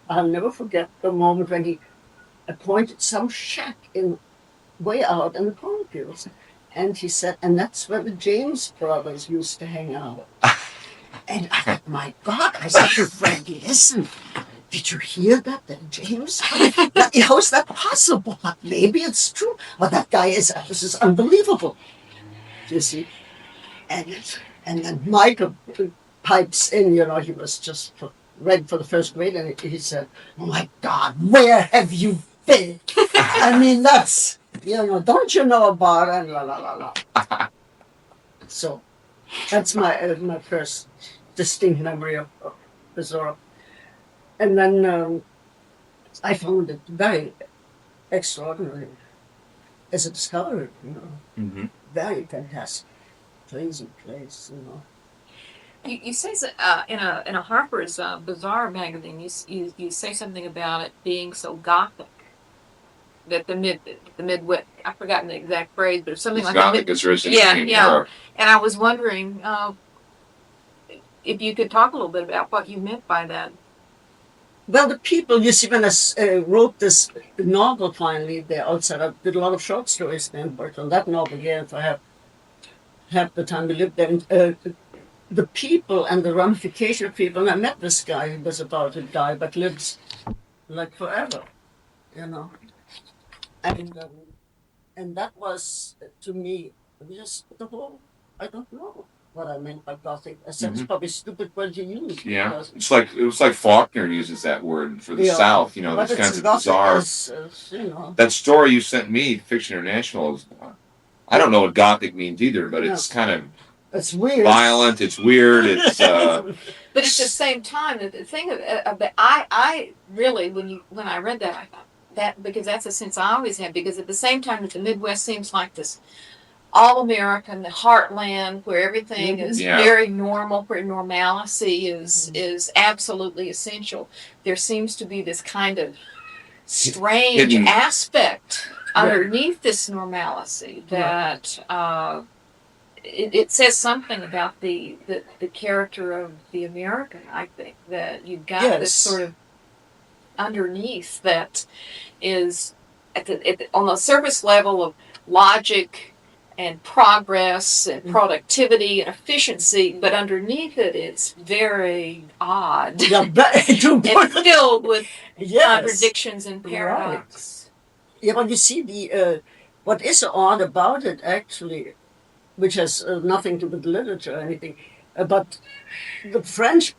I'll never forget the moment when he appointed some shack way out in the cornfields. And he said, and that's where the James brothers used to hang out. And I thought, my God, I said to Frank, listen, did you hear that James? How is that possible? But maybe it's true. But that guy this is unbelievable. You see? And then Michael pipes in, he was just ready for the first grade, and he said, oh my God, where have you been? I mean, that's, don't you know about it? La, la, la, la. So that's my first distinct memory of Bizarre. And then I found it very extraordinary as a discovery, Mm-hmm. Very fantastic, crazy place, You say in a Harper's Bazaar magazine, you say something about it being so gothic that the Midwest, I've forgotten the exact phrase, but something like Gothic is originating in Europe. And I was wondering if you could talk a little bit about what you meant by that. Well, the people, you see, when I wrote this novel finally, there outside, I did a lot of short stories and worked on that novel again, if I have the time to live there. The people and the ramification of people, and I met this guy who was about to die, but lives like forever, And that was, to me, just the whole, I don't know what I meant by Gothic. I said it's probably a stupid word to use. Yeah, it was like Faulkner uses that word for the South. These kinds of bizarre. That story you sent me, Fiction International, is, I don't know what Gothic means either, but it's kind of it's weird, violent. It's weird. It's but at the same time, the thing I really when I read that, I thought that, because that's a sense I always had, because at the same time that the Midwest seems like this all-American, the heartland where everything is very normal, where normalcy is absolutely essential, there seems to be this kind of strange aspect underneath this normalcy that it says something about the character of the American, I think, that you've got this sort of underneath that is on the surface level of logic and progress and productivity and efficiency, but underneath it, it's very odd and filled with contradictions and paradox. Right. Yeah, but you see what is odd about it, actually, which has nothing to do with literature or anything, but the French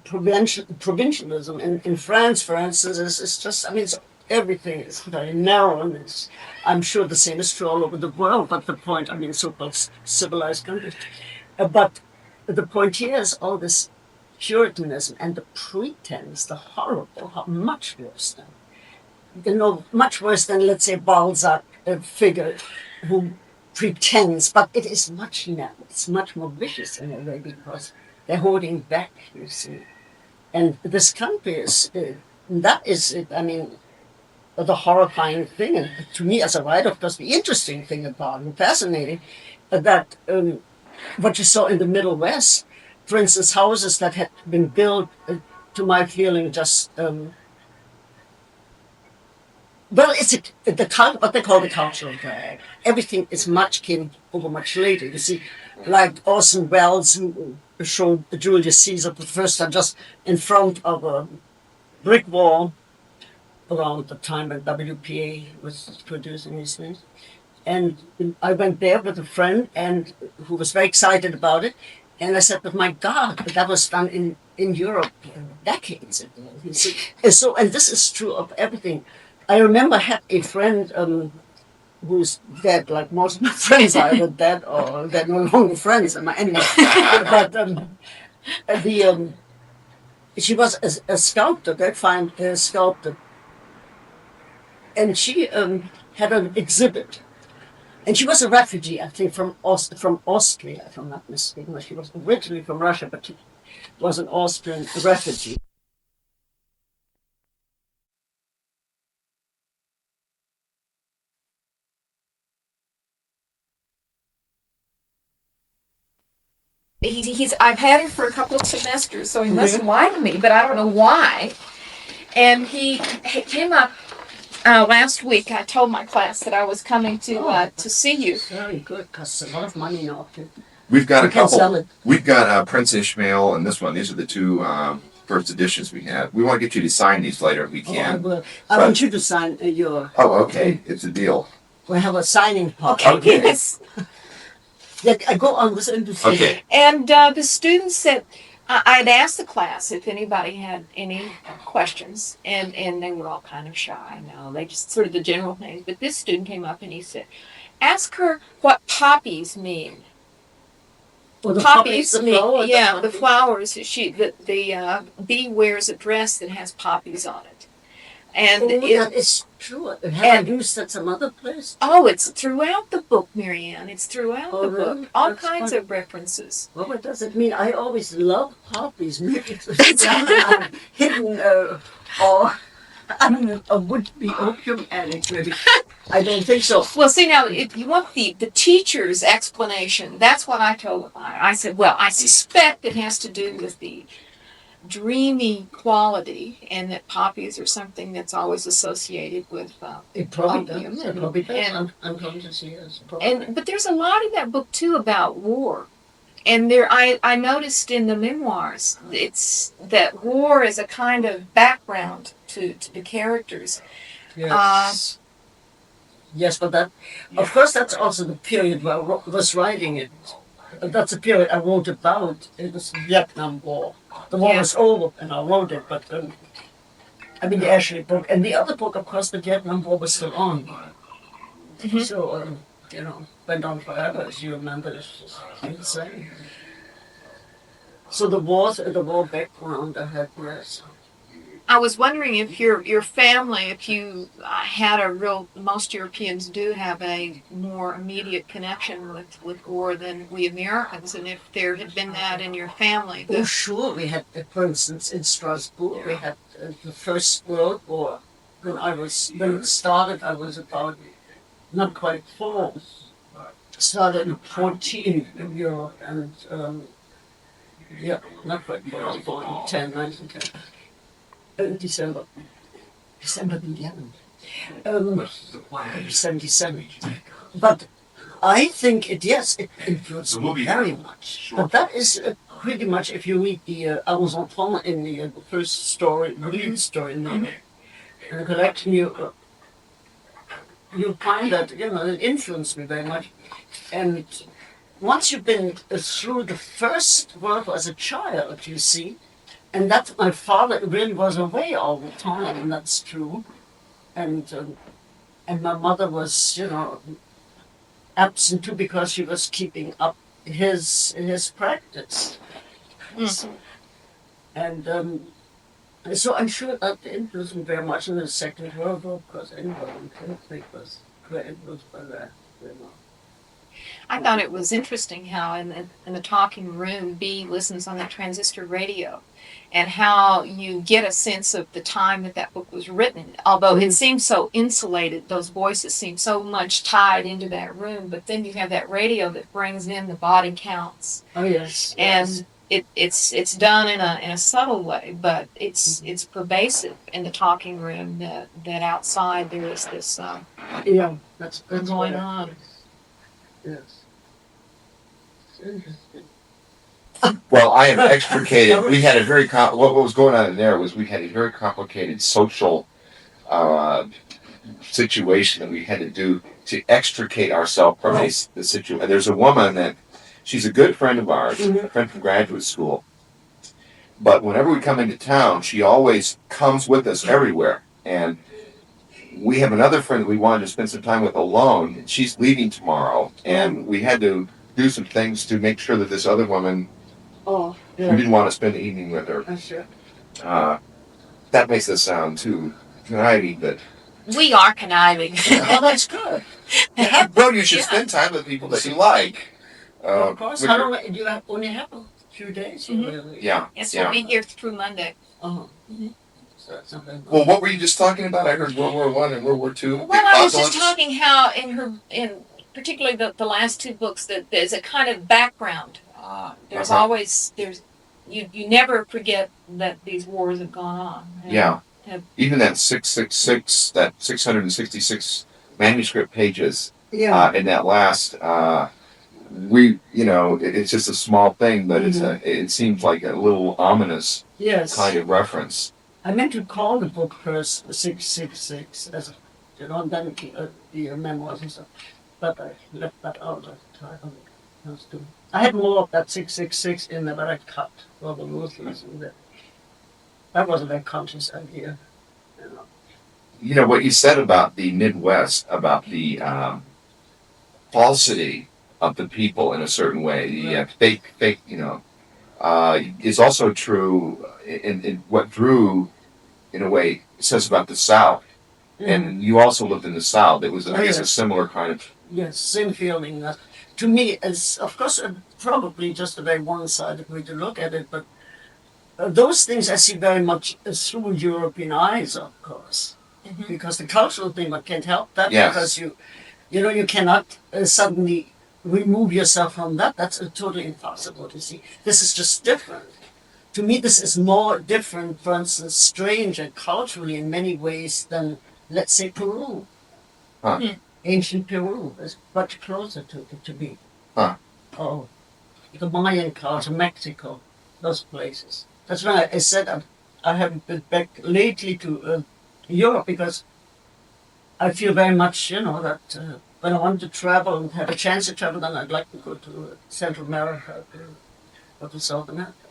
provincialism in France, for instance, is just, everything is very narrow, and I'm sure the same is true all over the world, but the point, so-called civilized countries. But the point here is all this Puritanism and the pretense, the horrible, much worse much worse than, let's say, Balzac figure who pretends, but it is much more vicious in a way, because they're holding back, you see. And this country is, that is, the horrifying thing, and to me as a writer, of course, the interesting thing about it, fascinating, that what you saw in the Middle West, for instance, houses that had been built, to my feeling, just, it's what they call the cultural drag. Everything is came over much later. You see, like Orson Welles, who showed Julius Caesar for the first time just in front of a brick wall around the time when WPA was producing these things. And I went there with a friend and who was very excited about it. And I said, but my God, that was done in Europe decades ago. You see? And this is true of everything. I remember I had a friend who's dead, like most of my friends are either dead or they're no longer friends. Anyway, but she was a sculptor, very fine sculptor. and she had an exhibit. And she was a refugee, I think, from Austria, if I'm not mistaken. She was originally from Russia, but she was an Austrian refugee. I've had him for a couple of semesters, so he must like me, but I don't know why. And he came up last week. I told my class that I was coming to see you. Very good, because a lot of money now. We've got a You can sell couple. it. We've got Prince Ishmael and this one. These are the two first editions we have. We want to get you to sign these later if we Oh, I can. will. I want you to sign your. Oh, okay. It's a deal. We have a signing part. Okay. Yes. Yeah, I go on with interesting. Okay. And the students said, I'd asked the class if anybody had any questions, and they were all kind of shy. No, they just sort of the general things. But this student came up and he said, ask her what poppies mean. Well, the Poppies the mean, flower, yeah, the flowers. The bee wears a dress that has poppies on it. And that is true. Have I used that some other place? Oh, it's throughout the book, Marianne. It's throughout the really? book. All That's kinds funny. of references. Well, what does it mean? I always love poppies. Maybe it's hidden, or I'm a would-be opium addict, maybe. I don't think so. Well, see, now, if you want the teacher's explanation, that's what I told them. I said, well, I suspect it has to do with the dreamy quality, and that poppies are something that's always associated with It probably opium. does. It probably does. And- I'm going to see it. But there's a lot in that book too about war, and I noticed in the memoirs it's that war is a kind of background to the characters. Yes. Yes, but that, of course, that's also the period where I was writing it. That's the period I wrote about. It was the Vietnam War. The war was over, and I wrote it. But I mean, the Ashley book and the other book, of course, the Vietnam War was still on. Mm-hmm. So went on forever, as you remember. It's just insane. So the war background I had, yes. I was wondering if your family, if you had a real, most Europeans do have a more immediate connection with war than we Americans, and if there had been that in your family. Oh, sure. We had, for instance, in Strasbourg, we had the First World War. When it started, I was about not quite 4. Started in 14 in Europe, and not quite 4. I was born in 1910. December the 11th, 77. But I think it influenced me very much. But that is pretty much, if you read the Aux Enfants in the first story, the lead story in the collection, you'll find that, it influenced me very much. And once you've been through the First World War as a child, you see, and that my father really was away all the time, and that's true. And my mother was, absent too because she was keeping up his practice. Mm. And so I'm sure that influenced me very much in the Second World War, because anyone can think was very influenced by that. I thought it was interesting how in the talking room, B listens on the transistor radio, and how you get a sense of the time that book was written. Although it seems so insulated, those voices seem so much tied into that room, but then you have that radio that brings in the body counts. Oh, yes. And it's done in a subtle way, but it's pervasive in the talking room that outside there is this that's going on. Yes. Interesting. Well, I am extricated. We had a very what was going on in there was we had a very complicated social situation that we had to do to extricate ourselves from the situation. There's a woman that she's a good friend of ours, a friend from graduate school. But whenever we come into town, she always comes with us everywhere. And we have another friend that we wanted to spend some time with alone. And she's leaving tomorrow, and we had to do some things to make sure that this other woman. Oh, We yeah. didn't want to spend the evening with her. Sure. That makes us sound too conniving, but We are conniving. Oh, that's good. Well, you should Yeah. spend time with people that you like. Of course. which How are- long do you only have a few days? Really? Yeah. Yes, Yeah. we'll be here through Monday. Uh-huh. Mhm. So that's not very much. Well, what were you just talking about? I heard World War I and World War II. Well, I was just Apocalypse. talking how in particularly the last two books that there's a kind of background. There's Uh-huh. always you never forget that these wars have gone on. And Yeah. have- Even that 666, that 666 manuscript pages Yeah. in that last, it's just a small thing, but it seems like a little ominous Yes. kind of reference. I meant to call the book first 666 as and then the memoirs and stuff, but I left that out. I had more of that 666 in there, but I cut all the Muslims in there. That wasn't a conscious idea. You know, what you said about the Midwest, about the falsity of the people in a certain way, the fake, is also true in what Drew, in a way, says about the South. And you also lived in the South. It was, I guess, a similar kind of... Yes, same feeling. To me, it's, of course, probably just a very one-sided way to look at it, but those things I see very much through European eyes, of course. Mhm. Because the cultural thing, but can't help that Yes. because you cannot suddenly remove yourself from that. That's totally impossible to see. This is just different. To me, this is more different, for instance, strange and culturally in many ways than, let's say, Peru. Huh. Ancient Peru is much closer to me. Huh. Oh, the Mayan culture, Mexico, those places. That's why I said I haven't been back lately to Europe because I feel very much, that when I want to travel and have a chance to travel, then I'd like to go to Central America or to South America.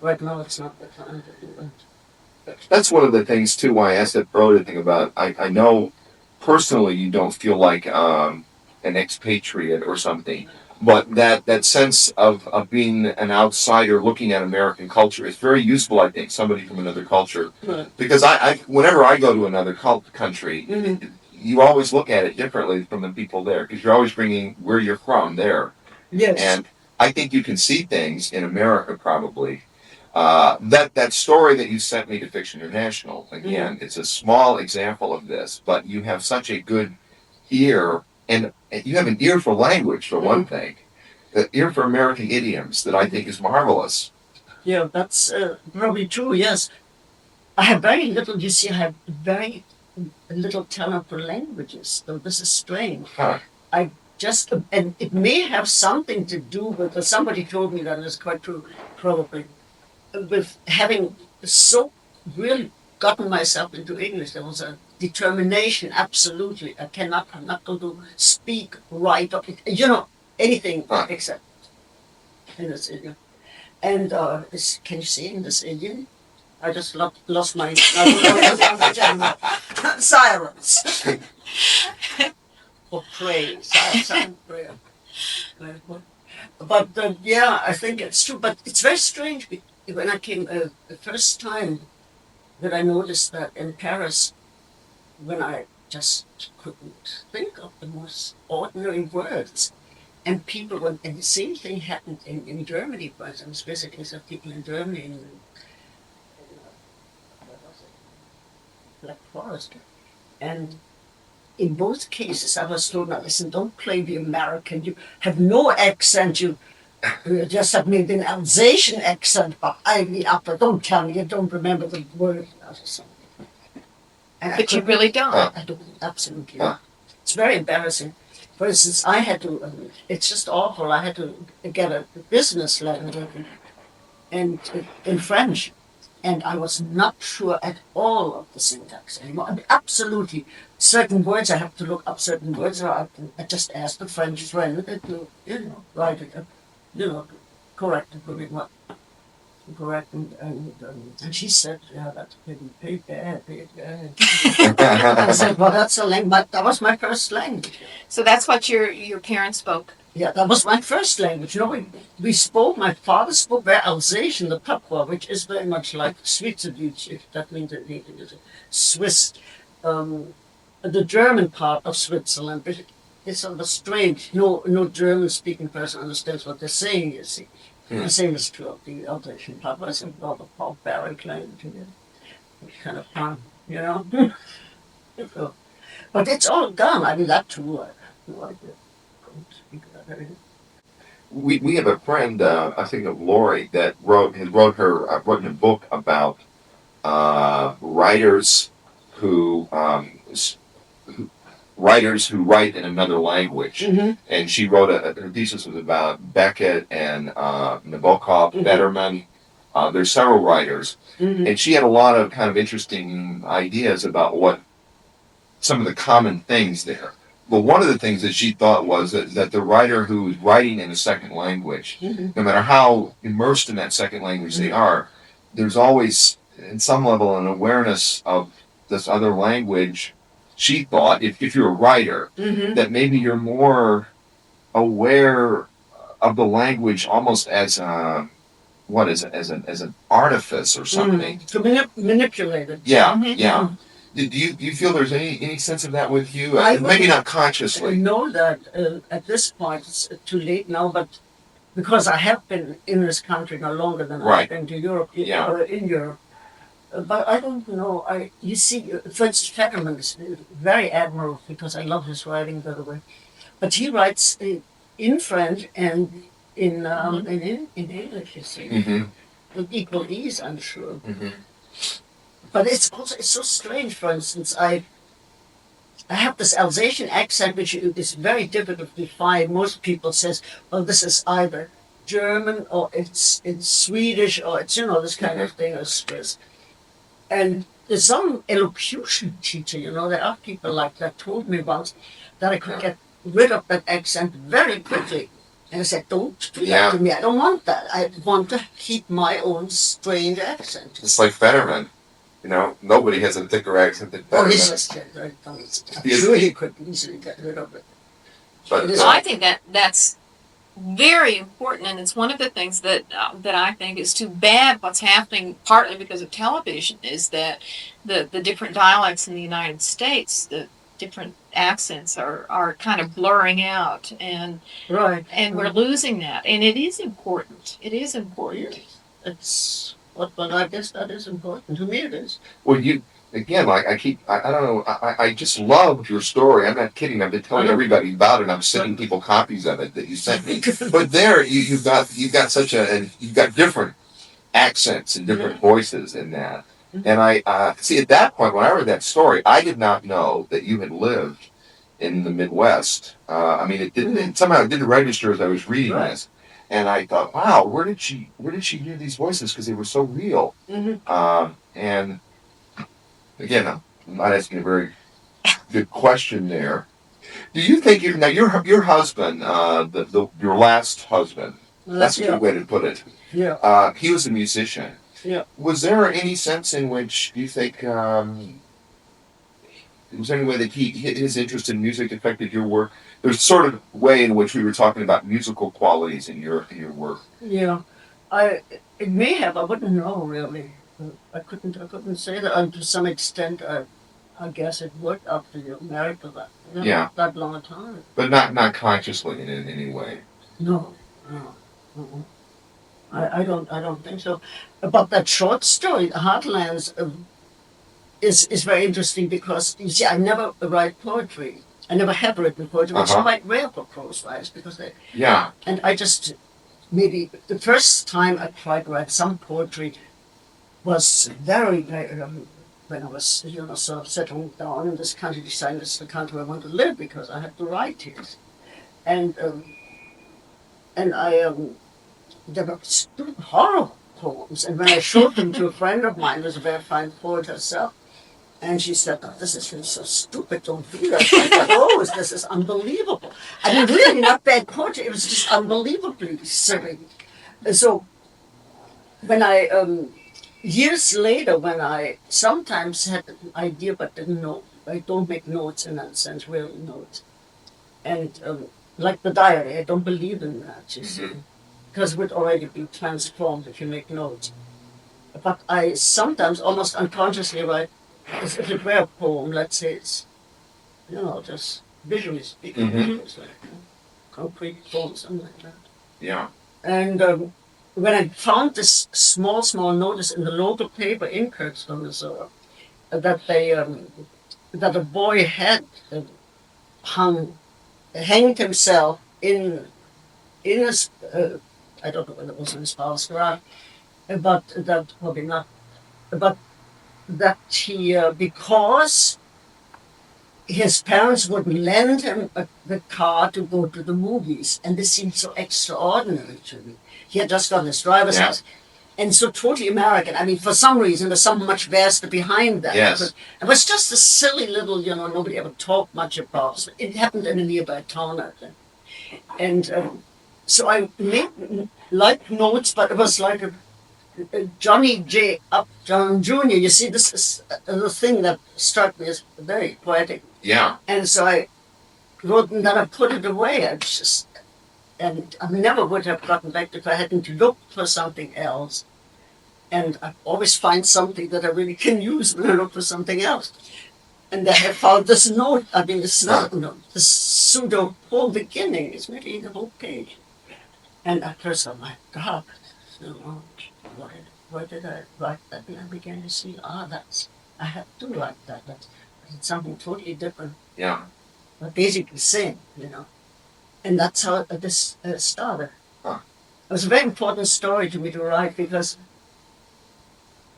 Right now, it's not the time to do that. That's one of the things, too, why I asked that earlier thing about, I know personally you don't feel like an expatriate or something, but that sense of being an outsider looking at American culture is very useful, I think, somebody from another culture. Right. Because whenever I go to another country, you always look at it differently from the people there, because you're always bringing where you're from there. Yes. And I think you can see things in America probably. That story that you sent me to Fiction International, again, it's a small example of this, but you have such a good ear, and you have an ear for language, for one thing. An ear for American idioms that I think is marvelous. Yeah, that's probably true, yes. I have very little, you see, I have very little talent for languages, though this is strange. Huh. And it may have something to do with, somebody told me that, and it's quite true, probably, with having so really gotten myself into English. There was a determination, absolutely. I'm not going to speak, write, or, anything except in this idiom. And can you see in this idiom? I just lost my silence. Or pray, silent prayer. But I think it's true. But it's very strange. When I came the first time that I noticed that in Paris, when I just couldn't think of the most ordinary words, and people went, and the same thing happened in Germany, for instance, visiting some people in Germany in Black Forest, and in both cases I was told, now listen, don't play the American, you have no accent, you just have maybe an Alsatian accent, but I mean, don't tell me you don't remember the word. But you really don't. I don't, absolutely not. It's very embarrassing. For instance, I had to, it's just awful, I had to get a business letter and in French, and I was not sure at all of the syntax anymore. I mean, absolutely. Certain words, I have to look up certain words, or I just asked a French friend to, write it, correct it, put it what. Correct, and she said, yeah, that's pretty bad. I said, well, that's a language. That was my first language. So that's what your parents spoke. Yeah, that was my first language. We spoke. My father spoke very Alsatian, the patois, which is very much like Schweizerdeutsch. If that means it is Swiss. the German part of Switzerland, but it's sort of strange. No German-speaking person understands what they're saying, you see. The same is true of the Alsatian part, but it's a rather barbaric language. It's kind of fun, you know? So, but it's all gone. I mean, that too, I have no idea. Don't speak about everything. We have a friend, I think of Lori, that written a book about writers who write in another language. And she wrote her thesis was about Beckett and Nabokov, Fetterman. There's several writers, and she had a lot of kind of interesting ideas about what some of the common things there. But one of the things that she thought was that the writer who is writing in a second language, no matter how immersed in that second language they are, there's always, in some level, an awareness of this other language. She thought, if you're a writer, that maybe you're more aware of the language almost as an artifice or something. To manipulate it. Yeah. Do you feel there's any sense of that with you? Maybe not consciously. I know that at this point it's too late now, but because I have been in this country no longer than I've been to Europe, or in Europe. But I don't know. You see, for instance, Fetterman is very admirable because I love his writing, by the way. But he writes in French and in English, you see, with equal ease, I'm sure. But it's so strange. For instance, I have this Alsatian accent, which is very difficult to define. Most people says, well, this is either German or it's Swedish or it's this kind of thing or Swiss. And there's some elocution teacher, there are people like that told me once that I could get rid of that accent very quickly. And I said, don't do that to me. I don't want that. I want to keep my own strange accent. It's like Fetterman. Nobody has a thicker accent than Fetterman. I'm sure he could easily get rid of it. But I think that's very important, and it's one of the things that I think is too bad what's happening, partly because of television, is that the different dialects in the United States, the different accents are kind of blurring out, and we're losing that, and it is important. It is important. It's but I guess that is important. To me it is. Well, again, I don't know, I just loved your story. I'm not kidding. I've been telling everybody about it. I'm sending people copies of it that you sent me. But there, you've got you've got different accents and different voices in that. And I see at that point when I read that story, I did not know that you had lived in the Midwest. I mean, it didn't register as I was reading this. And I thought, wow, where did she hear these voices? Because they were so real. And again, I'm not asking a very good question there. Do you think your husband, your last husband, that's a good way to put it. Yeah. He was a musician. Yeah. Was there any sense in which you think was there any way that his interest in music affected your work? There's sort of a way in which we were talking about musical qualities in your work. Yeah, it may have. I wouldn't know really. I couldn't say that. And to some extent, I guess it would after you're married for that. That long a time. But not consciously in any way. No. I don't think so. About that short story, Heartlands, is very interesting because you see, I never write poetry. I never have written poetry, which is quite rare for prose writers because they. Yeah. And I just maybe the first time I tried to write some poetry was very when I was sort of settling down in this country, deciding this is the country I want to live because I had to write here, and I there were stupid horror poems, and when I showed them to a friend of mine who was a very fine poet herself. And she said, oh, this is really so stupid, don't do that. I thought, oh, this is unbelievable. I mean, really not bad poetry, it was just unbelievably silly. So, when years later, when I sometimes had an idea but didn't know, I don't make notes in that sense, real notes. And like the diary, I don't believe in that, you see, because it would already be transformed if you make notes. But I sometimes almost unconsciously write, as if it were a poem, let's say it's just visually speaking, Mhm. it's like concrete form, something like that. Yeah. And when I found this small notice in the local paper in Kirksville, Missouri, that that a boy had hanged himself in his, I don't know whether it was in his father's garage, but that probably not, but that he, because his parents would lend him the car to go to the movies, and this seemed so extraordinary to me. He had just gotten his driver's Yeah. license, and so totally American. I mean, for some reason, there's something much vaster behind that. Yes. But it was just a silly little, nobody ever talked much about. So it happened in a nearby town, I think. And so I made like notes, but it was like a Johnny J. Upjohn Jr. You see, this is the thing that struck me as very poetic. Yeah. And so I wrote, and then I put it away. And I never would have gotten back if I hadn't looked for something else. And I always find something that I really can use when I look for something else. And then I found this note. I mean, it's not this pseudo whole beginning. It's really the whole page. And at first, I'm like, God, why did I write that? And I began to see, I have to write that. That's something totally different. Yeah. But basically same, And that's how this started. Huh. It was a very important story to me to write because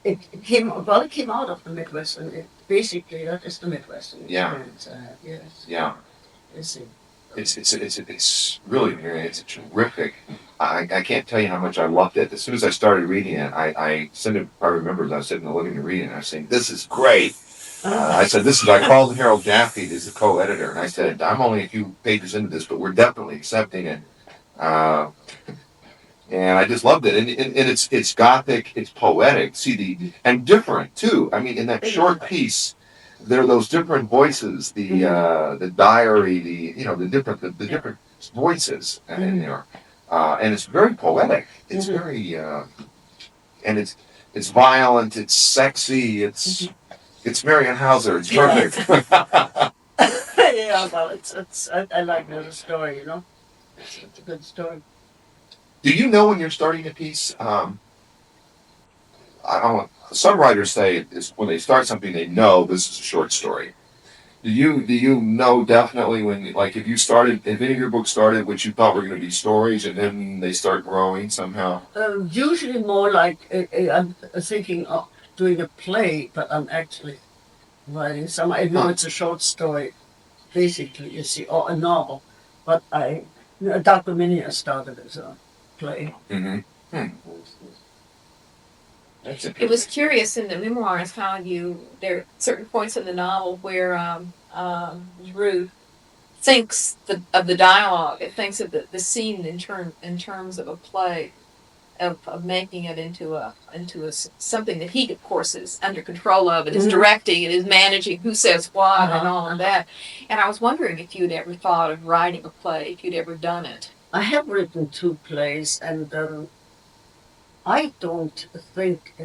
it came out of the Midwest, and basically that is the Midwestern experience I had. Yes. Yeah. It's really it's terrific. I can't tell you how much I loved it. As soon as I started reading it, I remember I was sitting in the living room reading it, and I was saying, "This is great." I said, I called Harold Jaffe, who's the co-editor, and I said, "I'm only a few pages into this, but we're definitely accepting it." And I just loved it. And it's gothic, it's poetic, and different too. I mean, in that short piece, there are those different voices, the diary, the different voices in there, and it's very poetic. It's very, and it's violent, it's sexy, it's Marianne Hauser. It's perfect. Yeah, well, I like the story. It's a good story. Do you know when you're starting a piece? Some writers say when they start something, they know this is a short story. Do you know definitely if any of your books started, which you thought were going to be stories, and then they start growing somehow? Usually more like I'm thinking of doing a play, but I'm actually writing some. I know it's a short story, basically, you see, or a novel, but Dr. Minia started as a play. Mm-hmm. It was curious in the memoirs how there are certain points in the novel where Ruth thinks of the dialogue. It thinks of the scene in terms of a play, of making it into a something that he, of course, is under control of, and is directing, and is managing who says what, and all of that. And I was wondering if you'd ever thought of writing a play, if you'd ever done it. I have written 2 plays, and I don't think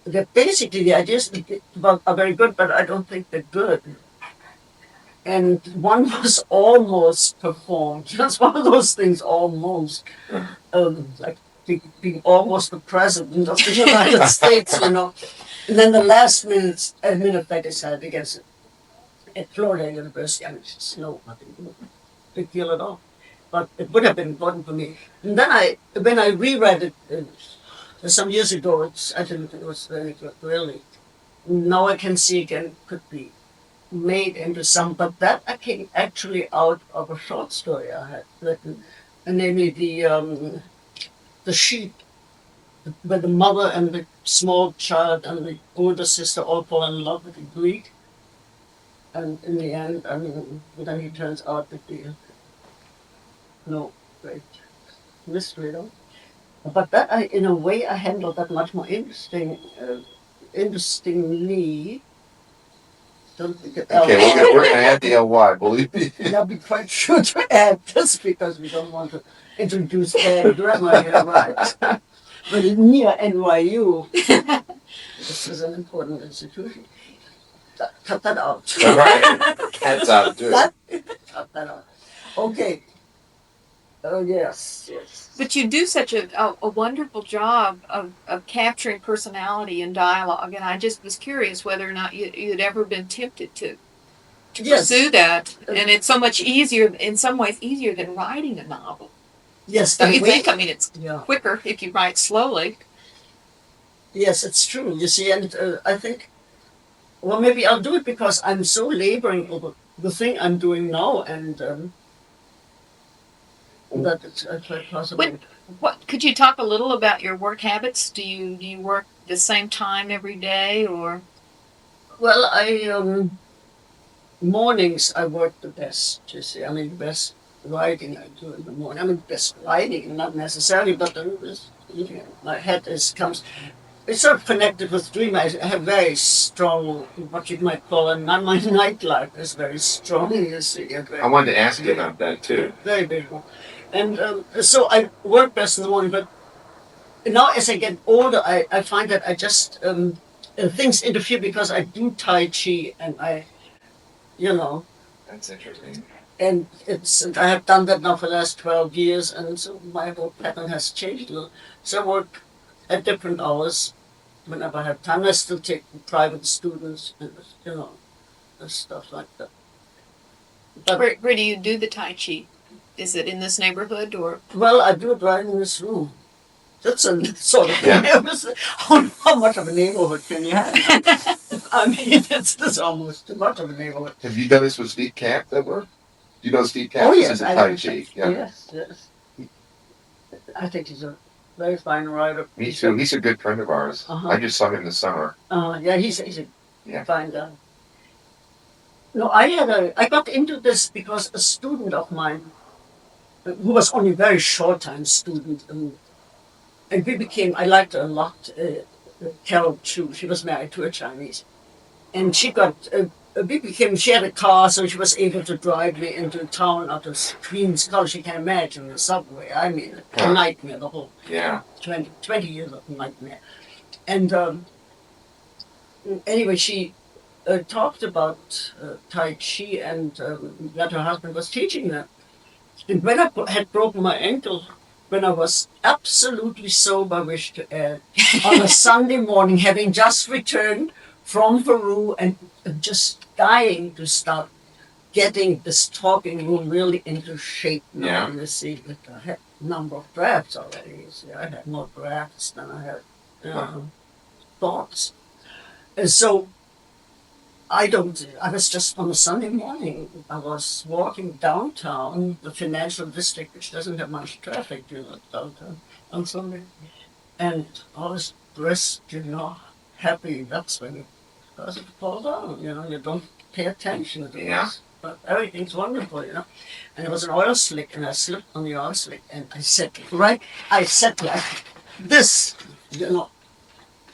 that basically the ideas are very good, but I don't think they're good. And one was almost performed. Just one of those things, almost, like being almost the president of the United States, And then the last minute they decided against it at Florida University. I mean, it's nothing big deal at all. But it would have been important for me. And then when I reread it some years ago, I didn't think it was very good, really. Now I can see again, could be made into some, but that came actually out of a short story I had written, namely the sheep, where the mother and the small child and the older sister all fall in love with the Greek. And in the end, then he turns out to be no great mystery, though. But that, in a way, I handled that much more interestingly. Don't forget. Okay, we're going to add the LY, believe me. I'll be quite sure to add this because we don't want to introduce bad grammar here, right? But near NYU, this is an important institution. cut that out. All right. Cat's out too. Cut that out. Okay. Oh, yes. But you do such a wonderful job of capturing personality in dialogue, and I just was curious whether or not you'd ever been tempted to pursue that. And it's so much easier, in some ways, easier than writing a novel. Yes. Don't you think? I mean, it's Yeah. quicker if you write slowly. Yes, it's true. You see, and I think, well, maybe I'll do it because I'm so laboring over the thing I'm doing now, and that it's quite possible. What could you talk a little about your work habits? Do you work the same time every day, or? Well, mornings I work the best. You see, I mean, the best writing I do in the morning. I mean, best writing, not necessarily, but my head comes. It's sort of connected with dream. I have very strong, what you might call my nightlife is very strong. You see, I wanted to ask you about that too. Very big one. And so I work best in the morning, but now as I get older, I find that I just, things interfere because I do Tai Chi and That's interesting. and I have done that now for the last 12 years, and so my whole pattern has changed a little. So I work at different hours whenever I have time. I still take private students and, and stuff like that. But, Where do you do the Tai Chi? Is it in this neighborhood, or? well, I do it right in this room. That's a sort of Yeah. how much of a neighborhood can you have? I mean, it's almost too much of a neighborhood. Have you done this with Steve Camp, that work? Do you know Steve Camp? Oh, This yes, is a I Tai know. Chi. Yeah. Yes. I think he's a very fine writer. Me too. He's a good friend of ours. Uh-huh. I just saw him this summer. Yeah, he's a Yeah. fine guy. No, I got into this because a student of mine, who was only a very short time student, and I liked her a lot, Carol Chu. She was married to a Chinese. And she had a car, so she was able to drive me into town out of Queens College. You can imagine the subway. I mean, a nightmare, the whole Yeah. 20 years of nightmare. And anyway, she talked about Tai Chi and that her husband was teaching her. And when I had broken my ankle, when I was absolutely sober, I wish to add, on a Sunday morning, having just returned from Peru and just dying to start getting this talking room really into shape now. Yeah. You see, I had a number of drafts already. You see, I had more drafts than I had thoughts. And so I was just on a Sunday morning, I was walking downtown, the financial district, which doesn't have much traffic, downtown on Sunday. And I was brisk, happy. That's when it doesn't fall down, you don't pay attention to Yeah. this. But everything's wonderful, And there was an oil slick, and I slipped on the oil slick, and I sat like this,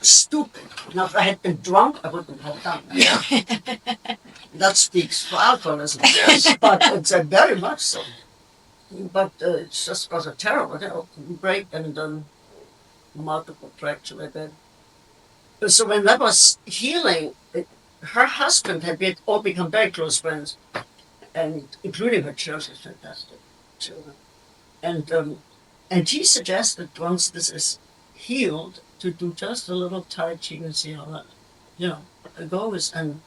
stupid. Now, if I had been drunk, I wouldn't have done that. Yeah. That speaks for alcoholism. Yes. But it's very much so. But it just was a terrible break and multiple fracture like that. So when that was healing, her husband had all become very close friends, and including her children, fantastic children. And he suggested once this is healed, to do just a little Tai Chi and see how that goes. And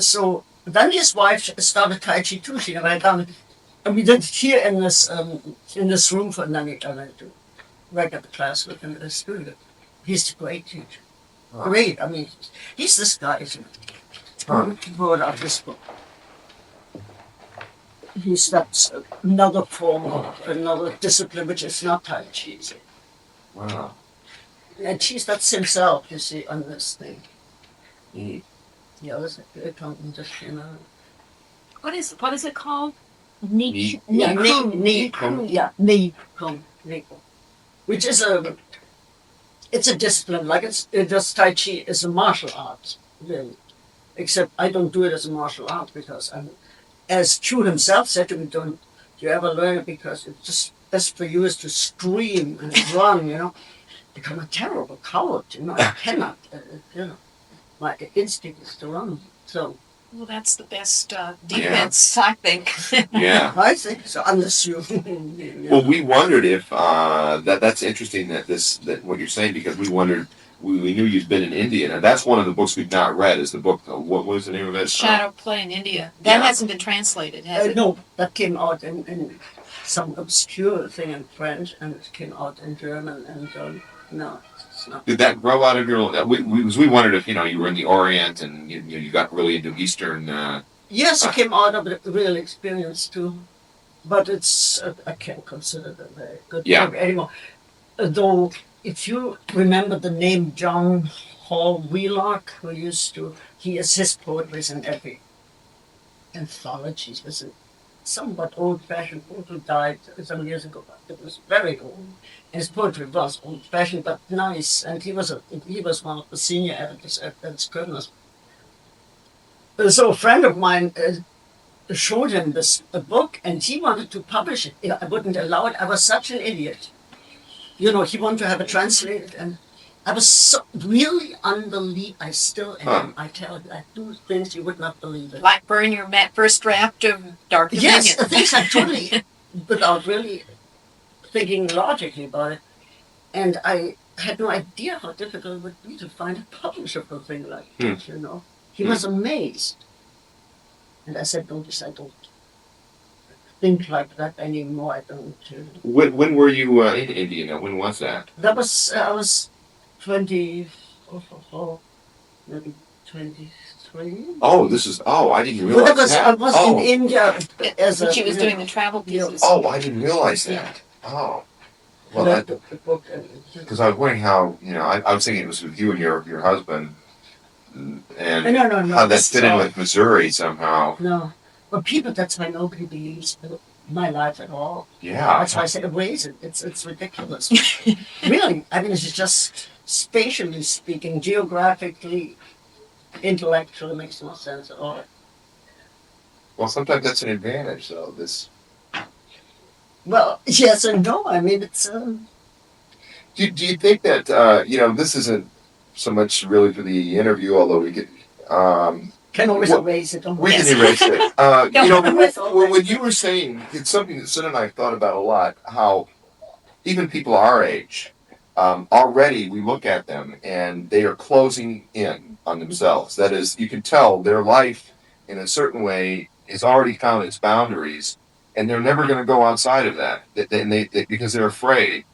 so then his wife started Tai Chi too. She never had done it. And we did it here in this room for nanny. I went to regular class with him in the studio. He's a great teacher. Wow. Great. I mean, he's this guy. He brought out this book. That's another form of another discipline, which is not Tai Chi. Wow. And that's himself, you see, on this thing. Mm. Yeah, that's it just came out. What is it called? Ni- Ni Kung. Which is it's a discipline, like it's just Tai Chi is a martial art, really. Except I don't do it as a martial art because as Chu himself said to me, don't you ever learn it because it's just best for you is to scream and run, become a terrible coward, I cannot, my instinct is to run. So Well, that's the best defense, I think. Yeah. I think so, unless you. Well, we wondered if that's interesting that what you're saying, because we wondered, we knew you'd been in India, and that's one of the books we've not read. Is the book, what was the name of it? Shadow Play in India. That Yeah. hasn't been translated, has it? No, that came out in some obscure thing in French, and it came out in German, and no, it's not. Did that grow out of your? We wondered if you were in the Orient and you got really into Eastern. Yes, it came out of a real experience too, but it's I can't consider it a very good Yeah. book anymore. Though, if you remember the name John Hall Wheelock, who his poetry is in every anthology. He was a somewhat old-fashioned poet who died some years ago, but it was very old. And his poetry was old-fashioned but nice, and he was one of the senior editors at Scribner's. So a friend of mine showed him this book, and he wanted to publish it. I wouldn't allow it. I was such an idiot. He wanted to have it translated, and I was so really unbelievable. I still am. I tell you, I do things you would not believe it. Like burn your first draft of Dark Dominion. Yes, things I totally, without really thinking logically about it. And I had no idea how difficult it would be to find a publisher for a thing like that, He was amazed. And I said, notice I don't think like that anymore. I don't. When were you in India? Now, when was that? That was, I was 20, maybe 23. Oh, I didn't realize But that. I was in India as She was doing the travel pieces. Oh, I didn't realize that. Oh. Well, the book. because I was wondering how, I was thinking it was with you and your husband, and No. how that fit in with Missouri somehow. No. But that's why nobody believes my life at all. Yeah. That's why I say erase it. It's ridiculous. Really. I mean, it's just spatially speaking, geographically, intellectually, makes no sense at all. Well, sometimes that's an advantage, though. Well, yes and no. I mean, it's. Do you think that this isn't so much really for the interview, although we could. Can always erase it. We can erase it. When you were saying, it's something that Sid and I thought about a lot, how even people our age, already we look at them and they are closing in on themselves. That is, you can tell their life in a certain way has already found its boundaries, and they're never going to go outside of that, because they're afraid.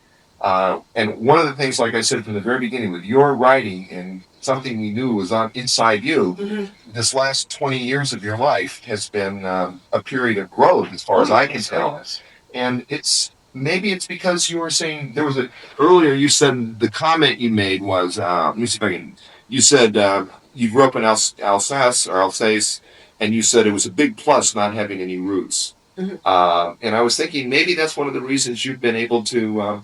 And one of the things, like I said from the very beginning, with your writing and something we knew was inside you, this last 20 years of your life has been a period of growth, as far as I can tell. And maybe it's because you were saying, earlier you said the comment you made was, let me see if I can, you said you grew up in Alsace, and you said it was a big plus not having any roots. And I was thinking maybe that's one of the reasons you've been able to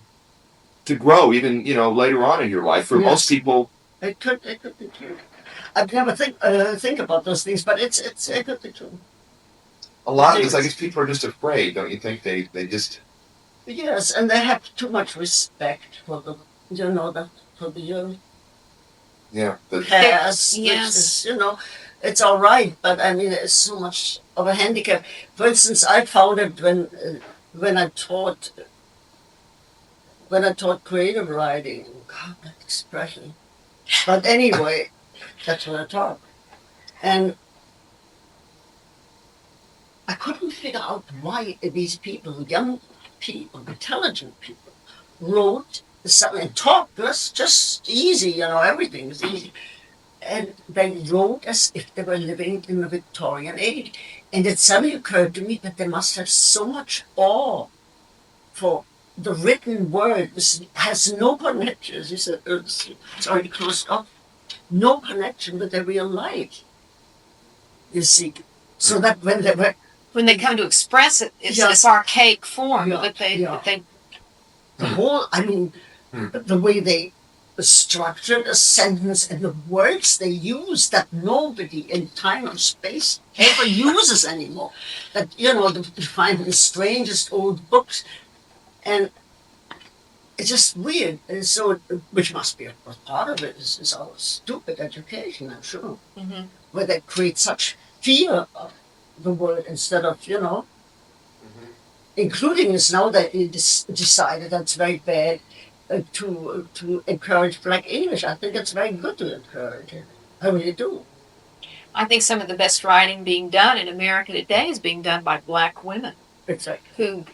grow even later on in your life. For most people, it could be true. I've never think about those things, but it could be true. A lot of this, I guess, people are just afraid, don't you think? They just. Yes, and they have too much respect for the for the past. Yes. Which is, it's all right, but I mean, it's so much of a handicap. For instance, I found it when I taught creative writing. God, that expression. But anyway, that's what I taught, and I couldn't figure out why these people, young people, intelligent people, wrote something and talked just easy. Everything was easy. And they wrote as if they were living in the Victorian age. And it suddenly occurred to me that they must have so much awe for the written word, which has no connection, as you said, it's already closed off, no connection with their real life. You see, so that when they come to express it, it's this archaic form that they. The whole, the way they structured a sentence and the words they use that nobody in time or space ever uses anymore. That, you find in the strangest old books. And it's just weird. And so, which must be a part of it is our stupid education, I'm sure, where they create such fear of the word instead of, including us now that it is decided that's very bad to encourage Black English. I think it's very good to encourage it. I really do. I think some of the best writing being done in America today is being done by Black women Exactly. who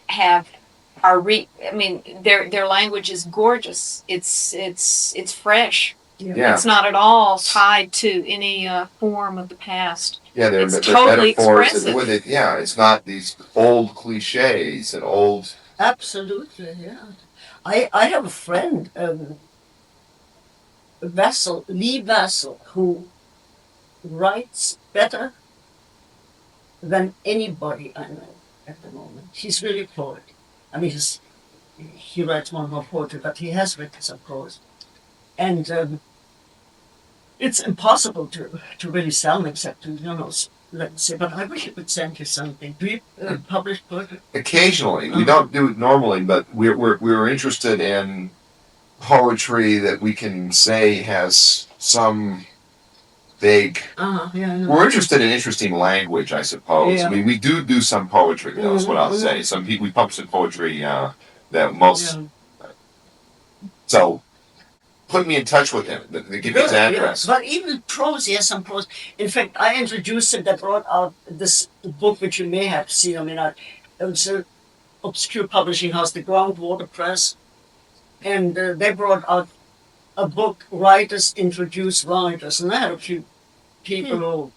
their language is gorgeous. It's fresh. Yeah. It's not at all tied to any form of the past. Yeah, they're totally metaphors. expressive. It's not these old cliches and old. Absolutely, yeah. I have a friend, Lee Vassell, who writes better than anybody I know at the moment. He's really a poet. I mean, he writes more poetry, but he has written some prose. And it's impossible to really sell them except to, let's say, but I wish it would send you something. Do you publish poetry? Occasionally. We don't do it normally, but we're interested in poetry that we can say has some vague. Yeah. We're interested in interesting language, I suppose. Yeah. I mean, we do some poetry. That's what I'll say. Some people we publish some poetry that most. Yeah. So, put me in touch with him. Give me his address. Yeah. But even prose, he has some prose. In fact, I introduced him. That brought out this book, which you may have seen. I mean, it was an obscure publishing house, the Groundwater Press, and they brought out a book, Writers Introduce Writers, and I had a few people who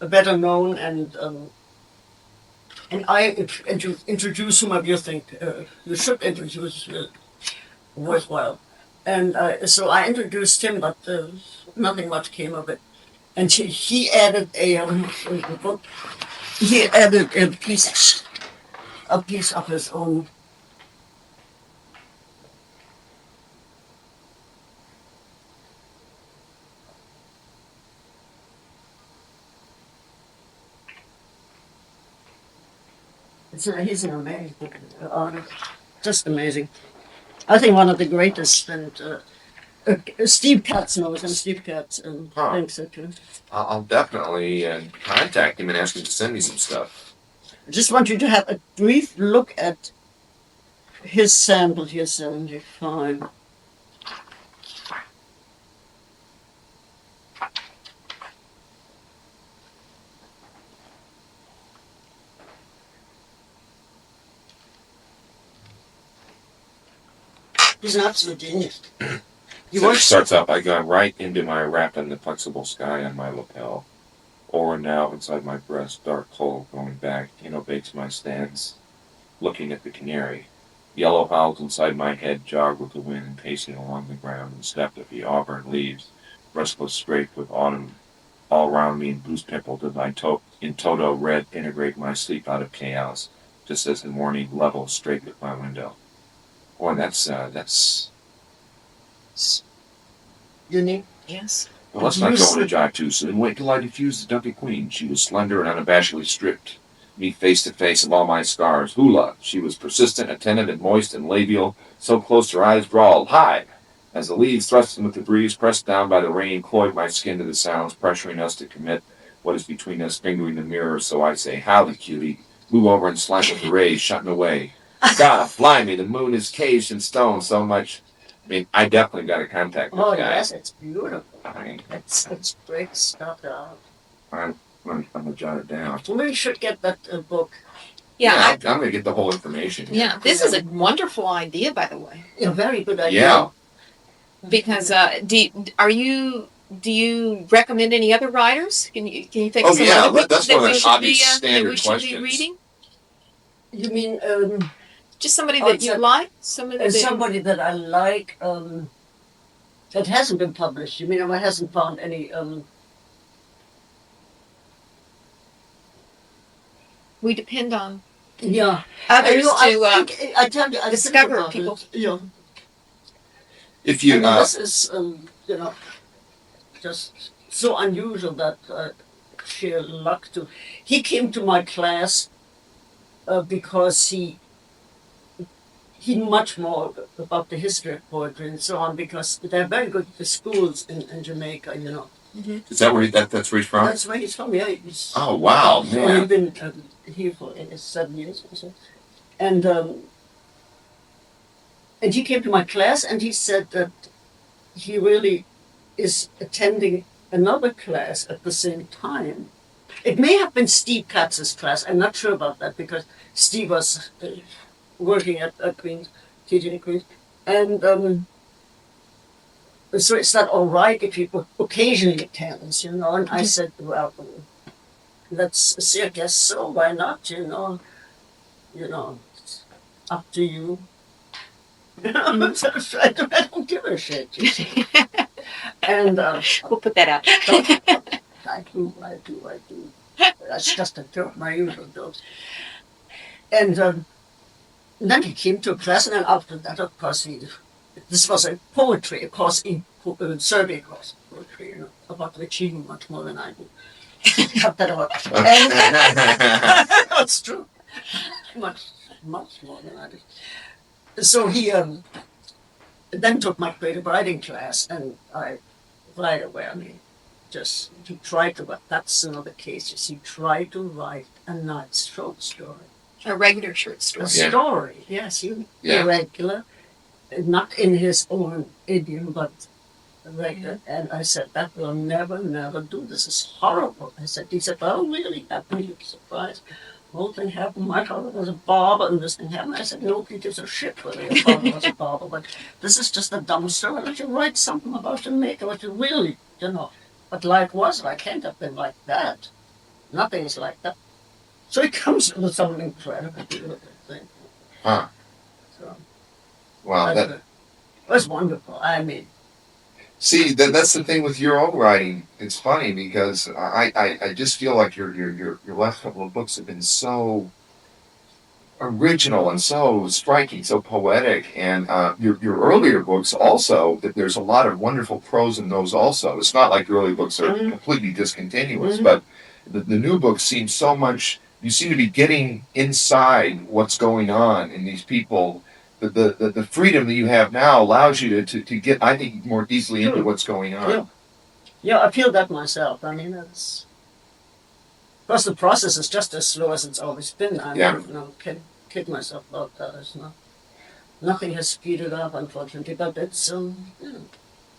are better known, and I introduce whomever you think you should introduce worthwhile. And so I introduced him, but nothing much came of it. And he added a book. He added a piece of his own. He's an amazing artist, just amazing. I think one of the greatest, and Steve Katz knows him. Steve Katz thinks so too. I'll definitely contact him and ask him to send me some stuff. I just want you to have a brief look at his sample here, 75. He's an absolute genius. So it starts up, I got right into my wrap in the flexible sky on my lapel. Or now inside my breast, dark cold going back, innovates my stance, looking at the canary. Yellow howls inside my head jog with the wind, pacing along the ground and stepped at the auburn leaves, restless scrape with autumn all round me and boost pimpled as I in toto red integrate my sleep out of chaos, just as the morning levels straight with my window. Boy, that's unique. Yes. Well, let's not go into jive too soon. Wait till I diffuse the Dumpy Queen. She was slender and unabashedly stripped. Me face to face of all my scars. Hula. She was persistent, attentive, and moist and labial, so close her eyes drawled. Hi! As the leaves thrusting with the breeze, pressed down by the rain, cloyed my skin to the sounds, pressuring us to commit what is between us, fingering the mirror, so I say, howdy, cutie. Move over and slant with the rays, shutting away. God, blimey, the moon is caged in stone so much. I mean, I definitely got to contact this guy. Yes, it's beautiful. I mean, it's great stuff. I'm going to jot it down. We should get that book. Yeah, I'm going to get the whole information. Yeah, this is a wonderful idea, by the way. A very good idea. Yeah. Because do you recommend any other writers? Can you think of some yeah, other people that's one of the obvious that standard we should questions. be reading? You mean Just somebody that you like? somebody that I like that hasn't been published. You mean I hasn't found any? We depend on others to I discover people. If you this is just so unusual that sheer luck to. He came to my class because he knew much more about the history of poetry and so on, because they're very good the schools in Jamaica, you know. Is that where that's where he's from? That's where he's from. Yeah. Oh wow, So man! he's been here for 7 years or so, and he came to my class and he said that he really is attending another class at the same time. It may have been Steve Katz's class. I'm not sure about that because Steve was working at Queen's, teaching at Queen's, and so it's not all right if he occasionally attends, you know. And I said, well, let's see. I guess so. Why not? You know, it's up to you. I don't give a shit. And We'll put that out. I do. That's just a joke, my usual jokes. And then he came to a class, and then after that, of course, this was a poetry course, survey course, poetry, you know, about which he knew much more than I do. Cut that out. And that's true. Much more than I did. So he then took my creative writing class, and I right away, he tried to, but that's another case. You see, try to write a nice short story. A regular short story. A story, yes, irregular, not in his own idiom, but regular. And I said, that will never do. This is horrible. He said, well, really, happened. You'd be surprised. The whole thing happened. My father was a barber, and this thing happened. I said, nobody gives a shit whether your father was a barber, but this is just a dumb story. Let you write something about Jamaica, what you really, you know. But life can't have been like that. Nothing is like that. So it comes with something incredible beautiful thing. Huh. So, Wow, it was wonderful. See, that's the thing with your own writing. It's funny because I just feel like your last couple of books have been so original and so striking, so poetic, and your earlier books also. That there's a lot of wonderful prose in those also. It's not like your early books are completely discontinuous, but the new books seem so much. You seem to be getting inside what's going on in these people. The freedom that you have now allows you to get, I think, more easily into what's going on. Yeah, I feel that myself. That's because the process is just as slow as it's always been. I kid myself about that. It's not. Nothing has speeded up, unfortunately, but it's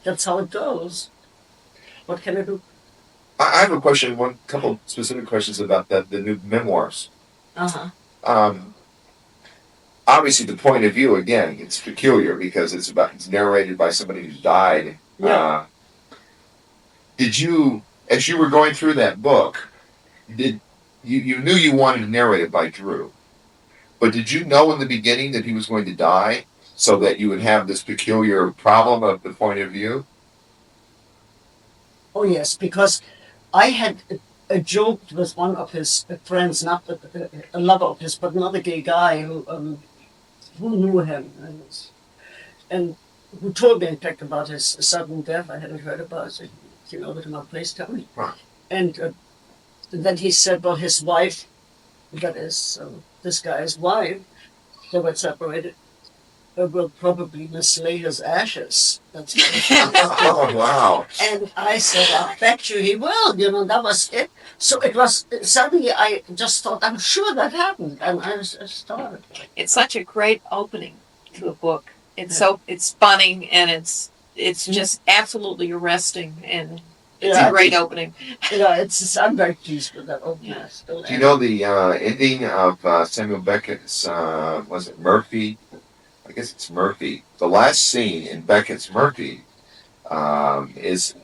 that's how it goes. What can I do? I have a question. Couple specific questions about the new memoirs. Obviously, the point of view, again, it's peculiar because it's narrated by somebody who's died. Yeah. Did you, as you were going through that book, you knew you wanted to narrate it by Drew, but did you know in the beginning that he was going to die so that you would have this peculiar problem of the point of view? Oh, yes, because I had a joke with one of his friends, not a lover of his, but another gay guy who knew him and who told me, in fact, about his sudden death. I hadn't heard about it. So he came over to my place, tell me. Right. And then he said, well, his wife, that is this guy's wife, they were separated, will probably mislay his ashes. That's Oh, wow. And I said, I bet you he will. That was it. So it was, suddenly I just thought, I'm sure that happened. And I started. It's such a great opening to a book. It's funny and it's just absolutely arresting, and it's a great opening. I'm very pleased with that opening. Do you know the ending of Samuel Beckett's, was it Murphy? I guess it's Murphy. The last scene in Beckett's Murphy is,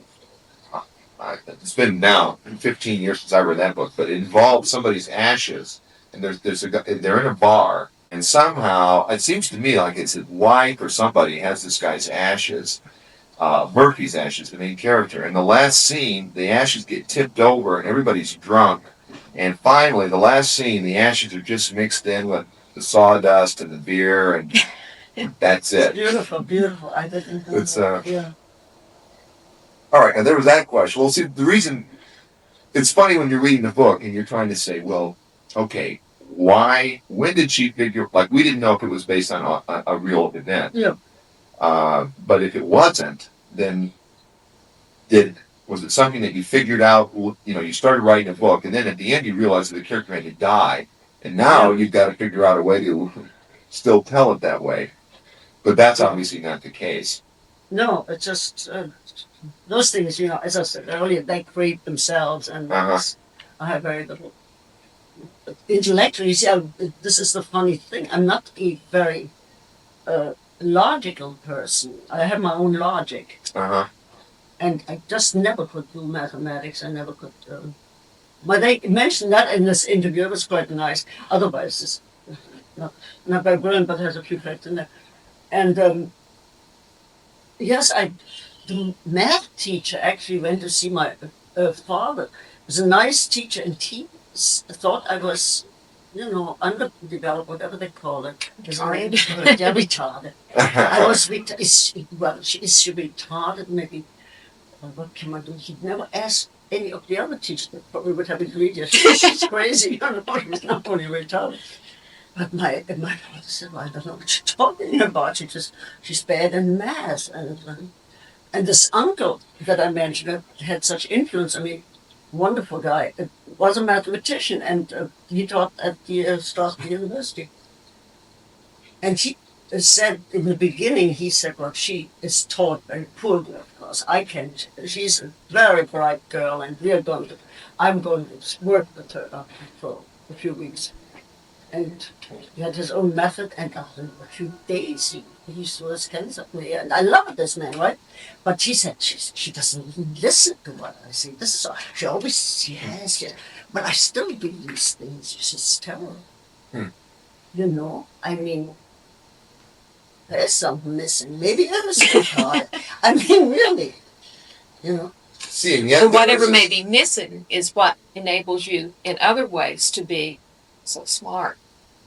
it's been now 15 years since I read that book, but it involves somebody's ashes, and they're in a bar, and somehow it seems to me like it's his wife or somebody has this guy's ashes, Murphy's ashes, the main character. And the last scene, the ashes get tipped over, and everybody's drunk, and finally, the last scene, the ashes are just mixed in with the sawdust and the beer and. That's it. Beautiful. I didn't know that. Yeah. All right, and there was that question. Well, see, the reason it's funny when you're reading the book and you're trying to say, well, okay, why? When did she figure? Like, we didn't know if it was based on a real event. Yeah. But if it wasn't, then was it something that you figured out? You started writing a book, and then at the end you realized that the character had to die, and now you've got to figure out a way to still tell it that way. But that's obviously not the case. No, it's just those things. As I said earlier, they create themselves, and I have very little intellectually. See, this is the funny thing. I'm not a very logical person. I have my own logic. And I just never could do mathematics. I never could. But they mentioned that in this interview. It was quite nice. Otherwise, it's not very brilliant, but has a few facts in there. And yes, the math teacher actually went to see my father. He was a nice teacher, and he thought I was, underdeveloped, whatever they call it. Retarded. Yeah, retarded. I was retarded. Well, is she retarded? Maybe. Well, what can I do? He'd never asked any of the other teachers. They probably would have agreed. Yes, she's crazy. She's not only retarded. But my father said, well, I don't know what you're talking about. She's bad in math. And this uncle that I mentioned had such influence. I mean, wonderful guy. Was a mathematician, and he taught at the Strasbourg University. And he said in the beginning, he said, well, she is taught very poorly, of course. I can't. She's a very bright girl, and I'm going to work with her for a few weeks. And he had his own method, and after a few days, he saw his cancer. And I love this man, right? But she said she doesn't listen to what I say. This is all. She always, yes. But I still do these things. It's terrible. I mean, there's something missing. Maybe it is too hard. I mean, really, See, and yet So whatever may be missing is what enables you in other ways to be so smart.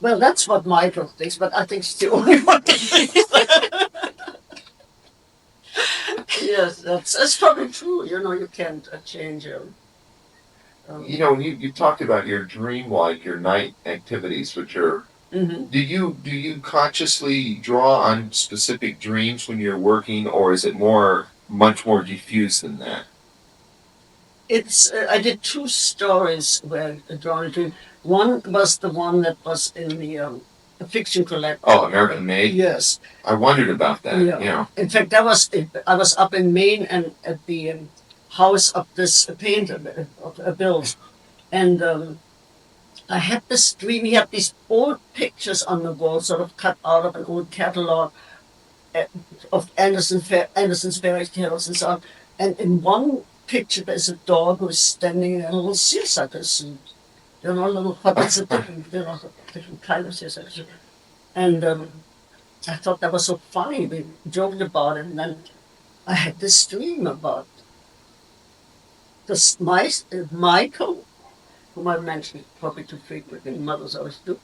Well, that's what Michael thinks, but I think she's the only one that thinks that. Yes, that's probably true. You can't change him. when you talked about your dream life, your night activities, which are, do you consciously draw on specific dreams when you're working, or is it much more diffuse than that? I did 2 stories where I drawn a dream. One was the one that was in the fiction collection. Oh, American Made? Yes. I wondered about that. Yeah. In fact, I was up in Maine and at the house of this painter, of Bill. And I had this dream. He had these old pictures on the wall, sort of cut out of an old catalog of Anderson's fairy tales and so on. And in one picture, there's a dog who's standing in a little seersucker suit. But it's a different kind of seersucker suit. And I thought that was so funny. We joked about it, and then I had this dream about this Michael, whom I mentioned probably too frequently. Mothers always do.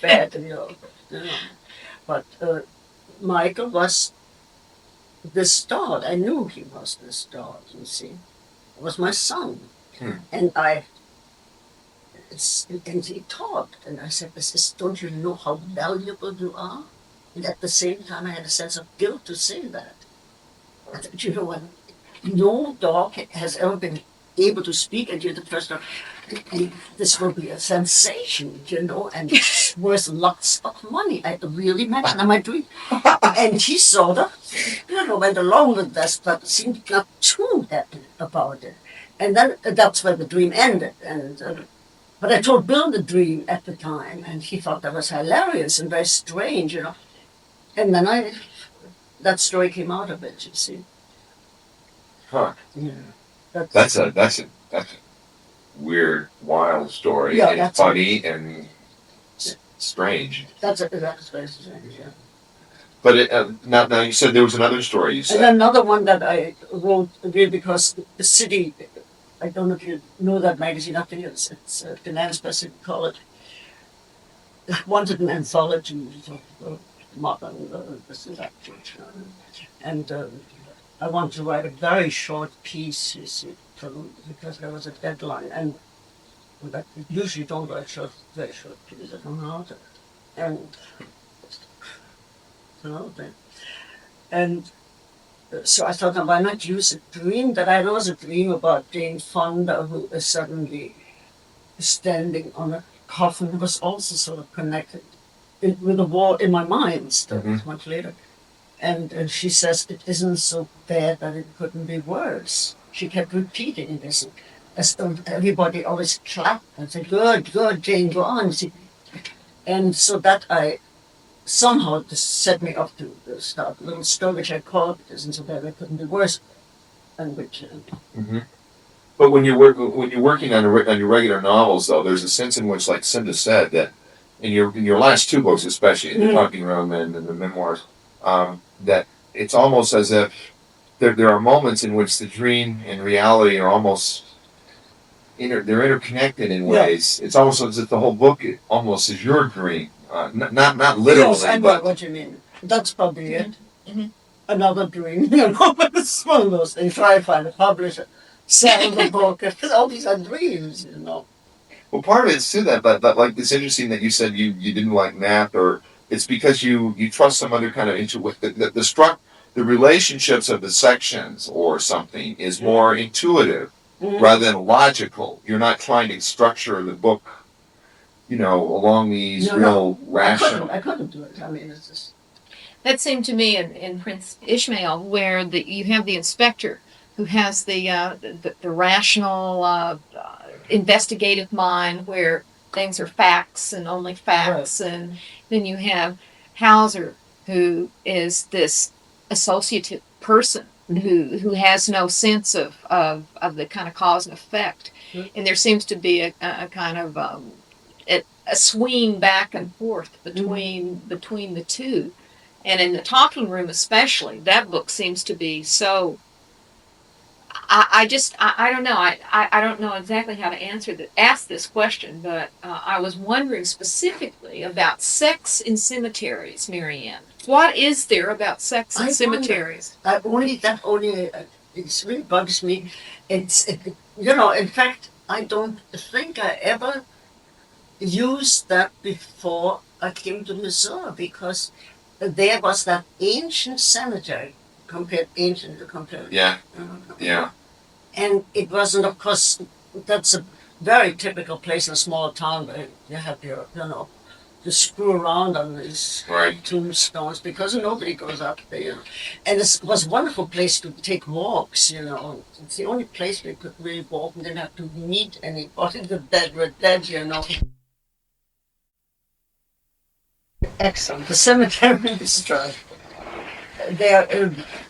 Bad, But Michael was this dog. I knew he was this dog, you see. It was my son. And and he talked, and I said, don't you know how valuable you are? And at the same time, I had a sense of guilt to say that. I thought, when no dog has ever been able to speak, and you're the first dog, and this will be a sensation, and it's worth lots of money. I really mentioned in my dream. And he sort of, went along with this, but seemed not too happy about it. And then that's where the dream ended. But I told Bill the dream at the time, and he thought that was hilarious and very strange, And then that story came out of it, you see. Huh. Yeah. That's a weird, wild story. Yeah, and that's funny and strange. That's very strange, yeah. But now you said there was another story you said. And another one that I wrote because the city, I don't know if you know that magazine, I think it's Finance Pacific College, wanted an anthology of modern this and that. And I wanted to write a very short piece, you see, because there was a deadline. And But I usually don't write very short pieces. I don't know how to. And another thing. And so I thought, why not use a dream that I was a dream about Jane Fonda, who is suddenly standing on a coffin. It was also sort of connected with a war in my mind, still much later. And she says, it isn't so bad that it couldn't be worse. She kept repeating this. As everybody always clapped and said, good, good, Jane, go on. And so that somehow this set me up to start a little story, which I called It Isn't So Bad It Couldn't Be Worse. And which... But when you're working on your regular novels, though, there's a sense in which, like Cinda said, that in your last two books, especially in the Talking Room and the Memoirs, that it's almost as if there are moments in which the dream and reality are almost they're interconnected in ways. It's almost as if the whole book almost is your dream, not literally. Yes, I know what you mean. That's probably it. Another dream, you know. But it's one of those things. Try to find a publisher, sell the book. All these are dreams, you know. Well, part of it's too that, but like it's interesting that you said you didn't like math, or it's because you trust some other kind of the relationships of the sections or something is more intuitive rather than logical. You're not trying to structure the book, along these rational. I couldn't do it. I mean, it's just. That seemed to me in Prince Ishmael, where you have the inspector who has the rational, investigative mind, where things are facts and only facts, right. And then you have Hauser, who is this associative person who has no sense of the kind of cause and effect, and there seems to be a kind of a swing back and forth between the two. And in the Talking Room especially, that book seems to be so. I don't know. I don't know exactly how to ask this question, but I was wondering specifically about sex in cemeteries, Marianne. What is there about sex in cemeteries? It really bugs me. In fact, I don't think I ever used that before I came to Missouri, because there was that ancient cemetery, ancient to compare. Yeah. And it wasn't, of course, that's a very typical place in a small town where you have your, to screw around on these tombstones, because nobody goes up there. And it was a wonderful place to take walks, It's the only place we could really walk and didn't have to meet anybody. The dead were dead, Excellent. The cemetery is there.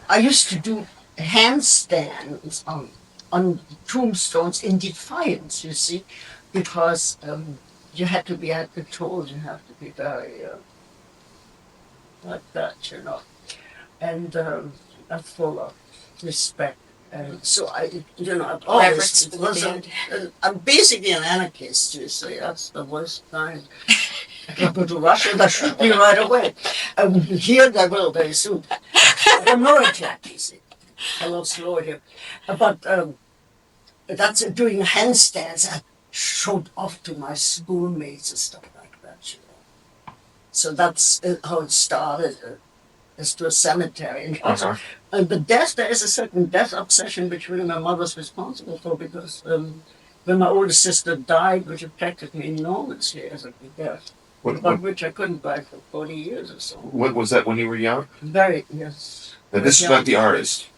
I used to do handstands on tombstones in defiance, you see, because you had to be at the told, you have to be very like that, and full of respect. And so I've always I'm basically an anarchist, you see. That's the worst kind. I can go to Russia, they'll shoot me right away. Here they will very soon. The military, you see. A little slower here. But that's doing handstands. I showed off to my schoolmates and stuff like that, So that's how it started. Is to a cemetery. And there is a certain death obsession which really my mother's responsible for, because when my older sister died, which affected me enormously as a death, about which I couldn't write for 40 years or so. What was that, when you were young? Very, yes. Now, this is not the artist.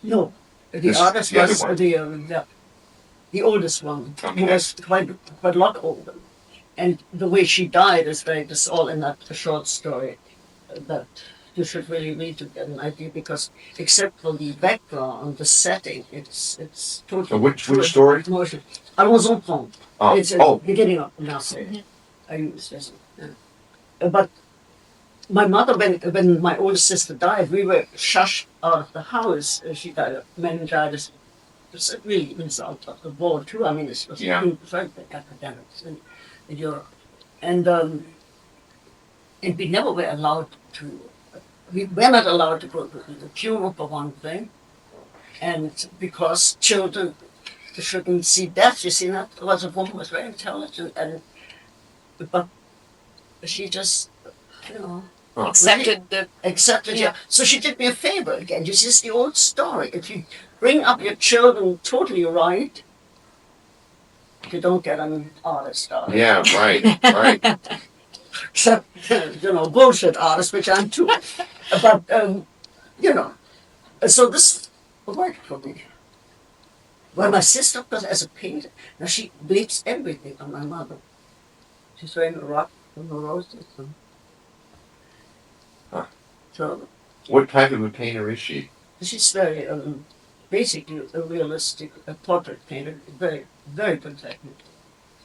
No, the artist was the oldest one, who was quite a lot older. And the way she died is all in that short story that you should really read to get an idea, because except for the background, the setting, it's totally. Which story? Allons en prendre. It's beginning of Marseille. I use this. But my mother, when my older sister died, we were shushed out of the house. She died of meningitis. It was a really insult of the war too. I mean, it was very academics in Europe, and we never were allowed to. We were not allowed to go to the funeral for one thing, and because children shouldn't see death. You see, that was a woman who was very intelligent, but she just, Accepted the. accepted. Yeah. Yeah. So she did me a favor again. You see, it's the old story. If you bring up your children totally right, you don't get an artist out of it. Yeah, right. Except, bullshit artist, which I'm too. But, so this worked for me. Well, my sister, because as a painter, now she believes everything on my mother. She's wearing a rock from the roses. Huh. So What type of a painter is she? she's very, basically a realistic portrait painter, very, very good technique.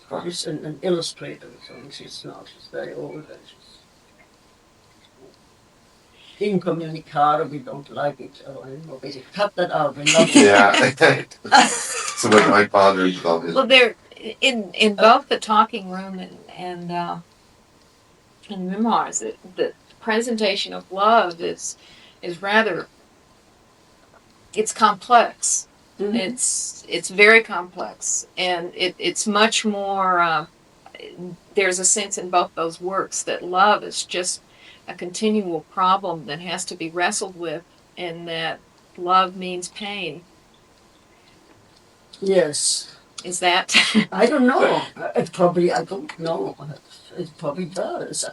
Huh. She's an illustrator, so she's very old. And she's incommunicado, we don't like each other anymore. Basically, cut that out, we love it. Yeah. So what my father called his. Well, there in both the talking room and memoirs, the presentation of love is rather. It's complex. Mhm. It's very complex, and it's much more. There's a sense in both those works that love is just a continual problem that has to be wrestled with, and that love means pain. Yes. Is that? I don't know. I don't know. It probably does.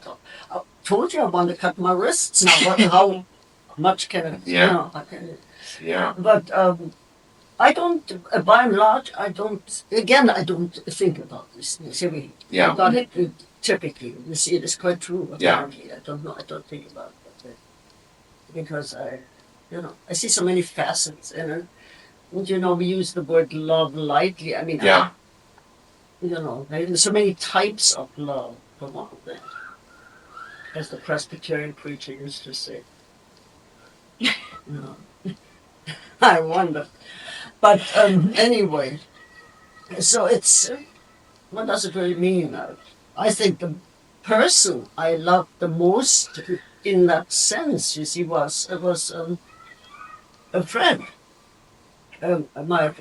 I told you I want to cut my wrists now. How much can it, Yeah. I can. Yeah. But I don't, by and large, I don't think about this. You see, Yeah. I got it typically. You see, it is quite true, Yeah. apparently. I don't think about it. Because I see so many facets in it. And, we use the word love lightly. I mean, Yeah. there's so many types of love, for one thing. As the Presbyterian preacher used to say. I wonder. But anyway, so it's, what does it really mean? I think the person I loved the most in that sense, you see, was a friend, my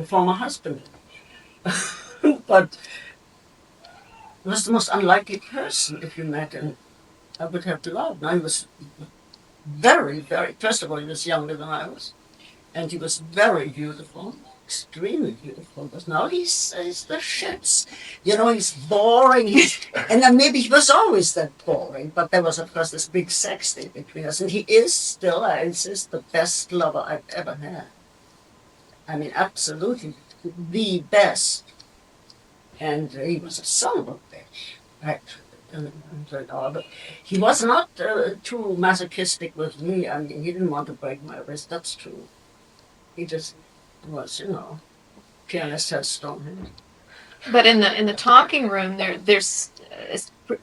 former husband. But he was the most unlikely person if you met him. I would have loved. Now he was very, very, first of all, he was younger than I was. And he was very beautiful, extremely beautiful. But now he's the shits. He's boring. And then maybe he was always that boring. But there was, of course, this big sex thing between us. And he is still, I insist, the best lover I've ever had. I mean, absolutely the best. And he was a son of a bitch, actually. But he was not too masochistic with me. I mean, he didn't want to break my wrist, that's true. He just was, pianist has strong hands. But in the talking room, there's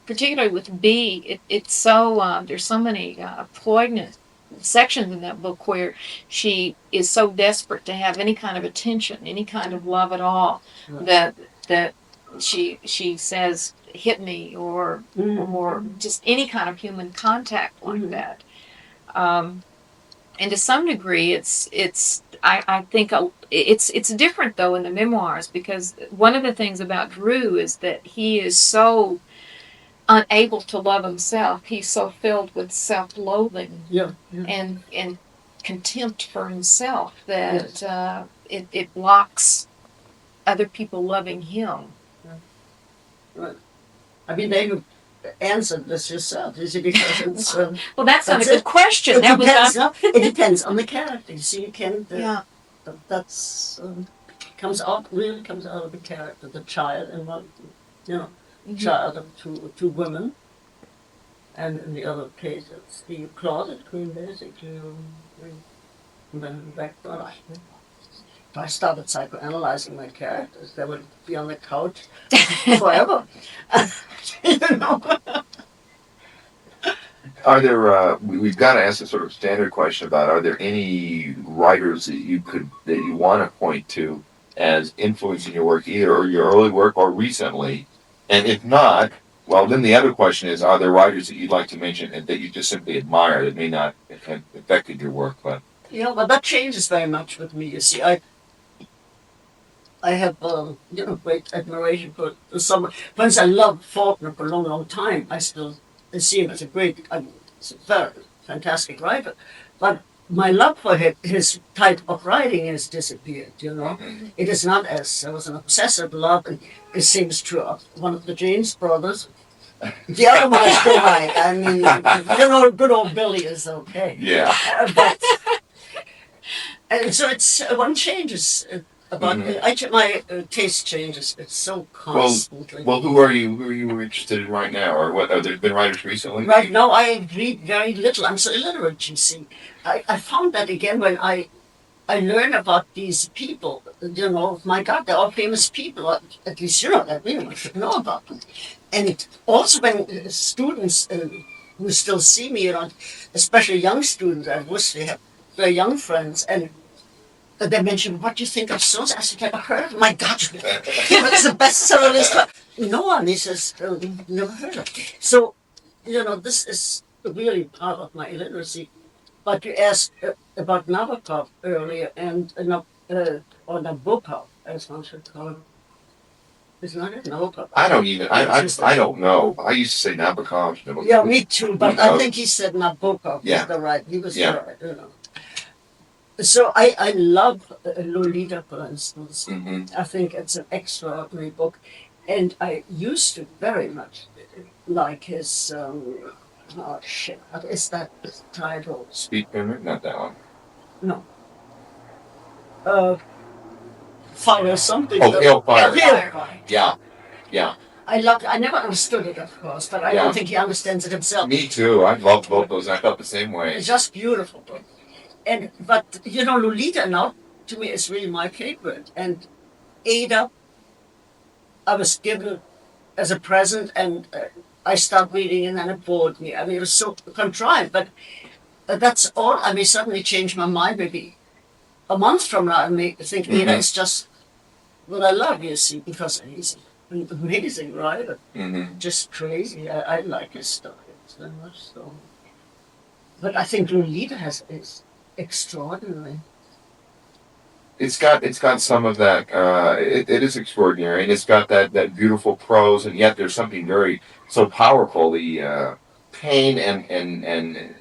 particularly with B, it's so there's so many poignant sections in that book where she is so desperate to have any kind of attention, any kind of love at all, Right. that she says, hit me, or just any kind of human contact like that. And to some degree, I think it's different though in the memoirs, because one of the things about Drew is that he is so unable to love himself. He's so filled with self-loathing and contempt for himself that it blocks other people loving him. Right. I mean, they answered this yourself, is it? Because it's well, that's not a that's good it. question. It That was depends. not, It depends on the character. You see, you can't. yeah. That's comes out of the character, the child, and one, child of two women, and in the other case, it's the closet queen, basically. And then back on. If I started psychoanalyzing my characters, they would be on the couch forever. Are there? We've got to ask a sort of standard question about: are there any writers that you want to point to as influencing your work, either your early work or recently? And if not, well, then the other question is: are there writers that you'd like to mention and that you just simply admire that may not have affected your work? But but that changes very much with me. You see, I have, great admiration for some. Once I loved Faulkner for a long, long time. I still see him as a great, he's a very fantastic writer. But my love for his type of writing has disappeared, It is not as, there was an obsessive love, and it seems true of one of the James brothers. The other one I still like. I mean, good old Billy is okay. Yeah. But and so it's one changes about my taste changes. It's so constantly. Well, who are you interested in right now, or what? Have there been writers recently? Right now, I read very little. I'm so illiterate, you see. I found that again when I learn about these people. My God, they're all famous people. At least that we should know about them. And also when students who still see me, especially young students, I wish they have very young friends, and they mention, what do you think of so? I said, never heard of it. My God, it's the bestseller list. No one, he says, never heard of it. So, this is really part of my illiteracy. But you asked about Nabokov earlier, and or Nabokov, as one should call him. It's not it, Nabokov. I don't know. I used to say Nabokov. Yeah, me too, but I think he said Nabokov. Yeah. He was right, So I love Lolita, for instance. Mm-hmm. I think it's an extraordinary book. And I used to very much like his, what is that title? Speed Payment? Not that one. No. Fire something. Oh, Hellfire. Hellfire. Yeah. I never understood it, of course, but I don't think he understands it himself. Me too. I loved both those. I felt the same way. It's just beautiful. But Lolita now, to me, is really my favorite. And Ada, I was given as a present, and I started reading, and then it bored me. I mean, it was so contrived, but that's all. I may suddenly change my mind, maybe a month from now, I may think Ada is just what I love, you see, because he's an amazing writer. Just crazy. I like his stuff so much. So. But I think Lolita is extraordinary. It's got some of that. It is extraordinary, and it's got that beautiful prose, and yet there's something very so powerful. The pain and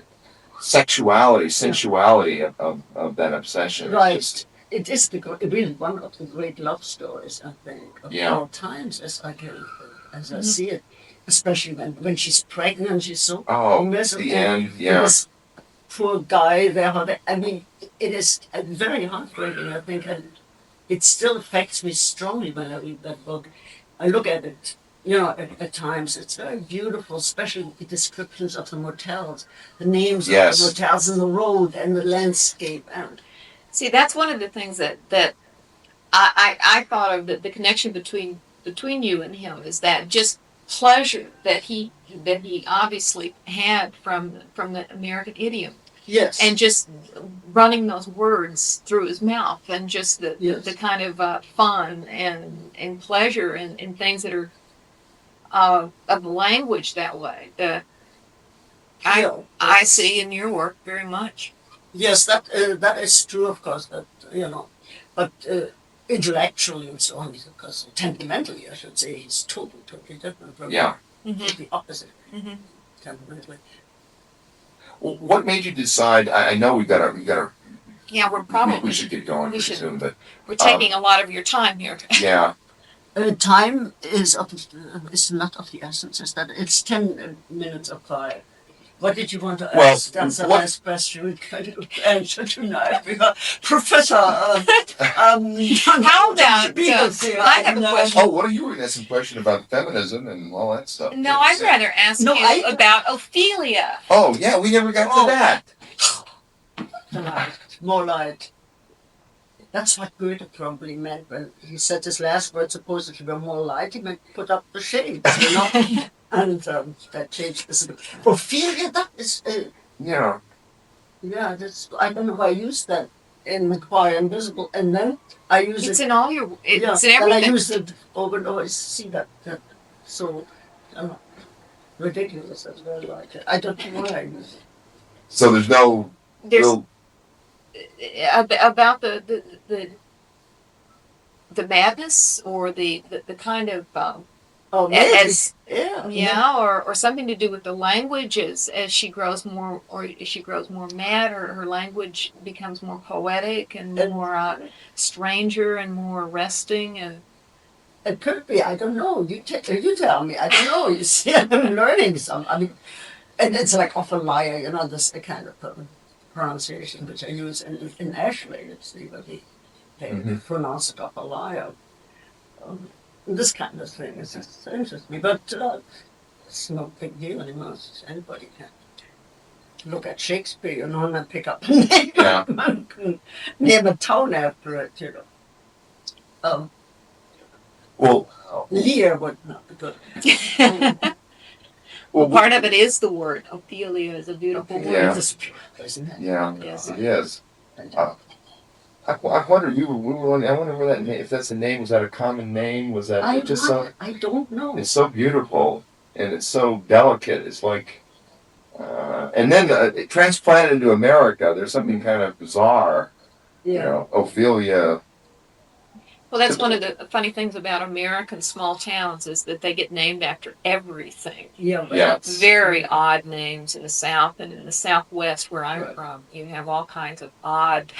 sexuality, sensuality of that obsession. Right. It is really one of the great love stories, I think, of all times, as I see it. Especially when she's pregnant, she's so miserable. The end, yeah. This poor guy there. I mean, it is very heartbreaking, I think, and it still affects me strongly when I read that book. I look at it, at times. It's very beautiful, especially the descriptions of the motels, the names of the motels and the road and the landscape. And see, that's one of the things that I thought of, the connection between you and him is that just pleasure that he obviously had from the American idiom. Yes. And just running those words through his mouth, and just the kind of fun and pleasure and things that are of the language that way. I see in your work very much. Yes, that is true, of course. But intellectually and so on, because temperamentally, I should say, he's totally different from the opposite. Temperamentally. Well, what made you decide? I know we got to. Yeah, we should get going pretty soon, but we're taking a lot of your time here. Yeah. Time is not of the essence. Is that it's 10 minutes of 5. What did you want to ask? That's the last question we can answer tonight. Professor, how about I have a question. Oh, what are you going to ask? Some question about feminism and all that stuff? No, I'd rather ask you about Ophelia. Oh yeah, we never got to that. Tonight, more light. That's what Goethe probably meant when he said his last words. Supposedly were more light. He meant put up the shades, And that changed this. Ophelia, that is. Yeah. Yeah, I don't know why I used that in McCaffery Invisible, and then I use it. It's in all your. It's in everything. And I used it over and over. See that so ridiculous. That's very like it. I don't know why I use it. So there's no. There's about the the madness or the kind of Oh, maybe. as Yeah. or something to do with the language as she grows more, or as she grows more mad, or her language becomes more poetic and more stranger and more arresting. And It could be. I don't know. You tell me. I don't know. You see, I'm learning some. I mean, and it's like off a liar. You know, this the kind of pronunciation which I use in Ashley. You see, but they pronounce it off a liar. This kind of thing is just interests me, but it's no big deal anymore. Anybody can look at Shakespeare, you know, and pick up a name, name a town after it, you know. Well, Lear would not be good. well, part of it is the word. Ophelia is a beautiful word. Yeah. Isn't it? Yeah, Yes. it is. I wonder. I wonder where that name. If that's a name, was that a common name? Was that just so? I don't know. It's so beautiful and it's so delicate. It's like, and then transplanted into America, there's something kind of bizarre. Yeah. You know, Ophelia. Well, that's one of the funny things about American small towns is that they get named after everything. Yeah. Yeah. Very odd names in the South, and in the Southwest, where I'm from, you have all kinds of odd,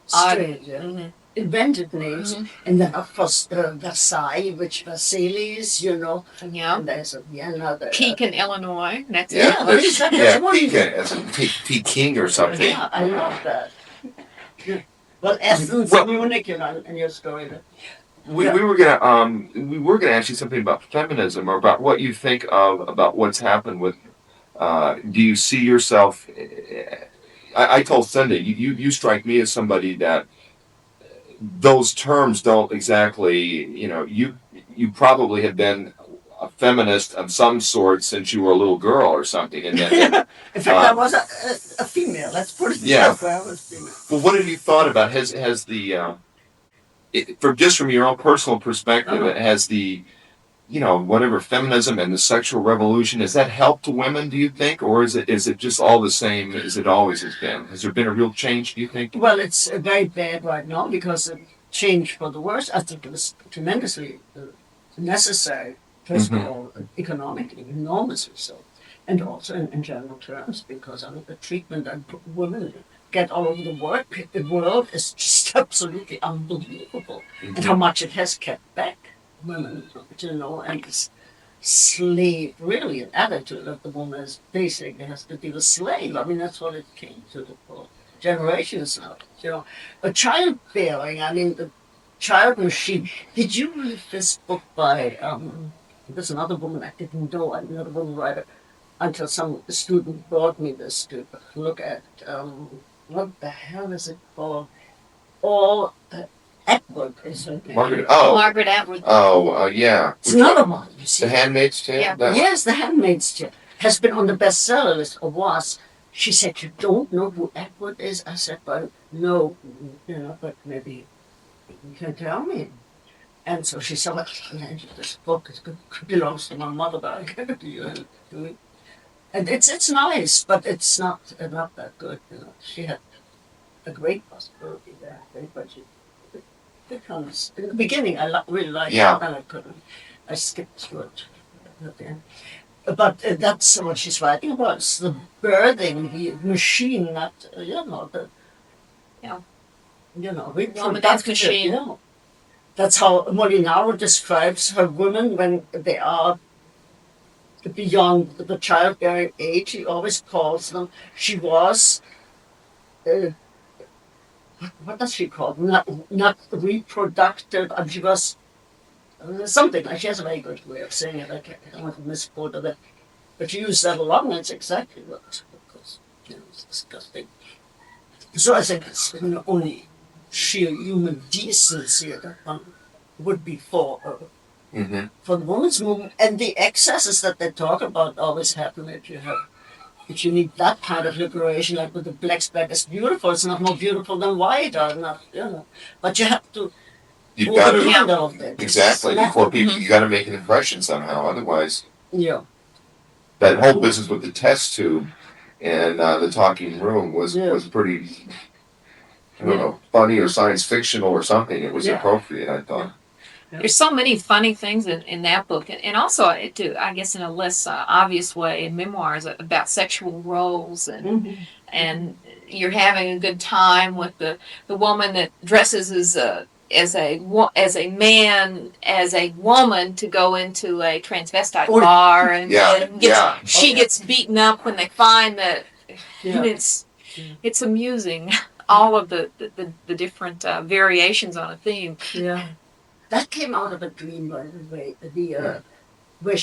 Strange. Mhm. Invented names, and then of course Versailles, which Versailles, you know, Yeah. and there's a Vienna. Pekin, Illinois. That's Yeah, what is that? That's one. Peking, as in Peking or something. Yeah, I love that. Yeah. Well, Athens, Munich, you know, in your story. We were gonna ask you something about feminism, or about what you think of about what's happened with. Do you see yourself? I told Cindy, you strike me as somebody that those terms don't exactly. You know, you probably have been a feminist of some sort since you were a little girl or something, and then. In fact, I was a female. Let's put it that way. I was female. Well, what have you thought about? Has the from your own personal perspective, has the whatever feminism and the sexual revolution, has that helped women? Do you think, or is it just all the same as it always has been? Has there been a real change? Do you think? Well, it's very bad right now because it changed for the worse. I think it was tremendously necessary. First of all, economically, enormously so. And also in general terms, because I mean, the treatment that women get all over the world is just absolutely unbelievable. And how much it has kept back women, you know, and this slave, really, an attitude of the woman is basically has to be the slave. I mean, that's what it came to for generations now, you know. But childbearing, I mean, the child machine. Did you read this book by, there's another woman I didn't know, another woman writer, until some student brought me this to look at, what the hell is it called? Atwood is her name. Margaret Atwood. Oh, yeah. It's another one, you see. The Handmaid's Tale? Yeah. Yes, The Handmaid's Tale has been on the bestseller list, or was. She said, you don't know who Atwood is? I said, but no, you know, but maybe you can tell me. And so she said, well, this book belongs to my mother, but I'll give it to you. And it's nice, but it's not that good, you know. She had a great possibility there, but she becomes, in the beginning I really liked it, and I couldn't. I skipped through it at the end. But that's what she's writing about. It's the birthing, the machine, not, reproductive machine. Yeah. That's how Molinaro describes her women when they are beyond the childbearing age. He always calls them. She was, what does she call them? Not reproductive. She was something. She has a very good way of saying it. I don't want to misquote her, but she used that a lot, and it's exactly what. Because it's disgusting. So I think it's only sheer human decency that one would be for the women's movement, and the excesses that they talk about always happen if you need that kind of liberation, like with the black is beautiful. It's not more beautiful than white, or not, but you have to. You've got to exactly before people. You got to make an impression somehow. Otherwise, yeah. That whole business with the test tube and the talking room was pretty. I don't know, funny or science fictional or something. It was appropriate, I thought. There's so many funny things in that book, and also, I guess, in a less obvious way, in memoirs about sexual roles, and you're having a good time with the woman that dresses as a man, as a woman, to go into a transvestite bar, and she gets beaten up when they find that. And it's amusing, all of the different variations on a theme. Yeah. That came out of a dream, by the way. Where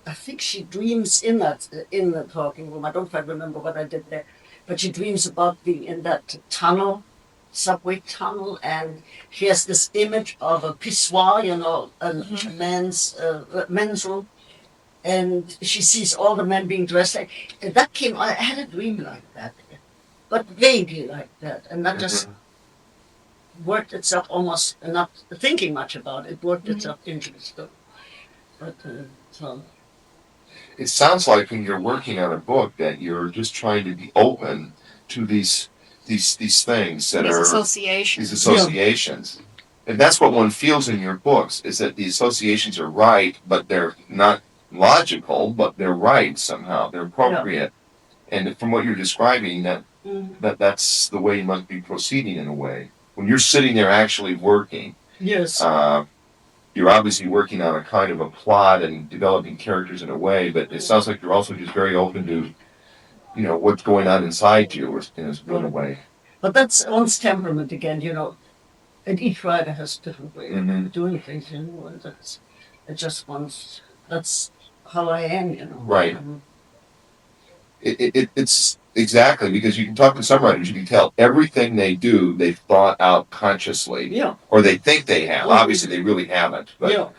I think she dreams in the talking room. I don't quite remember what I did there, but she dreams about being in that tunnel, subway tunnel, and she has this image of a pissoir, a men's room, and she sees all the men being dressed like. And that came. I had a dream like that, but vaguely like that, and that just worked itself almost, not thinking much about it. It worked itself into the story. But so. It sounds like when you're working on a book that you're just trying to be open to these things that are associations. These associations. And that's what one feels in your books, is that the associations are right, but they're not logical, but they're right somehow. They're appropriate. And from what you're describing, that's the way you must be proceeding in a way. When you're sitting there actually working, you're obviously working on a kind of a plot and developing characters in a way, but it sounds like you're also just very open to, what's going on inside you in a way. But that's one's temperament again, and each writer has a different way of doing things, and that's how I am, Right. It's exactly, because you can talk to some writers, you can tell everything they do, they've thought out consciously, or they think they have. Obviously, they really haven't, but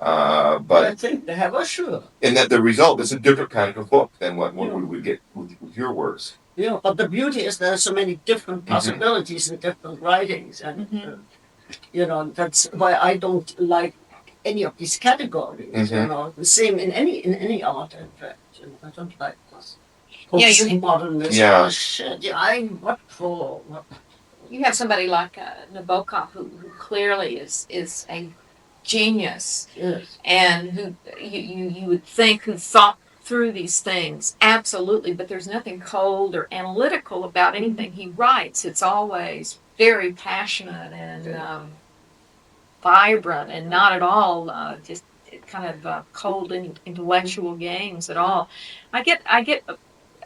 I think they have, sure. And that the result is a different kind of a book than what we would get with your works. Yeah, but the beauty is there are so many different possibilities in different writings, and that's why I don't like any of these categories. The same in any art, in fact. I don't like this. Modernist. Yeah. Shit. What for? You have somebody like Nabokov who clearly is a genius, and who you would think who thought through these things, absolutely, but there's nothing cold or analytical about anything he writes. It's always very passionate and vibrant, and not at all just kind of cold intellectual games at all. I get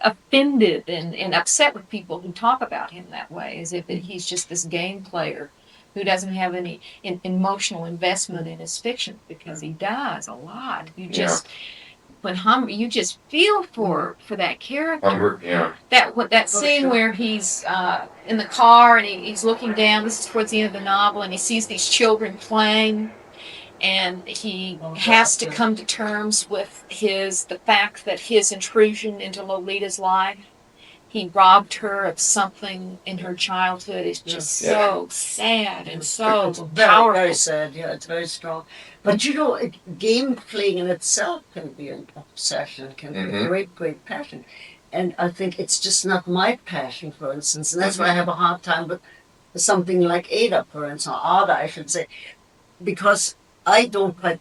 offended and upset with people who talk about him that way, as if he's just this game player who doesn't have any emotional investment in his fiction, because he does a lot. You just you just feel for that character. That scene where he's in the car and he's looking down. This is towards the end of the novel, and he sees these children playing. And he has to come to terms with the fact that his intrusion into Lolita's life, he robbed her of something in her childhood, is just so sad and so it's powerful. Very sad, it's very strong. But game playing in itself can be an obsession, can be a great, great passion. And I think it's just not my passion, for instance. And that's why I have a hard time with something like Ada, for instance, or Ada, I should say, because I don't quite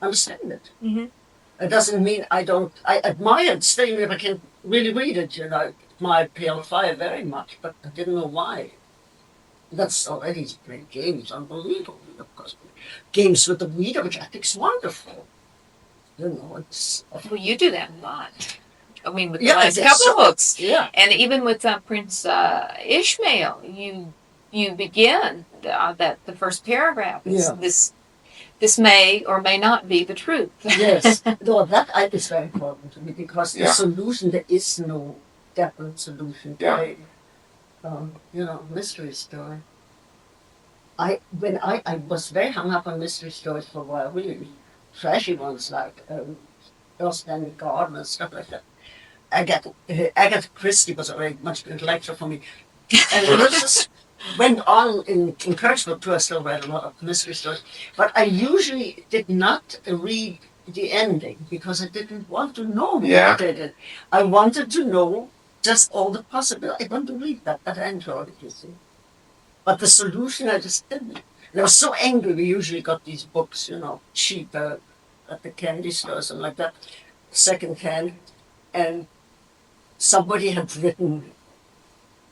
understand it. It doesn't mean I admire it still, if I can really read it, I admire Pale Fire very much, but I didn't know why. That's already playing games, unbelievable, of course. Games with the reader, which I think is wonderful. It's... Well, you do that a lot. I mean, with the last couple of books. Yeah. And even with Prince Ishmael, you begin that the first paragraph is this may or may not be the truth. Yes, no, that is very important to me, because the solution, there is no definite solution to mystery story. I was very hung up on mystery stories for a while, really trashy ones like Earth and Garden and stuff like that. Agatha Christie was very much intellectual for me, and it was just went on in Kirksburg too. I still read a lot of mystery stories, but I usually did not read the ending because I didn't want to know what did it. I wanted to know just all the possibilities. I want to read that, but I enjoyed it, you see. But the solution, I just didn't. And I was so angry. We usually got these books, cheaper at the candy store or something like that, second hand. And somebody had written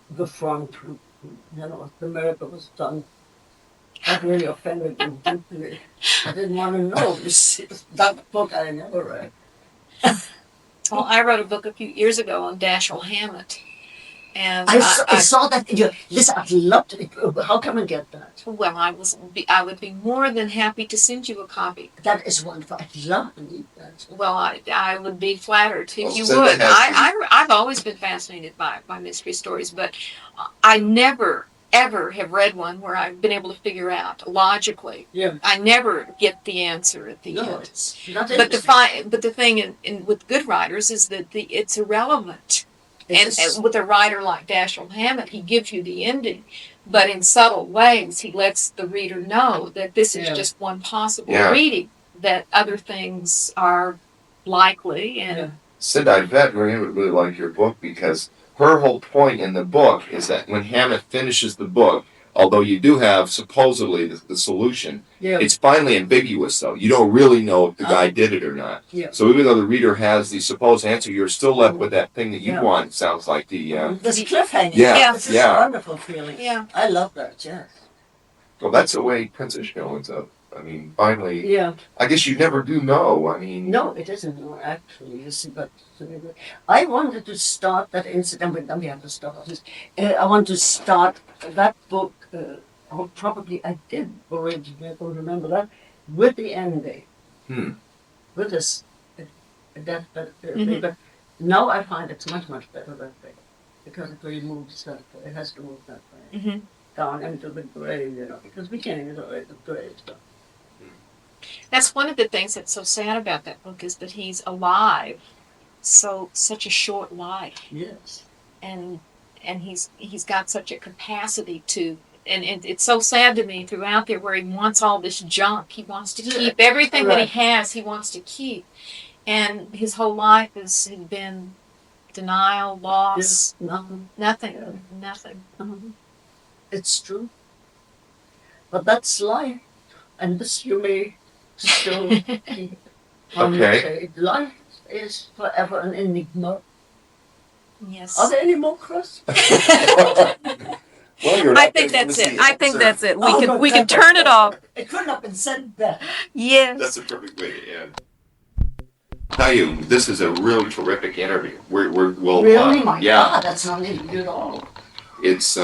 the front, the miracle was done. That really offended me deeply. I didn't want to know. You see, that book I never read. Well, I wrote a book a few years ago on Dashiell Hammett. And I saw that. Listen, I'd love to. How can I get that? well, I would be more than happy to send you a copy. That is wonderful. I'd love to read that. Well, I would be flattered if you Well, would. send it out. I've always been fascinated by mystery stories, but I never ever have read one where I've been able to figure out logically. Yeah. I never get the answer at the No, end. it's not But the thing with good writers is that it's irrelevant. And with a writer like Dashiell Hammett, he gives you the ending, but in subtle ways, he lets the reader know that this is just one possible reading, that other things are likely. And Sid, I bet Marianne would really like your book because her whole point in the book is that when Hammett finishes the book, although you do have supposedly the solution, it's finally ambiguous though. You don't really know if the guy did it or not. Yeah. So even though the reader has the supposed answer, you're still left with that thing that you want. It sounds like the... There's cliffhanger. Yeah, This is a wonderful feeling. Yeah. I love that, yes. Well, that's the way Prince Ishmael ends up. I mean, finally... Yeah. I guess you never do know. I mean... No, it isn't, no, actually, you see, but I wanted to start that incident, but then we have to stop this. I want to start that book, or probably I did originally, I don't remember that, with the ending. With this deathbed. But now I find it's much, much better that way, because it really moves that way. It has to move that way. Down into the grave, because we can't even avoid the grave stuff. that's one of the things that's so sad about that book is that he's alive, such a short life, Yes. and he's got such a capacity to. And it's so sad to me throughout there where he wants all this junk. He wants to keep everything that he has. He wants to keep, and his whole life has been denial, loss, nothing. It's true. But that's life, and this you may still keep. Okay. Life is forever an enigma. Yes. Are there any more questions? Well, you're I not think getting that's to it. see I think that's it. Oh, We can turn it off. It couldn't have been said better. Yes. That's a perfect way to end. Tell you, this is a really terrific interview. We'll Really? My yeah. God, that's not easy at all. It's